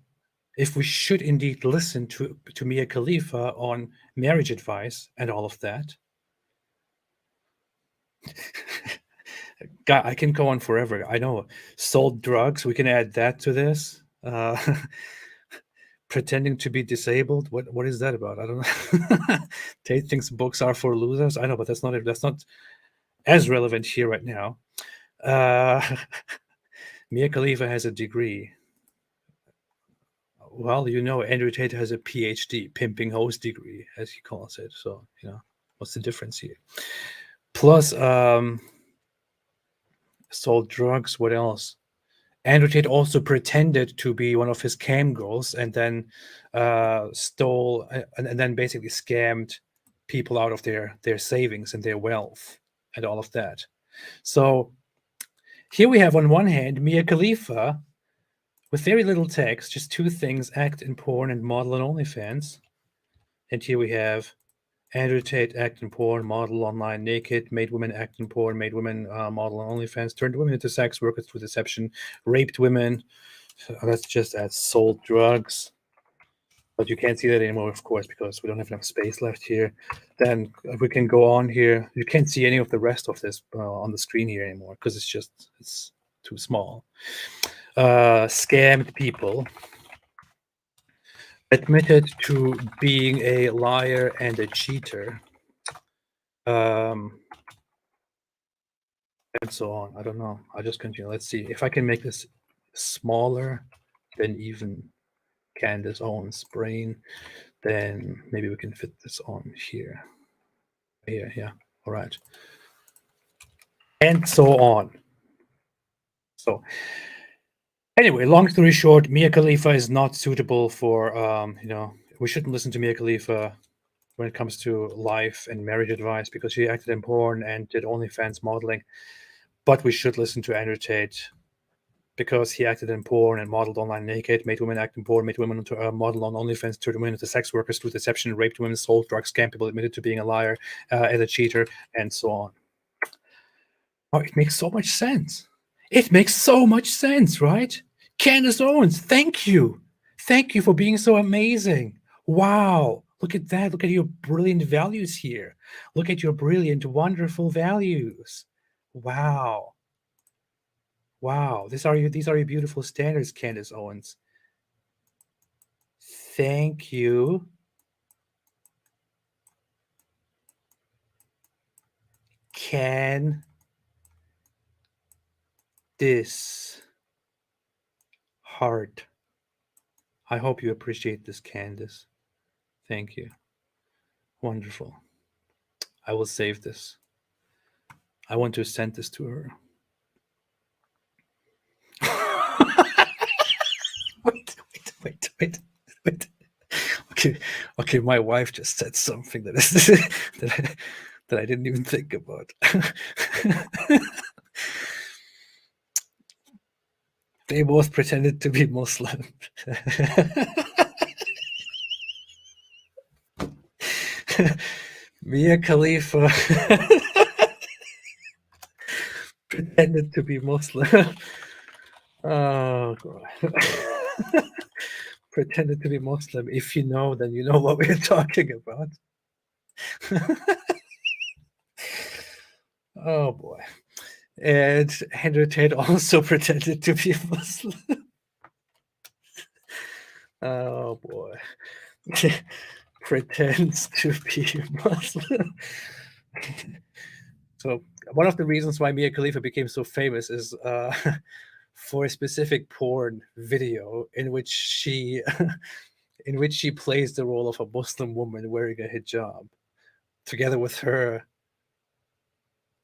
if we should indeed listen to Mia Khalifa on marriage advice and all of that. God, I can go on forever. I know. Sold drugs. We can add that to this. Pretending to be disabled. What is that about? I don't know. Tate thinks books are for losers. I know, but that's not as relevant here right now. Mia Khalifa has a degree. Well, Andrew Tate has a PhD, pimping hoes degree, as he calls it. So, what's the difference here? Plus, sold drugs. What else? Andrew Tate also pretended to be one of his cam girls and then stole and then basically scammed people out of their savings and their wealth and all of that. So here we have on one hand Mia Khalifa with very little text, just two things: act in porn and model on OnlyFans. And here we have Andrew Tate, act in porn, model online naked, made women act in porn, made women model on OnlyFans, turned women into sex workers through deception, raped women. That's just as sold drugs. But you can't see that anymore, of course, because we don't have enough space left here. Then we can go on here. You can't see any of the rest of this on the screen here anymore because it's too small. Scammed people. Admitted to being a liar and a cheater. And so on. I don't know. I'll just continue. Let's see if I can make this smaller than even Candace Owens' brain. Then maybe we can fit this on here. Yeah. All right. And so on. So anyway, long story short, Mia Khalifa is not suitable for, we shouldn't listen to Mia Khalifa when it comes to life and marriage advice because she acted in porn and did OnlyFans modeling. But we should listen to Andrew Tate because he acted in porn and modeled online naked, made women act in porn, made women model on OnlyFans, turned women into sex workers through deception, raped women, sold drugs, scammed people, admitted to being a liar and a cheater, and so on. Oh, it makes so much sense. It makes so much sense, right? Candace Owens, thank you. Thank you for being so amazing. Wow. Look at that. Look at your brilliant values here. Look at your brilliant, wonderful values. Wow. Wow. These are your beautiful standards, Candace Owens. Thank you. Can this heart. I hope you appreciate this, Candace. Thank you. Wonderful. I will save this. I want to send this to her. Wait. Okay. My wife just said something that is that I didn't even think about. They both pretended to be Muslim. Mia Khalifa pretended to be Muslim. Oh, God. Pretended to be Muslim. If you know, then you know what we're talking about. Oh, boy. And Andrew Tate also pretended to be Muslim. Oh, boy. Pretends to be Muslim. So one of the reasons why Mia Khalifa became so famous is for a specific porn video in which she plays the role of a Muslim woman wearing a hijab, together with her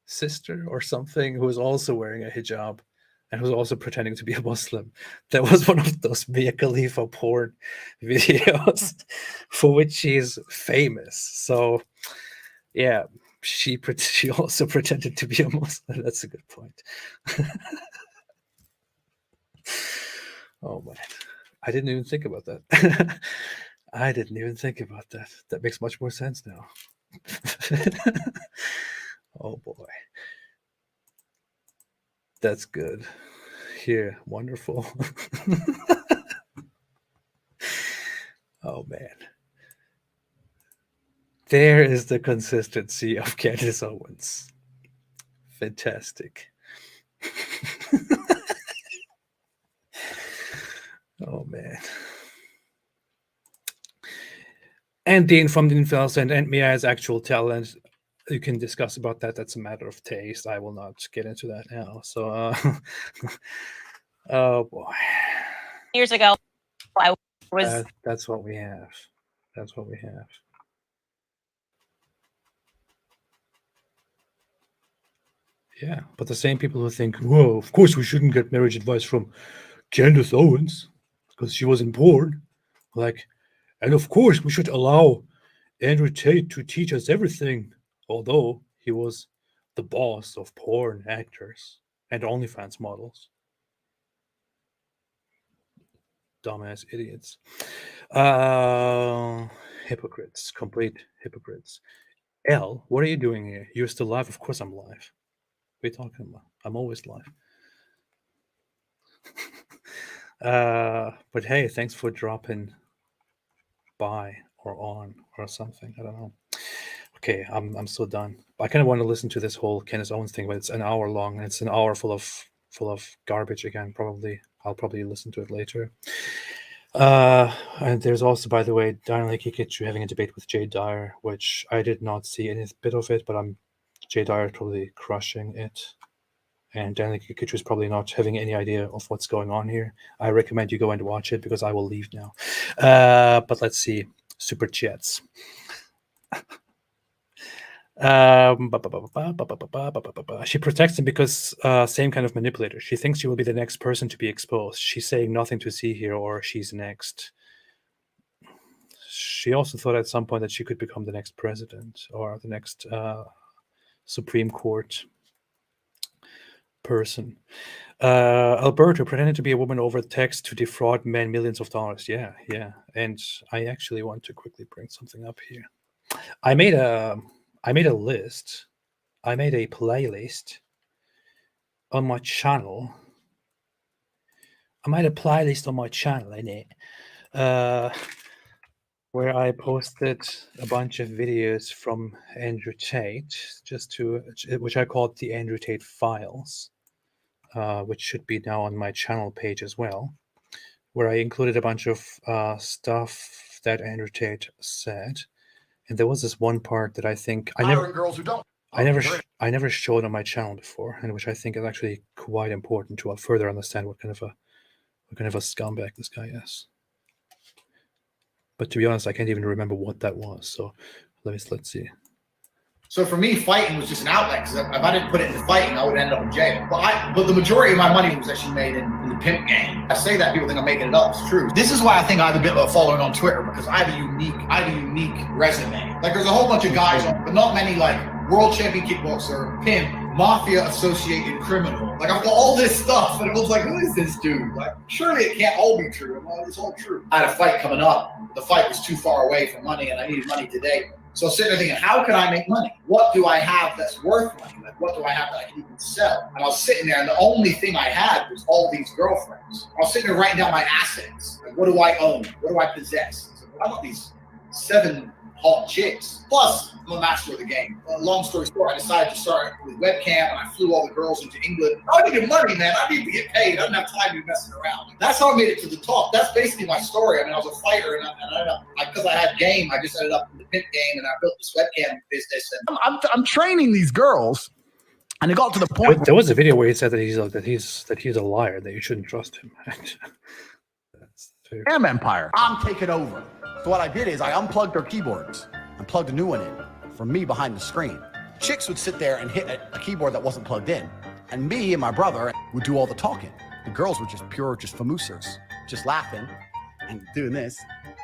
sister or something who is also wearing a hijab and who's also pretending to be a Muslim. That was one of those Mia Khalifa porn videos for which she's famous. So, yeah, she also pretended to be a Muslim. That's a good point. Oh, man. I didn't even think about that. I didn't even think about that. That makes much more sense now. Oh, boy. That's good. Here, wonderful. Oh, man. There is the consistency of Candace Owens. Fantastic. Oh man. And Dean from the Infels and Mia has actual talent. You can discuss about that. That's a matter of taste. I will not get into that now. So, oh boy. Years ago, I was. That's what we have. That's what we have. Yeah, but the same people who think, whoa, of course we shouldn't get marriage advice from Candace Owens because she wasn't born. Like, and of course we should allow Andrew Tate to teach us everything, although he was the boss of porn actors and OnlyFans models. Dumbass idiots. Hypocrites, complete hypocrites. L, what are you doing here? You're still live? Of course I'm live. What are you talking about? I'm always live. But hey, thanks for dropping by or on or something. I don't know. Okay, I'm so done. I kind of want to listen to this whole Candace Owens thing, but it's an hour long and it's an hour full of garbage again. I'll probably listen to it later. And there's also, by the way, Daniel Kikichu having a debate with Jay Dyer, which I did not see any bit of it, but Jay Dyer totally crushing it. And Daniel Kikichu is probably not having any idea of what's going on here. I recommend you go and watch it because I will leave now. But let's see. Super chats. She protects him because same kind of manipulator. She thinks she will be the next person to be exposed. She's saying nothing to see here, or she's next. She also thought at some point that she could become the next president or the next Supreme Court person. Alberto pretending to be a woman over text to defraud men millions of dollars. Yeah. And I actually want to quickly bring something up here. I made a list. I made a playlist on my channel. Innit? Where I posted a bunch of videos from Andrew Tate, which I called the Andrew Tate Files, which should be now on my channel page as well, where I included a bunch of stuff that Andrew Tate said. And there was this one part that I think I never showed on my channel before, and which I think is actually quite important to further understand what kind of a scumbag this guy is. But to be honest, I can't even remember what that was. So let's see. So for me, fighting was just an outlet, because if I didn't put it into fighting, I would end up in jail. But the majority of my money was actually made in the pimp game. I say that, people think I'm making it up. It's true. This is why I think I have a bit of a following on Twitter, because I have a unique resume. Like, there's a whole bunch of guys on, but not many, like world champion kickboxer, pimp, mafia associated criminal. Like, I've got all this stuff, and it was like, who is this dude? Like, surely it can't all be true. Well, it's all true. I had a fight coming up. The fight was too far away from money, and I needed money today. So I was sitting there thinking, how can I make money? What do I have that's worth money? Like, what do I have that I can even sell? And I was sitting there, and the only thing I had was all these girlfriends. I was sitting there writing down my assets. Like, what do I own? What do I possess? So I got these 7 hot chicks. Plus, I'm a master of the game. Long story short, I decided to start with webcam, and I flew all the girls into England. I needed money, man. I need to get paid. I didn't have time to be messing around. That's how I made it to the top. That's basically my story. I mean, I was a fighter, and because I had game, I just ended up in the pimp game, and I built this webcam business. And I'm training these girls, and it got to the point. There was a video where he said that he's a liar, that you shouldn't trust him. Damn empire. I'm taking over. So what I did is I unplugged their keyboards and plugged a new one in from me behind the screen. Chicks would sit there and hit a keyboard that wasn't plugged in, and me and my brother would do all the talking. The girls were just famoosers, just laughing and doing this,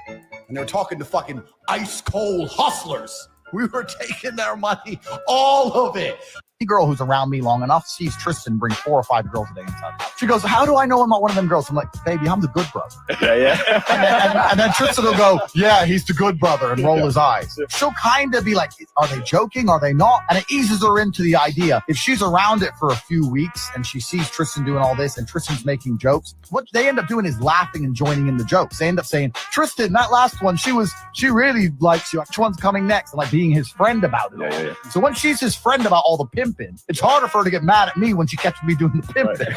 and they were talking to fucking ice cold hustlers. We were taking their money, all of it. Any girl who's around me long enough sees Tristan bring 4 or 5 girls a day inside. She goes, how do I know I'm not one of them girls? I'm like, baby, I'm the good brother. Yeah. And then Tristan will go, yeah, he's the good brother, and roll his eyes. She'll kind of be like, are they joking? Are they not? And it eases her into the idea. If she's around it for a few weeks and she sees Tristan doing all this and Tristan's making jokes, what they end up doing is laughing and joining in the jokes. They end up saying, Tristan, that last one, she really likes you. Which one's coming next? And like being his friend about it. Yeah. So when she's his friend about all the pimp pimping. It's harder for her to get mad at me when she catches me doing the pimping.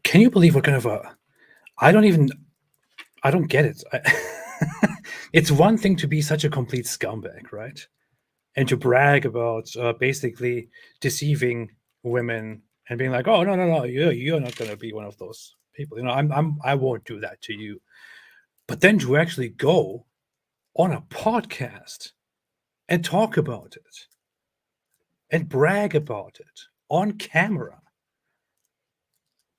Can you believe what kind of a? I don't get it. It's one thing to be such a complete scumbag, right? And to brag about basically deceiving women and being like, "Oh no, you're not gonna be one of those people." You know, I won't do that to you. But then to actually go on a podcast and talk about it and brag about it on camera,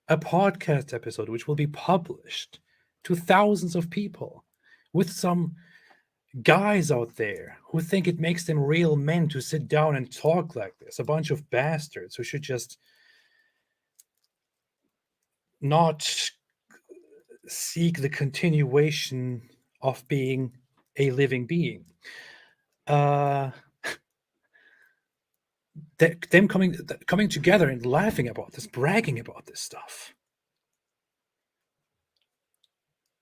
a podcast episode which will be published to thousands of people with some guys out there who think it makes them real men to sit down and talk like this, a bunch of bastards who should just not seek the continuation of being a living being. Them coming together and laughing about this, bragging about this stuff.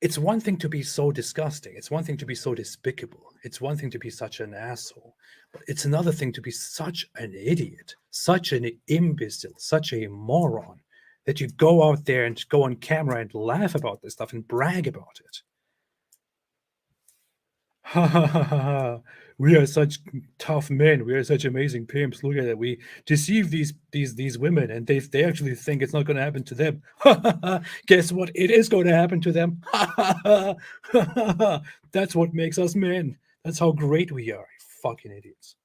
It's one thing to be so disgusting. It's one thing to be so despicable. It's one thing to be such an asshole. But it's another thing to be such an idiot, such an imbecile, such a moron, that you go out there and go on camera and laugh about this stuff and brag about it. Ha ha ha ha! We are such tough men. We are such amazing pimps. Look at it. We deceive these women, and they actually think it's not going to happen to them. Guess what? It is going to happen to them. That's what makes us men. That's how great we are. You fucking idiots.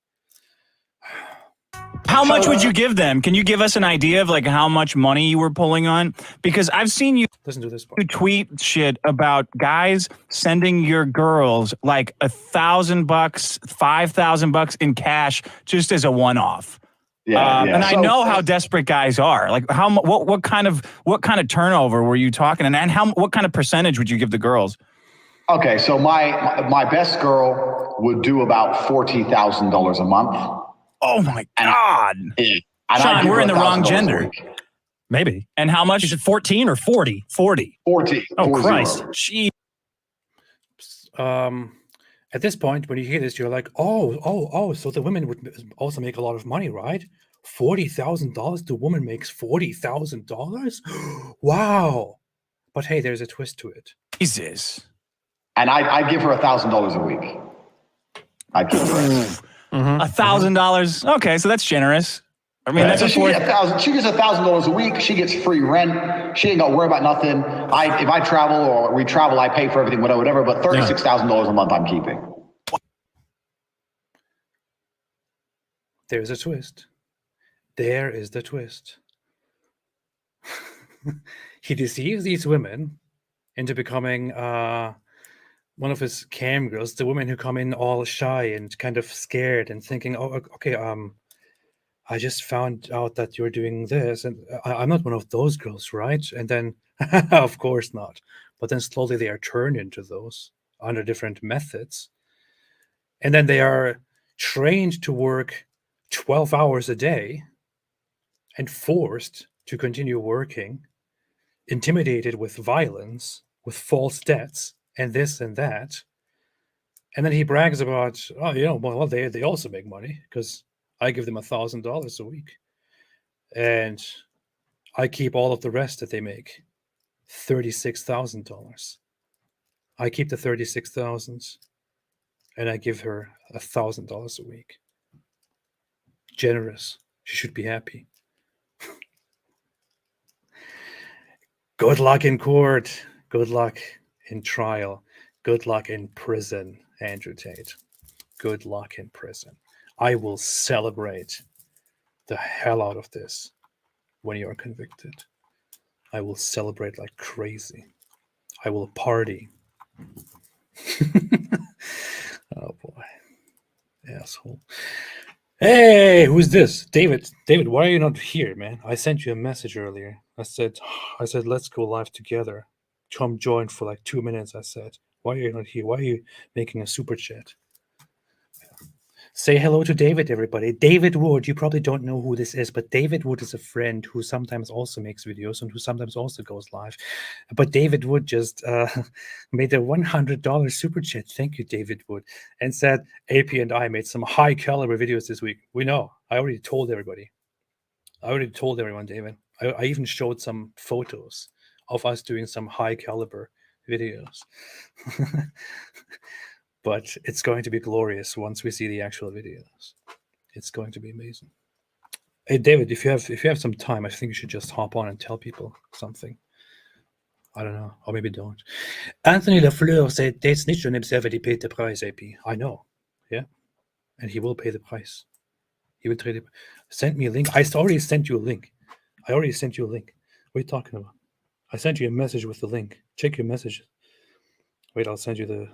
How much would you give them? Can you give us an idea of like how much money you were pulling on? Because I've seen you listen to this part. You tweet shit about guys sending your girls like $1,000, $5,000 in cash just as a one-off. Yeah. And I know how desperate guys are. Like what kind of turnover were you talking? And what kind of percentage would you give the girls? Okay, so my best girl would do about $14,000 a month. Oh my God. Sean, we're in the wrong gender. Maybe. And how much? Is it 14 or 40? 40. Oh, Christ. Gee. At this point, when you hear this, you're like, oh, so the women would also make a lot of money, right? $40,000? The woman makes $40,000? Wow. But hey, there's a twist to it. Jesus. And I give her $1,000 a week. I give her $1,000. Okay, so that's generous. I mean, that's so she gets $1,000 a week. She gets free rent. She ain't got to worry about nothing. If I travel or we travel, I pay for everything, whatever. But $36,000 a month, I'm keeping. There's a twist. There is the twist. He deceives these women into becoming one of his cam girls, the women who come in all shy and kind of scared and thinking, oh, okay, I just found out that you're doing this, and I'm not one of those girls, right? And then, of course not. But then slowly they are turned into those under different methods. And then they are trained to work 12 hours a day and forced to continue working, intimidated with violence, with false debts, and this and that. And then he brags about, well, they also make money because I give them $1,000 a week. And I keep all of the rest that they make, $36,000. I keep the $36,000 and I give her $1,000 a week. Generous. She should be happy. Good luck in court. Good luck in trial. Good luck in prison, Andrew Tate. Good luck in prison. I will celebrate the hell out of this when you are convicted. I will celebrate like crazy. I will party. Oh boy. Asshole. Hey, who's this? David. David, why are you not here, man? I sent you a message earlier. I said, let's go live together. Come join for like 2 minutes, I said. Why are you not here? Why are you making a super chat? Say hello to David, everybody. David Wood, you probably don't know who this is, but David Wood is a friend who sometimes also makes videos and who sometimes also goes live. But David Wood just made a $100 super chat. Thank you, David Wood. And said, AP and I made some high caliber videos this week. We know. I already told everybody. I already told everyone, David. I even showed some photos of us doing some high caliber videos. But it's going to be glorious once we see the actual videos. It's going to be amazing. Hey, David, if you have some time, I think you should just hop on and tell people something. I don't know, or maybe don't. Anthony Lafleur said, "Det är nicht himself he paid the price, AP." I know, yeah, and he will pay the price. He will trade it. Send me a link. I already sent you a link. What are you talking about? I sent you a message with the link. Check your messages. Wait, I'll send you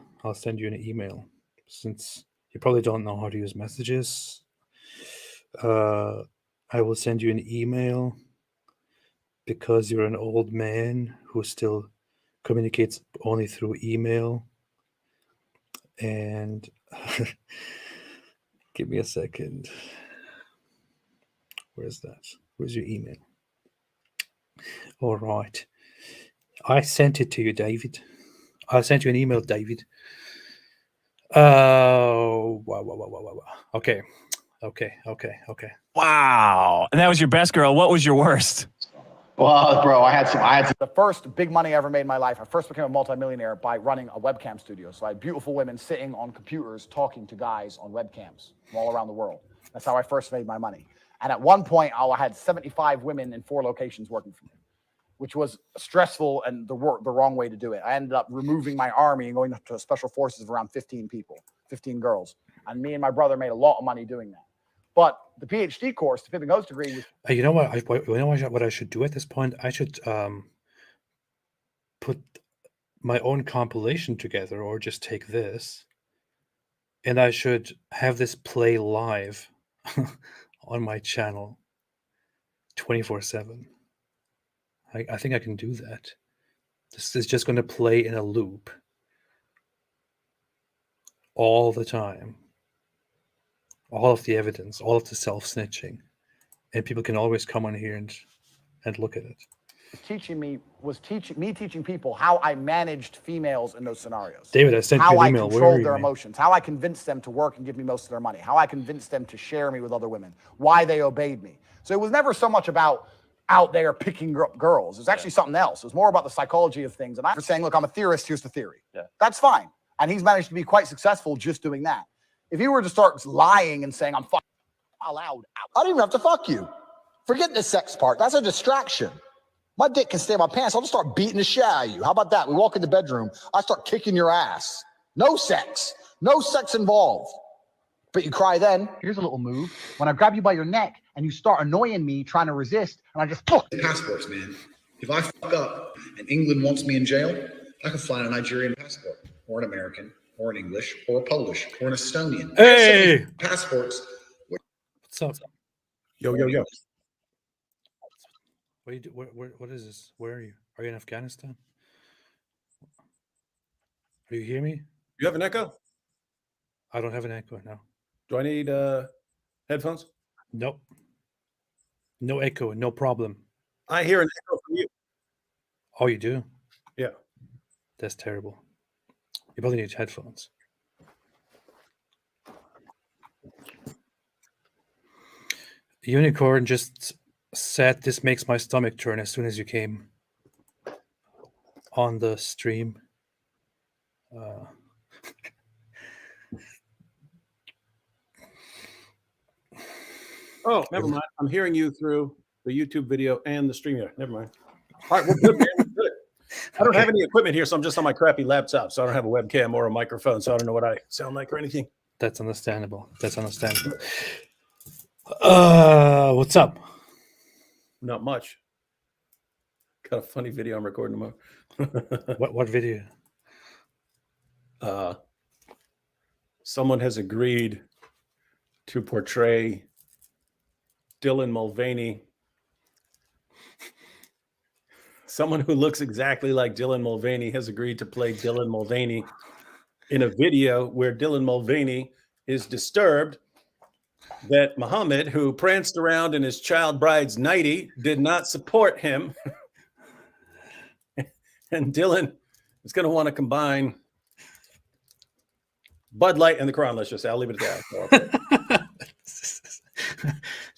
an email, since you probably don't know how to use messages. I will send you an email because you're an old man who still communicates only through email. And give me a second. Where's that? Where's your email? All right. I sent it to you, David. I sent you an email, David. Wow. Okay. Wow. And that was your best girl. What was your worst? Well, bro, I had some. The first big money I ever made in my life, I first became a multimillionaire by running a webcam studio. So I had beautiful women sitting on computers talking to guys on webcams from all around the world. That's how I first made my money. And at one point, I had 75 women in 4 locations working for me, which was stressful and the wrong way to do it. I ended up removing my army and going to special forces of around 15 people, 15 girls. And me and my brother made a lot of money doing that. But the PhD course, the Pippin Ghost degree, was... You know what? What I should do at this point? I should put my own compilation together, or just take this, and I should have this play live on my channel 24/7. I think I can do that. This is just going to play in a loop all the time. All of the evidence, all of the self-snitching, and people can always come on here and look at it. teaching people how I managed females in those scenarios. David, I sent you an email. How I controlled their emotions, how I convinced them to work and give me most of their money, how I convinced them to share me with other women, why they obeyed me. So it was never so much about out there picking girls. It was actually something else. It was more about the psychology of things. And I was saying, look, I'm a theorist, here's the theory. Yeah. That's fine. And he's managed to be quite successful just doing that. If he were to start lying and saying, I'm fucking allowed out, I don't even have to fuck you. Forget the sex part. That's a distraction. My dick can stay in my pants. I'll just start beating the shit out of you. How about that? We walk in the bedroom. I start kicking your ass. No sex. No sex involved. But you cry then. Here's a little move. When I grab you by your neck and you start annoying me, trying to resist, and I just... Passports, man. If I fuck up and England wants me in jail, I can fly on a Nigerian passport, or an American, or an English, or a Polish, or an Estonian. Hey! Passports. What's up? Yo. What do you do? What is this? Where are you? Are you in Afghanistan? Do you hear me? You have an echo? I don't have an echo now. Do I need headphones? Nope. No echo, no problem. I hear an echo from you. Oh, you do? Yeah. That's terrible. You probably need headphones. Unicorn just said this makes my stomach turn as soon as you came on the stream. Oh, never mind. I'm hearing you through the YouTube video and the stream here. Never mind. All right, we're good, man. We're good. I don't have any equipment here, so I'm just on my crappy laptop. So I don't have a webcam or a microphone, so I don't know what I sound like or anything. That's understandable. What's up? Not much. Got a funny video I'm recording tomorrow. What video? Someone has agreed to portray Dylan Mulvaney. Someone who looks exactly like Dylan Mulvaney has agreed to play Dylan Mulvaney in a video where Dylan Mulvaney is disturbed that Muhammad, who pranced around in his child bride's nightie, did not support him. And Dylan is going to want to combine Bud Light and the Quran. Let's just say, I'll leave it at that.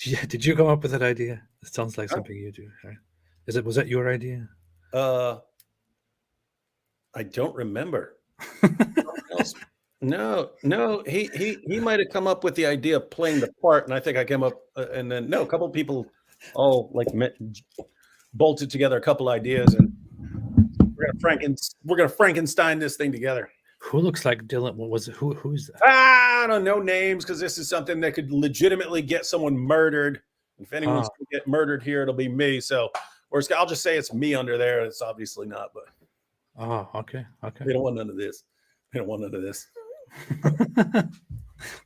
Yeah, did you come up with that idea? It sounds like something you do. Right? Was that your idea? I don't remember. No, he might have come up with the idea of playing the part, and I think I came up, and then no, a couple of people all like bolted together a couple ideas, and we're gonna Frankenstein this thing together. Who looks like Dylan? What was it? Who's that? I don't know names because this is something that could legitimately get someone murdered. If anyone's gonna get murdered here, it'll be me. So, or I'll just say it's me under there. It's obviously not, but oh, okay. They don't want none of this. They don't want none of this.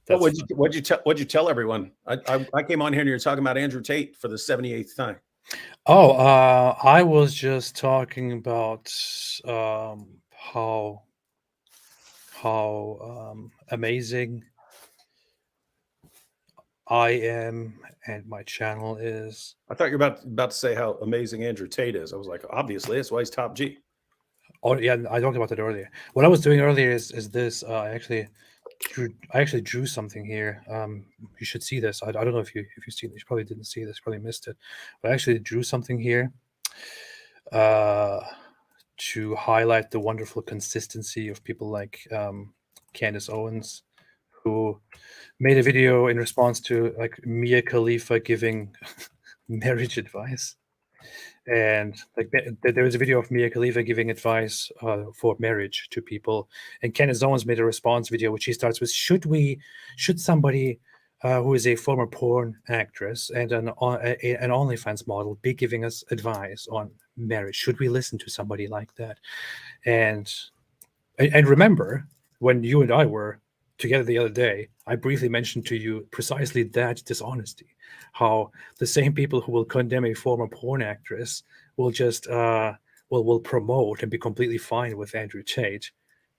What'd you tell everyone? I came on here and you're talking about Andrew Tate for the 78th time. Oh, I was just talking about how amazing I am and my channel is. I thought you were about to say how amazing Andrew Tate is. I was like, obviously, that's why he's top G. Oh yeah, I talked about that earlier. What I was doing earlier is this. I actually drew something here. You should see this. I don't know if you've seen this. You probably didn't see this. Probably missed it. But I actually drew something here to highlight the wonderful consistency of people like Candace Owens, who made a video in response to like Mia Khalifa giving marriage advice. And like there was a video of Mia Khalifa giving advice for marriage to people, and Candace Owens made a response video which he starts with: should somebody who is a former porn actress and an OnlyFans model be giving us advice on marriage? Should we listen to somebody like that? And remember when you and I were together the other day, I briefly mentioned to you precisely that dishonesty. How the same people who will condemn a former porn actress will just will promote and be completely fine with Andrew Tate,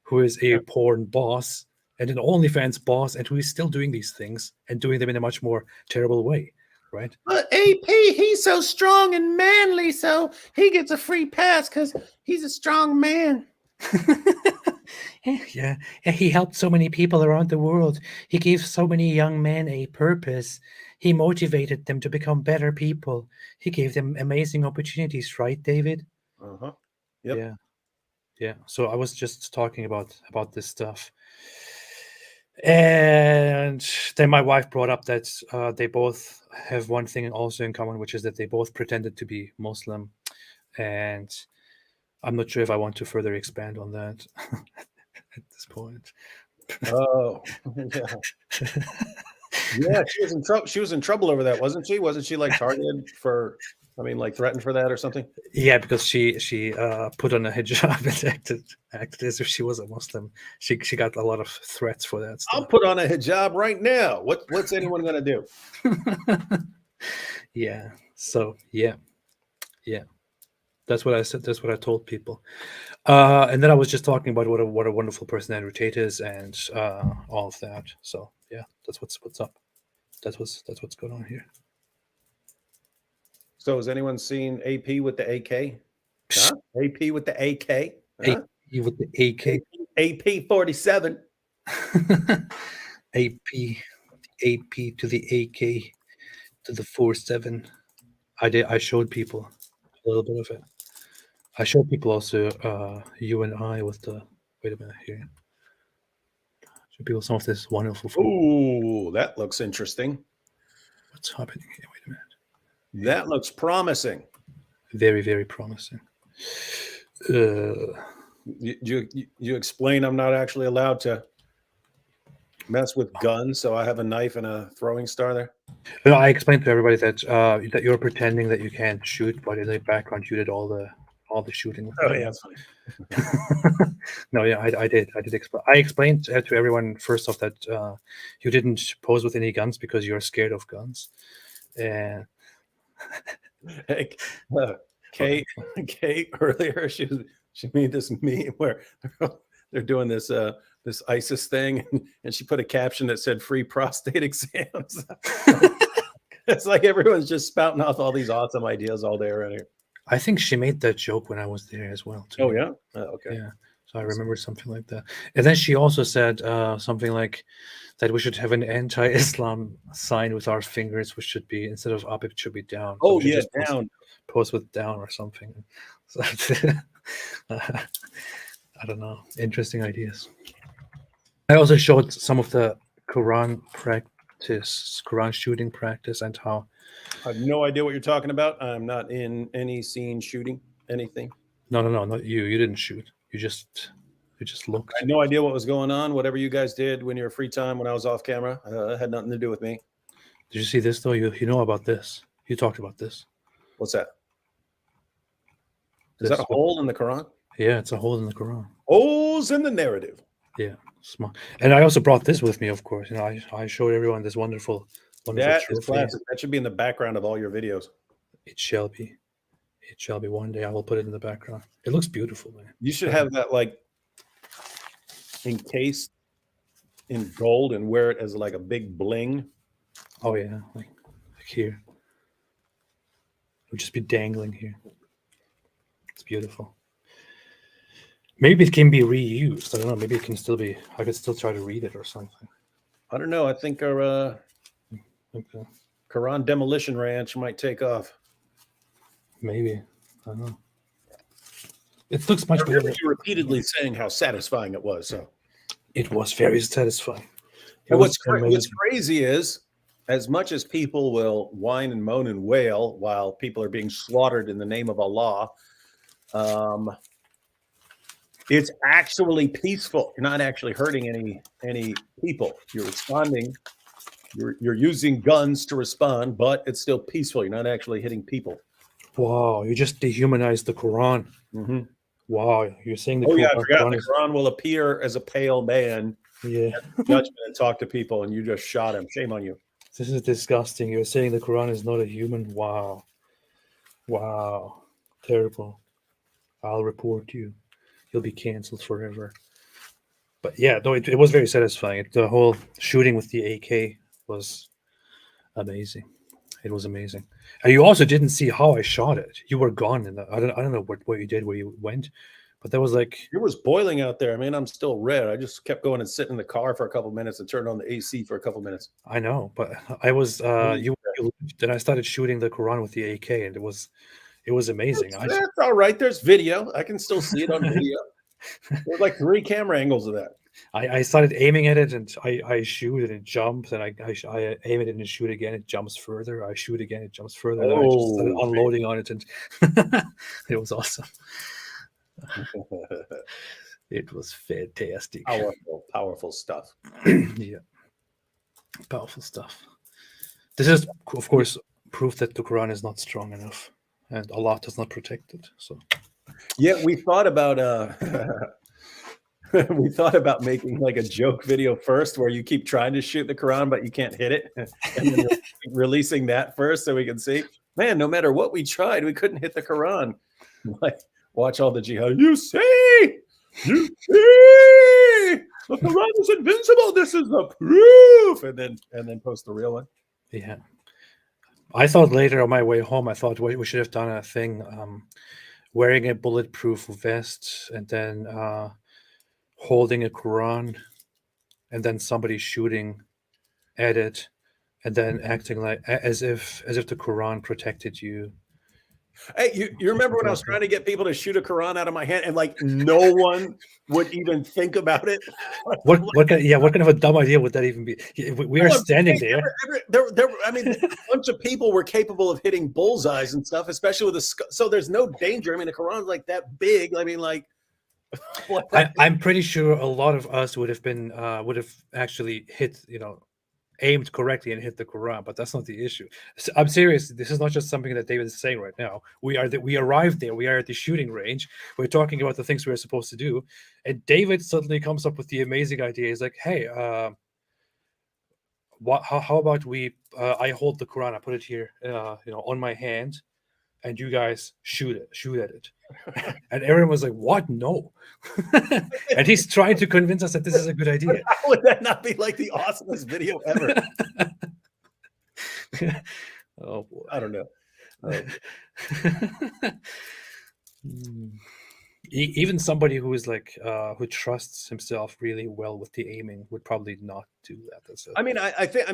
who is a porn boss and an OnlyFans boss, and who is still doing these things and doing them in a much more terrible way, right? But AP, he's so strong and manly, so he gets a free pass because he's a strong man. Yeah, he helped so many people around the world. He gave so many young men a purpose. He motivated them to become better people. He gave them amazing opportunities, right, David? Uh-huh. Yep. Yeah. So I was just talking about this stuff. And then my wife brought up that they both have one thing also in common, which is that they both pretended to be Muslim. And I'm not sure if I want to further expand on that at this point. Oh, yeah. Yeah, she was in trouble over that, wasn't she? Wasn't she like targeted for, like threatened for that or something? Yeah, because she put on a hijab and acted as if she was a Muslim. She got a lot of threats for that stuff. I'll put on a hijab right now. What's anyone gonna do? Yeah. So yeah. That's what I said. That's what I told people. And then I was just talking about what a wonderful person Andrew Tate is and all of that. So yeah, that's what's up. That's what's going on here. So has anyone seen AP with the AK? Huh? AP with the AK? Huh? AP with the AK. AP 47. AP to the AK to the 47. I showed people a little bit of it. I showed people also you and I with the wait a minute here. Show people some of this wonderful food. Ooh, that looks interesting. What's happening here? Wait a minute. That looks promising. Very, very promising. You explain I'm not actually allowed to mess with guns, so I have a knife and a throwing star there. No, I explained to everybody that that you're pretending that you can't shoot, but in the background you did all the shooting. Oh yeah, that's funny. No, yeah, I did explain. I explained to everyone first off that you didn't pose with any guns because you're scared of guns. And Kate earlier she made this meme where they're doing this this ISIS thing, and she put a caption that said "free prostate exams." It's like everyone's just spouting off all these awesome ideas all day around here. I think she made that joke when I was there as well, too. Oh yeah, okay. Yeah, so I remember something like that. And then she also said something like that we should have an anti-Islam sign with our fingers, which should be, instead of up, it should be down. So Oh we should yeah, just down. post with down or something. So, I don't know. Interesting ideas. I also showed some of the Quran practice, Quran shooting practice, and how. I have no idea what you're talking about. I'm not in any scene shooting anything. No, not you. You didn't shoot. You just looked. I had no idea what was going on. Whatever you guys did when you were free time, when I was off camera, had nothing to do with me. Did you see this though? You know about this? You talked about this. What's that? Is that a hole in the Quran? Yeah, it's a hole in the Quran. Holes in the narrative. Yeah, smart. And I also brought this with me, of course. You know, I showed everyone this wonderful That is trophy. classic. That should be in the background of all your videos. It shall be. It shall be. One day I will put it in the background. It looks beautiful, man. You should have that like encased in gold and wear it as like a big bling. Oh yeah, like here. It would just be dangling here. It's beautiful. Maybe it can be reused. I don't know. Maybe it can still be. I could still try to read it or something. I don't know. I think our Quran demolition ranch might take off. Maybe. I don't know. It looks much better. You repeatedly saying how satisfying it was. So it was very satisfying. And what's crazy is, as much as people will whine and moan and wail while people are being slaughtered in the name of Allah, it's actually peaceful. You're not actually hurting any people. You're responding. You're using guns to respond, but it's still peaceful. You're not actually hitting people. Wow, you just dehumanized the Quran. Mm-hmm. Wow, you're saying the Oh Quran, yeah, I forgot. Quran The is, Quran will appear as a pale man. Yeah. At judgment and talk to people, and you just shot him. Shame on you. This is disgusting. You're saying the Quran is not a human. Wow. Wow. Terrible. I'll report you. You'll be canceled forever. But yeah, no, it was very satisfying. The whole shooting with the AK was amazing. It was amazing. And you also didn't see how I shot it. You were gone in that. I don't know what you did, where you went, but that was like It was boiling out there. I mean, I'm still red. I just kept going and sitting in the car for a couple minutes and turned on the AC for a couple minutes. I know, but I was you then I started shooting the Quran with the AK, and it was amazing. That's all right. There's video. I can still see it on video. There's like 3 camera angles of that. I started aiming at it, and I shoot and it jumps, and I aim at it and shoot again, it jumps further. I shoot again, it jumps further. And I just started unloading on it, and it was awesome. It was fantastic. Powerful stuff. Yeah, powerful stuff. This is, of course, proof that the Quran is not strong enough, and Allah does not protect it. So, yeah, we thought about we thought about making like a joke video first, where you keep trying to shoot the Quran but you can't hit it, and then releasing that first so we can see. Man, no matter what we tried, we couldn't hit the Quran. Like, watch all the jihad. You see, the Quran is invincible. This is the proof, and then post the real one. yeah. I thought later on my way home, I thought we should have done a thing, wearing a bulletproof vest and then holding a Quran, and then somebody shooting at it, and then acting like as if the Quran protected you. Hey, you remember when I was trying to get people to shoot a Quran out of my hand, and like no one would even think about it? What kind of a dumb idea would that even be? We are standing there. I mean, a bunch of people were capable of hitting bullseyes and stuff, especially with so there's no danger. I mean, the Quran's like that big. I mean, like. I'm pretty sure a lot of us would have actually hit, aimed correctly and hit the Quran, but that's not the issue. I'm serious. This is not just something that David is saying right now. We arrived there. We are at the shooting range. We're talking about the things we're supposed to do, and David suddenly comes up with the amazing idea. He's like, "Hey, how about we? I hold the Quran. I put it here, on my hand, and you guys shoot at it. And everyone was like, what? No. And he's trying to convince us that this is a good idea. How would that not be like the awesomest video ever? Oh boy. I don't know. Even somebody who is like who trusts himself really well with the aiming would probably not do that. I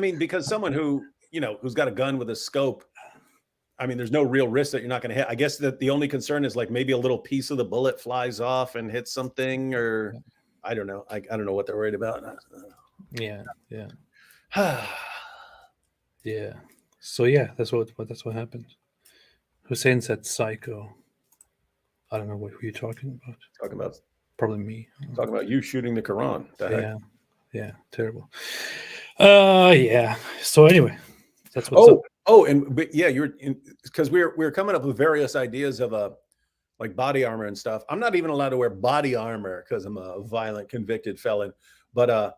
mean, because someone who, you know, who's got a gun with a scope, I mean, there's no real risk that you're not going to hit. I guess that the only concern is like maybe a little piece of the bullet flies off and hits something, or I don't know. I don't know what they're worried about. Yeah. Yeah. So yeah, that's what happened. Hussein said psycho. I don't know who you're talking about. Talking about probably me. Talking about you shooting the Quran. The heck? Yeah, terrible. Yeah. So anyway, that's what's up. But yeah, you're because we're coming up with various ideas of like body armor and stuff. I'm not even allowed to wear body armor because I'm a violent convicted felon. But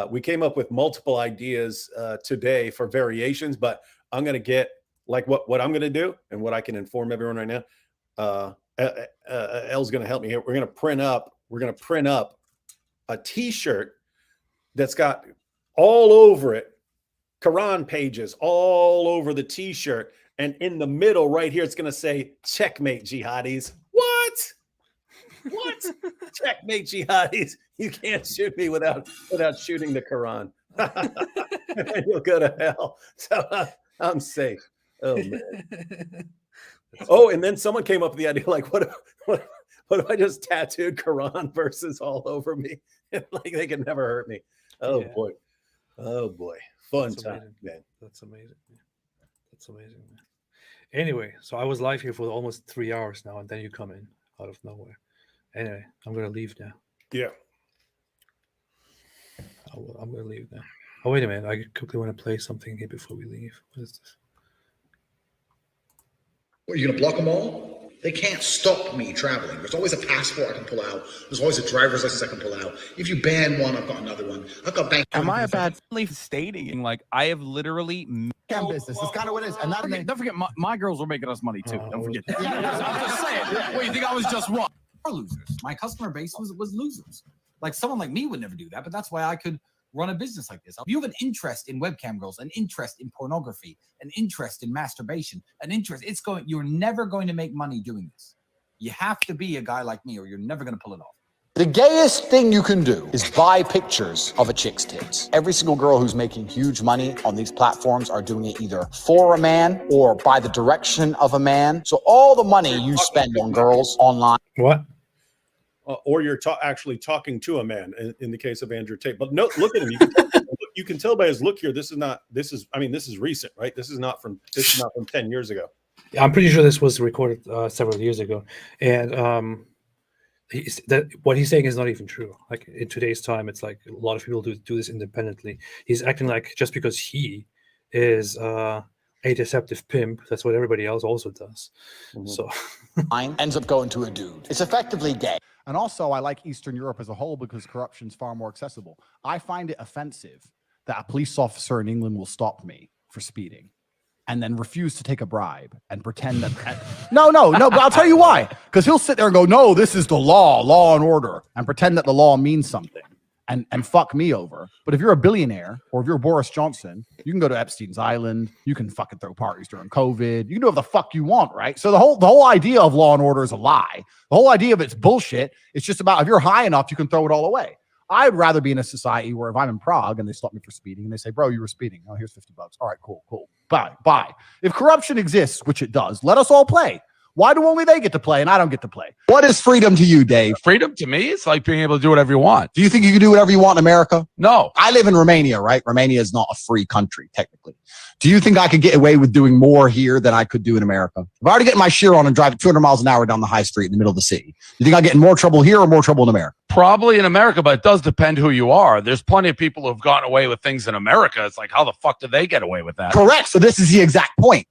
we came up with multiple ideas today for variations. But I'm gonna get like what I'm gonna do and what I can inform everyone right now. Elle's gonna help me here. We're gonna print up a T-shirt that's got all over it Quran pages all over the T-shirt, and in the middle right here it's gonna say "Checkmate, jihadis." What? Checkmate, jihadis. You can't shoot me without shooting the Quran. And you'll go to hell. So I'm safe. Oh man. Oh, and then someone came up with the idea, like, what if I just tattooed Quran verses all over me? Like they could never hurt me. Oh boy. Fun That's time, amazing. man. That's amazing. That's amazing, man. Anyway, so I was live here for almost 3 hours now, and then you come in out of nowhere. Anyway, I'm gonna leave now. Yeah. I'm gonna leave now. Oh, wait a minute. I quickly want to play something here before we leave. What is this? What, are you going to block them all? They can't stop me traveling. There's always a passport I can pull out. There's always a driver's license I can pull out. If you ban one, I've got another one. I've got bank. Am I a bad stating? Like, I have literally business. It's kind of what it is. And don't forget, my girls were making us money too. Don't forget that. I'm just saying. What, you think I was just what? Losers. My customer base was losers. Like someone like me would never do that, but that's why I could run a business like this. If you have an interest in webcam girls, an interest in pornography, an interest in masturbation, you're never going to make money doing this. You have to be a guy like me or you're never going to pull it off. The gayest thing you can do is buy pictures of a chick's tits. Every single girl who's making huge money on these platforms are doing it either for a man or by the direction of a man. So all the money you spend on girls online. What? Or you're actually talking to a man in the case of Andrew Tate. But no, look at him. You can tell by his look here. This is recent, right? This is not from 10 years ago. Yeah, I'm pretty sure this was recorded several years ago. And what he's saying is not even true. Like in today's time, it's like a lot of people do this independently. He's acting like just because he is a deceptive pimp, that's what everybody else also does. Mm-hmm. So ends up going to a dude. It's effectively gay. And also, I like Eastern Europe as a whole because corruption's far more accessible. I find it offensive that a police officer in England will stop me for speeding and then refuse to take a bribe and pretend that... No, but I'll tell you why. Because he'll sit there and go, no, this is the law and order, and pretend that the law means something and fuck me over. But if you're a billionaire or if you're Boris Johnson, you can go to Epstein's Island, you can fucking throw parties during COVID, you can do whatever the fuck you want, right? So the whole idea of law and order is a lie. The whole idea of it's bullshit. It's just about if you're high enough, you can throw it all away. I'd rather be in a society where if I'm in Prague and they stop me for speeding and they say, bro, you were speeding. Oh, here's $50. All right, cool. Bye. If corruption exists, which it does, let us all play. Why do only they get to play and I don't get to play? What is freedom to you, Dave? Freedom to me, it's like being able to do whatever you want. Do you think you can do whatever you want in America? No. I live in Romania, right? Romania is not a free country, technically. Do you think I could get away with doing more here than I could do in America? If I already get my shear on and drive at 200 miles an hour down the high street in the middle of the city, you think I get in more trouble here or more trouble in America? Probably in America, but it does depend who you are. There's plenty of people who've gotten away with things in America. It's like, how the fuck did they get away with that? Correct. So this is the exact point.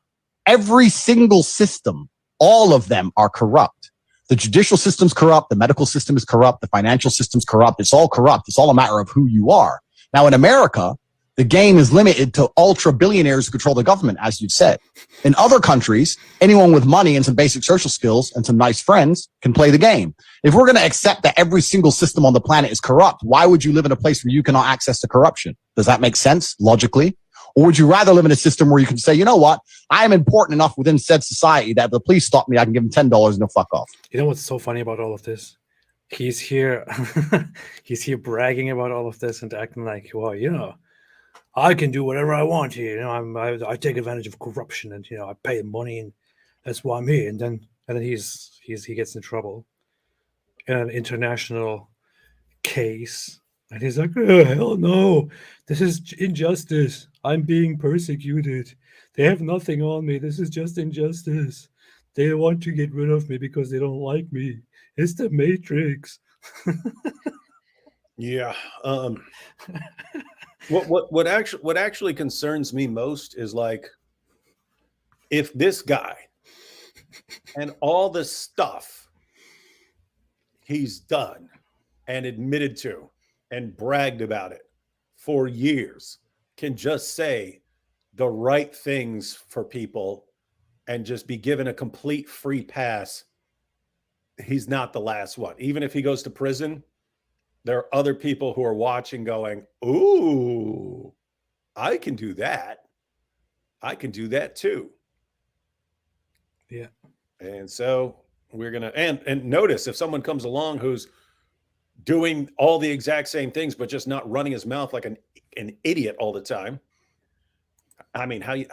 Every single system, all of them are corrupt. The judicial system's corrupt. The medical system is corrupt. The financial system's corrupt. It's all corrupt. It's all a matter of who you are. Now, in America, The game is limited to ultra billionaires who control the government, as you've said. In other countries, anyone with money and some basic social skills and some nice friends can play the game. If we're going to accept that every single system on the planet is corrupt, why would you live in a place where you cannot access the corruption? Does that make sense logically? Or would you rather live in a system where you can say, you know what, I am important enough within said society that if the police stop me, I can give them $10 and they'll fuck off. You know what's so funny about all of this? He's here, he's here bragging about all of this and acting like, well, you know, I can do whatever I want here. You know, I take advantage of corruption, and you know, I pay money, and that's why I'm here. And then he gets in trouble in an international case, and he's like, oh, hell no, this is injustice. I'm being persecuted. They have nothing on me. This is just injustice. They want to get rid of me because they don't like me. It's the Matrix. Yeah. What actually concerns me most is like, if this guy and all the stuff he's done and admitted to and bragged about it for years can just say the right things for people and just be given a complete free pass, he's not the last one. Even if he goes to prison, there are other people who are watching going, ooh, I can do that. I can do that too. Yeah. And so we're going to, and notice if someone comes along who's doing all the exact same things, but just not running his mouth like an idiot all the time. I mean, how you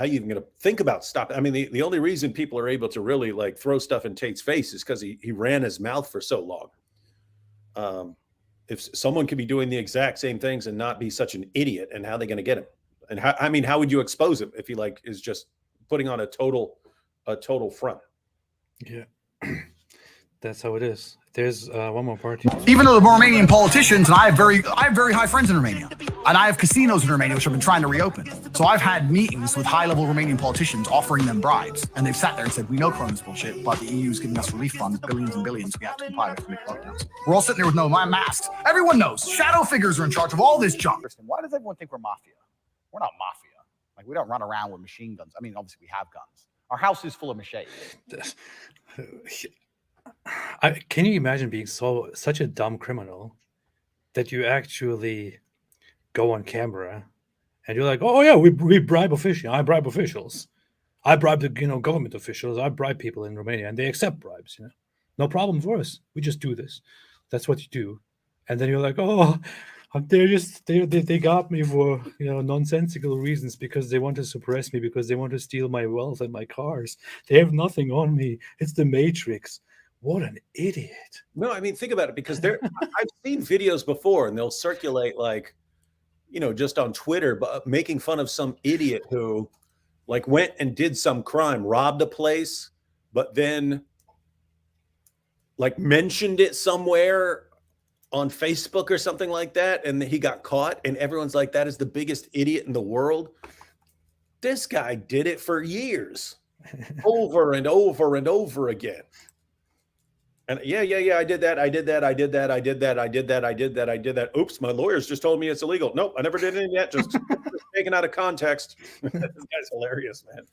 even gonna think about stopping? I mean, the only reason people are able to really like throw stuff in Tate's face is because he ran his mouth for so long. If someone could be doing the exact same things and not be such an idiot, and how are they going to get him? And how would you expose him if he like is just putting on a total front? Yeah, that's how it is. There's one more part. Even though the Romanian politicians, and I have very high friends in Romania, and I have casinos in Romania which I've been trying to reopen. So I've had meetings with high-level Romanian politicians offering them bribes, and they've sat there and said, we know Corona's bullshit, but the EU is giving us relief funds, billions and billions, we have to comply with make lockdowns. We're all sitting there with no masks. Everyone knows shadow figures are in charge of all this junk. Why does everyone think we're mafia? We're not mafia. Like, we don't run around with machine guns. I mean, obviously we have guns. Our house is full of machetes. Can you imagine being such a dumb criminal that you actually go on camera and you're like, oh yeah, we bribe officials. I bribe officials. I bribe the government officials. I bribe people in Romania, and they accept bribes. No problem for us. We just do this. That's what you do. And then you're like, oh, they got me for nonsensical reasons because they want to suppress me, because they want to steal my wealth and my cars. They have nothing on me. It's the Matrix. What an idiot. No, I mean, think about it, because I've seen videos before, and they'll circulate like, just on Twitter, but making fun of some idiot who like went and did some crime, robbed a place, but then like mentioned it somewhere on Facebook or something like that, and he got caught, and everyone's like, that is the biggest idiot in the world. This guy did it for years, over and over and over again. And yeah, I did that. Oops, my lawyers just told me it's illegal. Nope, I never did it yet. Just taken out of context. This guy's hilarious, man.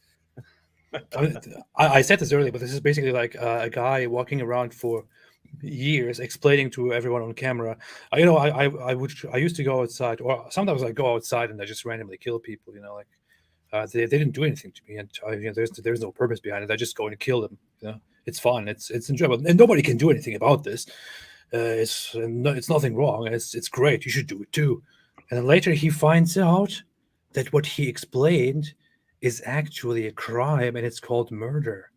I said this earlier, but this is basically like a guy walking around for years explaining to everyone on camera. I used to go outside, or sometimes I go outside and I just randomly kill people. They didn't do anything to me, and there's no purpose behind it. I just go and kill them. It's fun. It's enjoyable, and nobody can do anything about this. It's nothing wrong. It's great. You should do it too. And then later he finds out that what he explained is actually a crime, and it's called murder.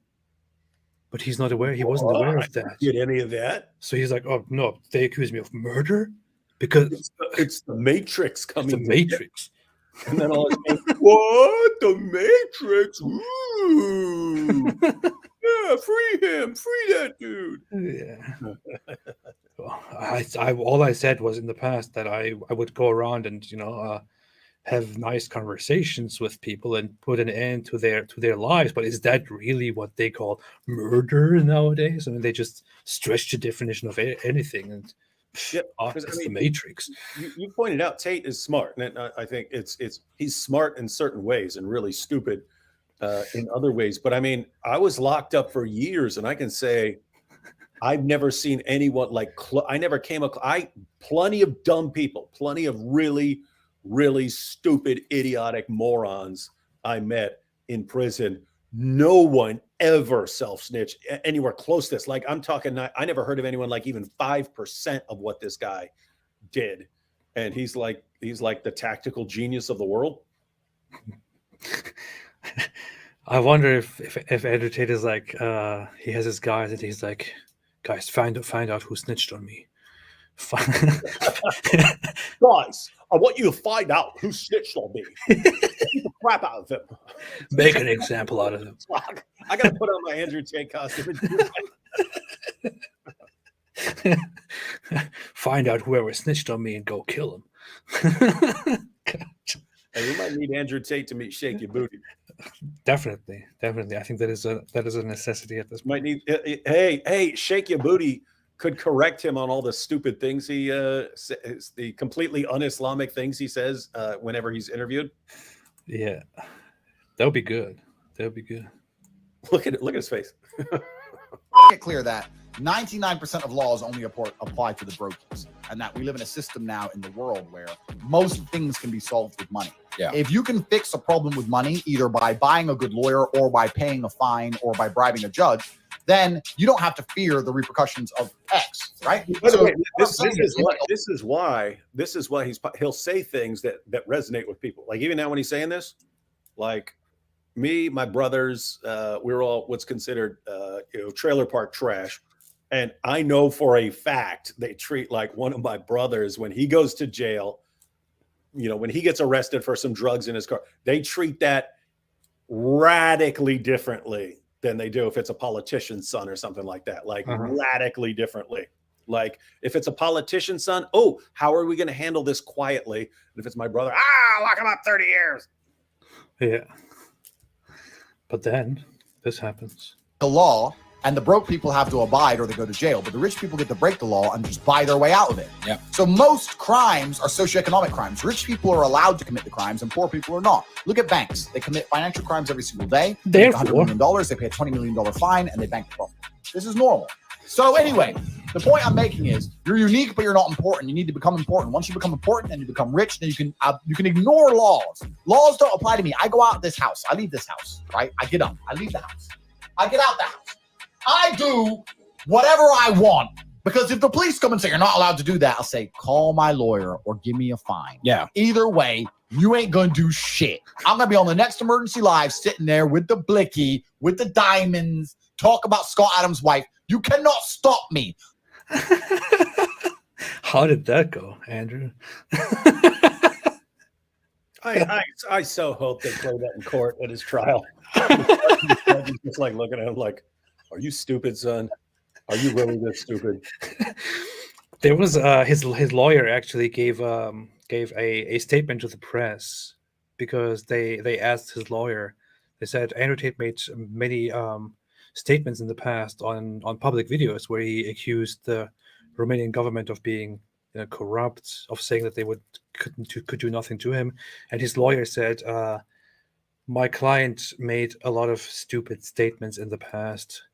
But he's not aware. He wasn't aware of that. Did any of that? So he's like, "Oh no, they accuse me of murder because it's the Matrix coming." It's the Matrix. And then all what? The Matrix? Ooh. Yeah, free him. Free that dude. Yeah. All I said was in the past that I would go around and have nice conversations with people and put an end to their lives. But is that really what they call murder nowadays? I mean, they just stretch the definition of anything, and Yeah, It's the Matrix. You pointed out Tate is smart, and I think he's smart in certain ways and really stupid in other ways. But I mean, I was locked up for years, and I can say I've never seen anyone like I never came across plenty of dumb people, plenty of really, really stupid, idiotic morons I met in prison. No one ever self-snitched anywhere close to this. Like I'm talking, I never heard of anyone like even 5% of what this guy did. And he's like the tactical genius of the world. I wonder if Andrew Tate is like he has his guys and he's like, guys, find out who snitched on me. Guys, I want you to find out who snitched on me. Beat the crap out of them. Make an example out of them. I gotta put on my Andrew Tate costume. Find out whoever snitched on me and go kill him. And we might need Andrew Tate to meet Shake Your Booty. Definitely. I think that is a necessity at this point. Might need. Hey, Shake Your Booty could correct him on all the stupid things he the completely un-Islamic things he says whenever he's interviewed. Yeah, that would be good. That would be good. Look at his face. Get clear that 99% of laws only apply to the brokers, and that we live in a system now in the world where most things can be solved with money. Yeah. If you can fix a problem with money, either by buying a good lawyer or by paying a fine or by bribing a judge, then you don't have to fear the repercussions of X, right? By the way, this is why he'll say things that resonate with people. Like even now when he's saying this, like me, my brothers, we're all what's considered trailer park trash. And I know for a fact they treat like one of my brothers when he goes to jail, when he gets arrested for some drugs in his car, they treat that radically differently than they do if it's a politician's son or something like that, like radically differently. Like if it's a politician's son, how are we going to handle this quietly? And if it's my brother, lock him up 30 years. Yeah. But then this happens. The law, and the broke people have to abide or they go to jail, but the rich people get to break the law and just buy their way out of it. Yeah. So most crimes are socioeconomic crimes. Rich people are allowed to commit the crimes and poor people are not. Look at banks. They commit financial crimes every single day. They make $100 million, they pay a $20 million fine, and they bank the profit. This is normal. So anyway, the point I'm making is you're unique, but you're not important. You need to become important. Once you become important and you become rich, then you can ignore laws. Laws don't apply to me. I go out of this house. I leave this house, right? I get up. I leave the house. I get out the house. I do whatever I want. Because if the police come and say you're not allowed to do that, I'll say, call my lawyer or give me a fine. Yeah. Either way, you ain't going to do shit. I'm going to be on the next Emergency Live sitting there with the blicky, with the diamonds, talk about Scott Adams' wife. You cannot stop me. How did that go, Andrew? I so hope they play that in court at his trial. Just like looking at him like, are you stupid, son? Are you really this stupid? There was his lawyer actually gave a statement to the press because they asked his lawyer. They said Andrew Tate made many statements in the past on public videos where he accused the Romanian government of being corrupt, of saying that they could do nothing to him, and his lawyer said, my client made a lot of stupid statements in the past,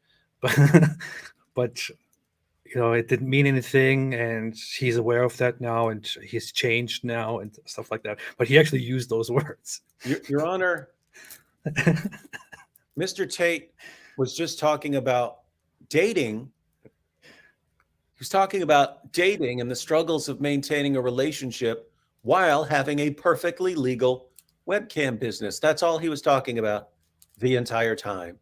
but it didn't mean anything, and he's aware of that now, and he's changed now, and stuff like that. But he actually used those words. Your Honor, Mr. Tate was just talking about dating. He was talking about dating and the struggles of maintaining a relationship while having a perfectly legal webcam business. That's all he was talking about the entire time.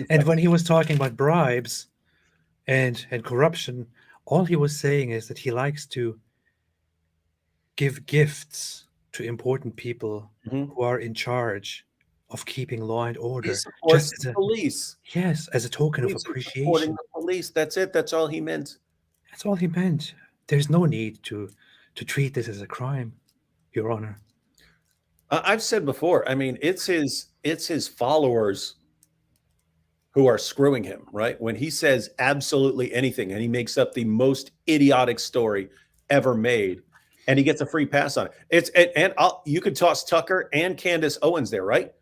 And when he was talking about bribes and corruption, all he was saying is that he likes to give gifts to important people who are in charge of keeping law and order. He supports the police. Yes, as a token of appreciation. Supporting the police. That's it. That's all he meant. That's all he meant. There's no need to treat this as a crime, Your Honor. I've said before, I mean, it's his followers who are screwing him, right? When he says absolutely anything and he makes up the most idiotic story ever made and he gets a free pass on it. You could toss Tucker and Candace Owens there, right?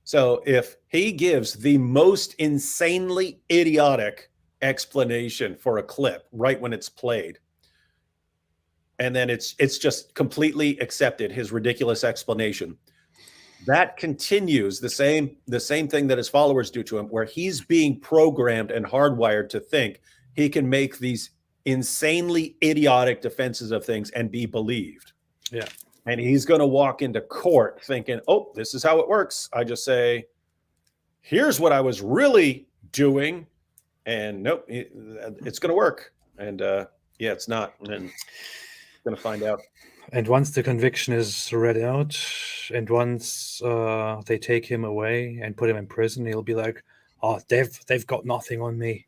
So if he gives the most insanely idiotic explanation for a clip right when it's played, and then it's just completely accepted, his ridiculous explanation, that continues the same thing that his followers do to him, where he's being programmed and hardwired to think he can make these insanely idiotic defenses of things and be believed. Yeah. And he's going to walk into court thinking, oh, this is how it works. I just say, here's what I was really doing. And nope, it's going to work. And yeah, it's not. And then going to find out. And once the conviction is read out, and once they take him away and put him in prison, he'll be like, "Oh, they've got nothing on me.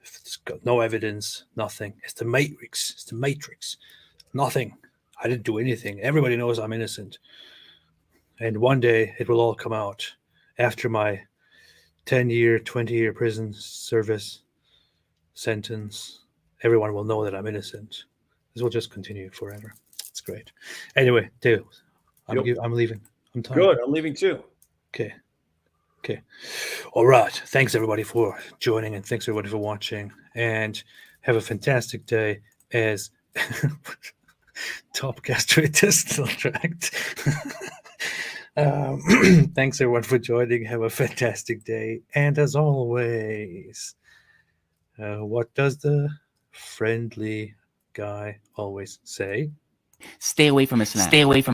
It's got no evidence, nothing. It's the Matrix. It's the Matrix. Nothing. I didn't do anything. Everybody knows I'm innocent." And one day it will all come out after my 10-year, 20-year prison service sentence. Everyone will know that I'm innocent. This will just continue forever. It's great. Anyway, Dave, I'm leaving. I'm tired. Good. I'm leaving too. Okay. All right. Thanks everybody for joining, and thanks everybody for watching. And have a fantastic day as top gastrointestinal tract. Thanks everyone for joining. Have a fantastic day. And as always, what does the friendly guy always say? Stay away from Islam. Stay away from